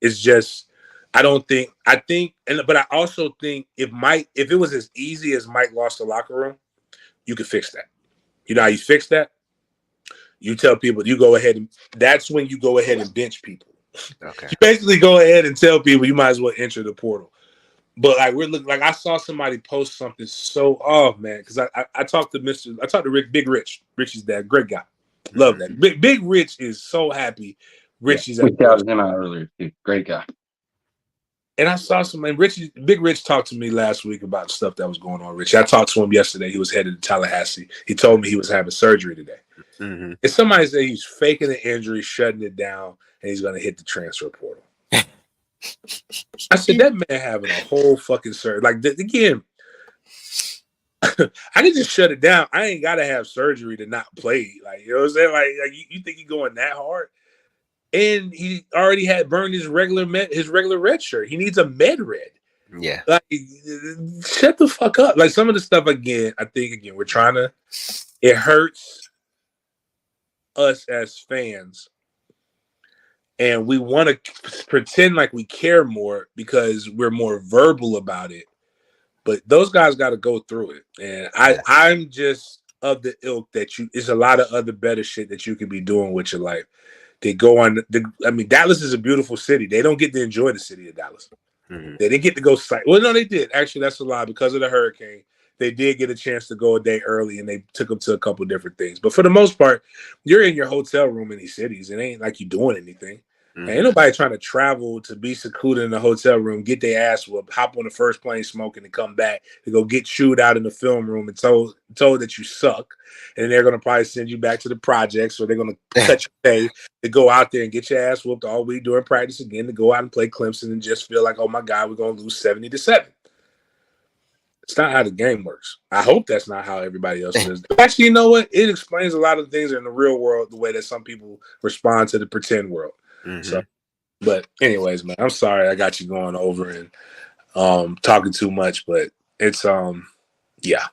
it's just, but I also think if it was as easy as Mike lost the locker room, you could fix that. You know how you fix that? You tell people, that's when you go ahead and bench people. You basically go ahead and tell people you might as well enter the portal. But I saw somebody post something because I talked to Rick, Big Rich. Richie's dad, great guy. Love that. Big Rich is so happy. Richie's we shouted him out earlier too. Great guy. And I saw Big Rich talked to me last week about stuff that was going on. Rich, I talked to him yesterday. He was headed to Tallahassee. He told me he was having surgery today. And somebody said he's faking an injury, shutting it down, and he's going to hit the transfer portal. I said, that man having a whole fucking surgery. Like, again, I can just shut it down. I ain't gotta have surgery to not play. Like, you know what I'm saying? Like you think he going that hard? And he already had burned his regular red shirt. He needs a med red. Yeah. Like, shut the fuck up. Like, some of the stuff, again, I think, we're trying to, it hurts us as fans. And we want to pretend like we care more because we're more verbal about it. But those guys got to go through it. And I'm just of the ilk that there's a lot of other better shit that you could be doing with your life. They go on. Dallas is a beautiful city. They don't get to enjoy the city of Dallas. Mm-hmm. They didn't get to go sight. Well, no, they did. Actually, that's a lie. Because of the hurricane, they did get a chance to go a day early, and they took them to a couple different things. But for the most part, you're in your hotel room in these cities. It ain't like you're doing anything. Mm-hmm. Ain't nobody trying to travel to be secluded in a hotel room, get their ass whooped, hop on the first plane smoking, and come back to go get chewed out in the film room and told that you suck. And they're going to probably send you back to the projects, or they're going to cut your pay to go out there and get your ass whooped all week during practice again, to go out and play Clemson and just feel like, oh my God, we're going to lose 70-7. It's not how the game works. I hope that's not how everybody else is. Actually, you know what? It explains a lot of things in the real world, the way that some people respond to the pretend world. Mm-hmm. So, but anyways, man, I'm sorry I got you going over and talking too much, but it's yeah.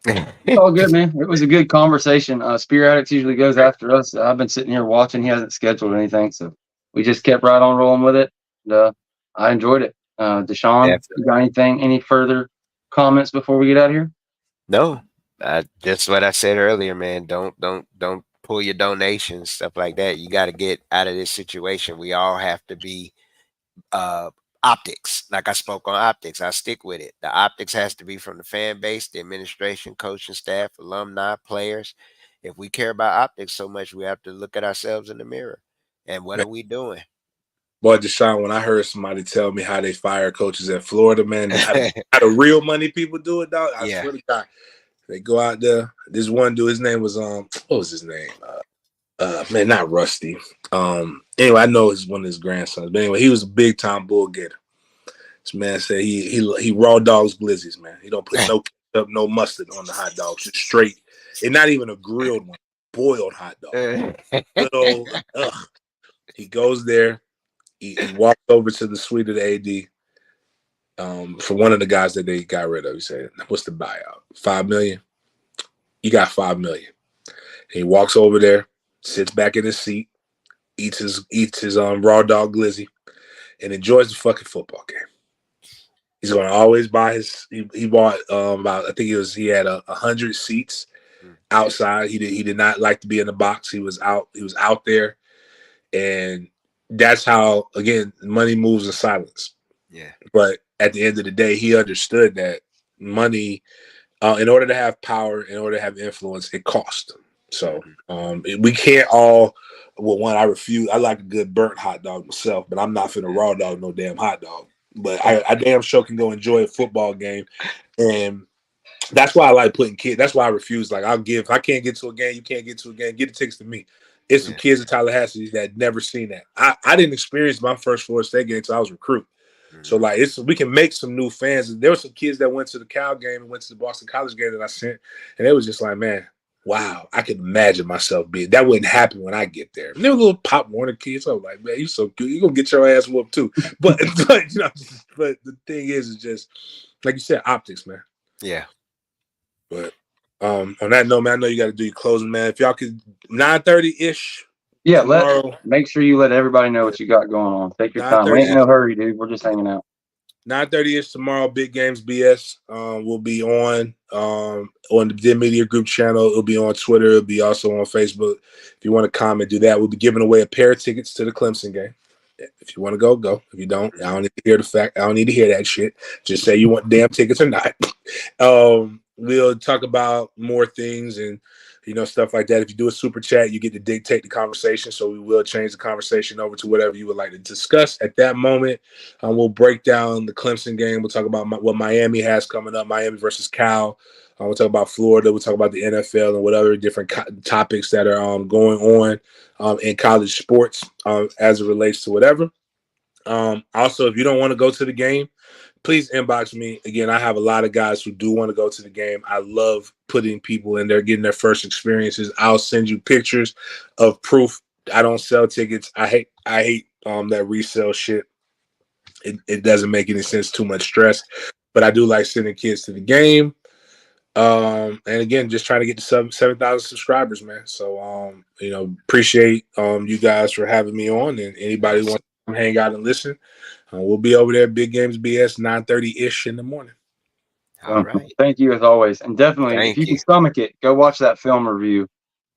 It's all good, man. It was a good conversation. Spear Addicts usually goes after us. I've been sitting here watching. He hasn't scheduled anything, so we just kept right on rolling with it. And, I enjoyed it. Deshawn, you got any further comments before we get out of here? No, that's what I said earlier, man. Don't pull your donations, stuff like that. You got to get out of this situation. We all have to be optics. Like I spoke on optics, I stick with it. The optics has to be from the fan base, the administration, coaching staff, alumni, players. If we care about optics so much, we have to look at ourselves in the mirror. And what are we doing? Boy, Deshawn, when I heard somebody tell me how they fire coaches at Florida, man, how the real money people do it, dog, I swear to God. They go out there. This one dude, his name was what was his name? Man, not Rusty. Anyway, I know it's one of his grandsons. But anyway, he was a big time bull getter. This man said he raw dogs glizzies, man. He don't put no ketchup, no mustard on the hot dogs. Just straight. And not even a grilled one. Boiled hot dog. Little, he goes there. He walks over to the suite of the AD. For one of the guys that they got rid of. He said, what's the buyout? $5 million? You got $5 million. He walks over there, sits back in his seat, eats his raw dog glizzy, and enjoys the fucking football game. He's going to always buy he bought about, I think he had 100 seats outside. He did not like to be in the box. He was out there. And that's how, again, money moves in silence. Yeah. But at the end of the day, he understood that money, in order to have power, in order to have influence, it costs. So we can't all. Well, one, I refuse. I like a good burnt hot dog myself, but I'm not finna raw dog no damn hot dog. But I damn sure can go enjoy a football game, and that's why I like putting kids. That's why I refuse. Like, if I can't get to a game, you can't get to a game. Get the tickets to me. It's some kids in Tallahassee that never seen that. I didn't experience my first Florida State game until I was recruiting. So like we can make some new fans. And there were some kids that went to the Cal game and went to the Boston College game that I sent, and it was just like, man, wow, I could imagine myself being. That wouldn't happen when I get there. And they were little Pop Warner kids. I was like, man, you so cute. You're gonna get your ass whooped too. But but the thing is just like you said, optics, man. Yeah. But on that note, man, I know you got to do your closing, man. If y'all could 9:30-ish. Yeah, make sure you let everybody know what you got going on. Take your time. We ain't in no hurry, dude. We're just hanging out. 9:30-ish tomorrow, Big Games BS will be on the Dim Media Group channel. It'll be on Twitter. It'll be also on Facebook. If you want to comment, do that. We'll be giving away a pair of tickets to the Clemson game. If you want to go, go. If you don't, I don't need to hear the fact. I don't need to hear that shit. Just say you want damn tickets or not. We'll talk about more things and stuff like that. If you do a super chat, you get to dictate the conversation. So we will change the conversation over to whatever you would like to discuss at that moment. We'll break down the Clemson game. We'll talk about what Miami has coming up, Miami versus Cal. We'll talk about Florida. We'll talk about the NFL and whatever different topics that are going on in college sports as it relates to whatever. Also, if you don't want to go to the game, please inbox me. Again, I have a lot of guys who do want to go to the game. I love putting people in there, getting their first experiences. I'll send you pictures of proof. I don't sell tickets. I hate that resale shit. It doesn't make any sense, too much stress. But I do like sending kids to the game. And again, just trying to get to 7,000 subscribers, man. So appreciate you guys for having me on, and anybody who wants to hang out and listen. We'll be over there, Big Games BS, 9:30-ish in the morning. All right. Thank you as always. And definitely, if you can stomach it, go watch that film review.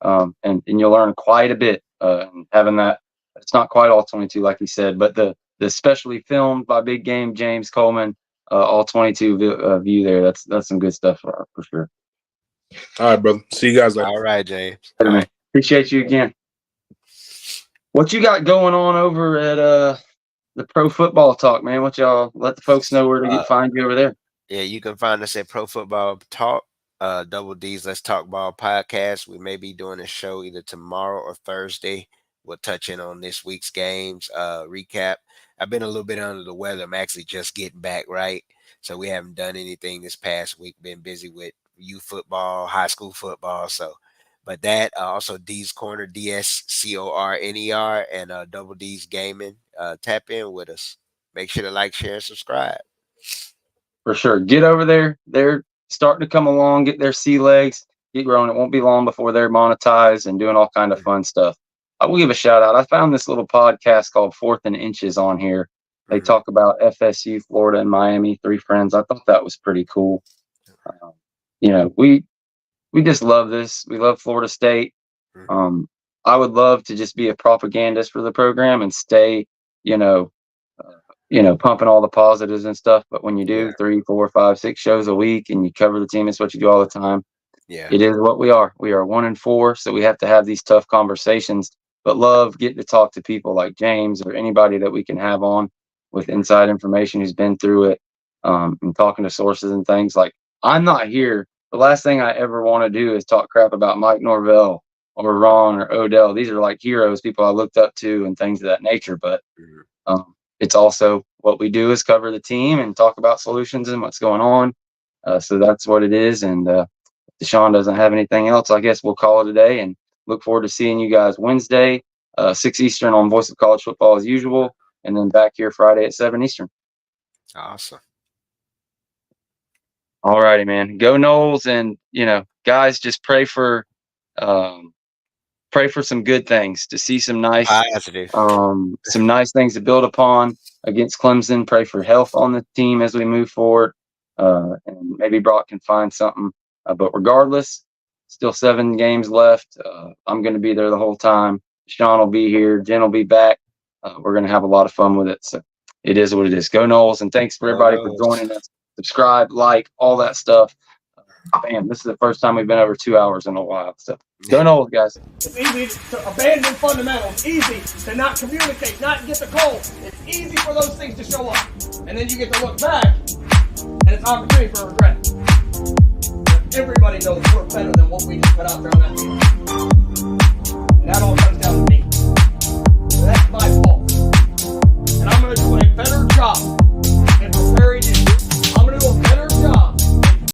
And you'll learn quite a bit. Having that, it's not quite all 22, like he said, but the specially filmed by Big Game James Coleman, all 22 view there. That's some good stuff for sure. All right, brother. See you guys later. All right, James. All right. Appreciate you again. What you got going on over at the Pro Football Talk, man? What y'all let the folks know where to find you over there? Yeah, you can find us at Pro Football Talk, Double D's Let's Talk Ball podcast. We may be doing a show either tomorrow or Thursday. We'll touch in on this week's games, recap. I've been a little bit under the weather. I'm actually just getting back, right? So we haven't done anything this past week. Been busy with youth football, high school football. So, but that also D's Corner, DSCORNER, and Double D's Gaming. Tap in with us. Make sure to like, share, and subscribe. For sure. Get over there. They're starting to come along, get their sea legs, get growing. It won't be long before they're monetized and doing all kind of fun stuff. I will give a shout out. I found this little podcast called 4th and Inches on here. They talk about FSU, Florida, and Miami, 3 friends. I thought that was pretty cool. We just love this. We love Florida State. I would love to just be a propagandist for the program and stay, pumping all the positives and stuff. But when you do 3, 4, 5, 6 shows a week and you cover the team, it's what you do all the time. Yeah, it is what we are. We are 1-4, so we have to have these tough conversations. But love getting to talk to people like James or anybody that we can have on with inside information who's been through it, and talking to sources and things. Like, I'm not here. The last thing I ever want to do is talk crap about Mike Norvell or Ron or Odell. These are like heroes, people I looked up to and things of that nature. But it's also what we do is cover the team and talk about solutions and what's going on. So that's what it is. And Deshawn doesn't have anything else. I guess we'll call it a day and look forward to seeing you guys Wednesday, 6 Eastern on Voice of College Football as usual. And then back here Friday at 7 Eastern. Awesome. All righty, man. Go Noles. And, guys, just pray for some good things, to see some nice things to build upon against Clemson. Pray for health on the team as we move forward. And maybe Brock can find something. But regardless, still 7 games left. I'm going to be there the whole time. Sean will be here. Jen will be back. We're going to have a lot of fun with it. So it is what it is. Go Noles. And thanks for everybody for joining us. Subscribe, like, all that stuff. Man, this is the first time we've been over 2 hours in a while. So go Noles, guys. It's easy to abandon fundamentals. Easy to not communicate, not get the call. It's easy for those things to show up. And then you get to look back, and it's opportunity for regret. But everybody knows we're better than what we just put out there on that field. And that all comes down to me.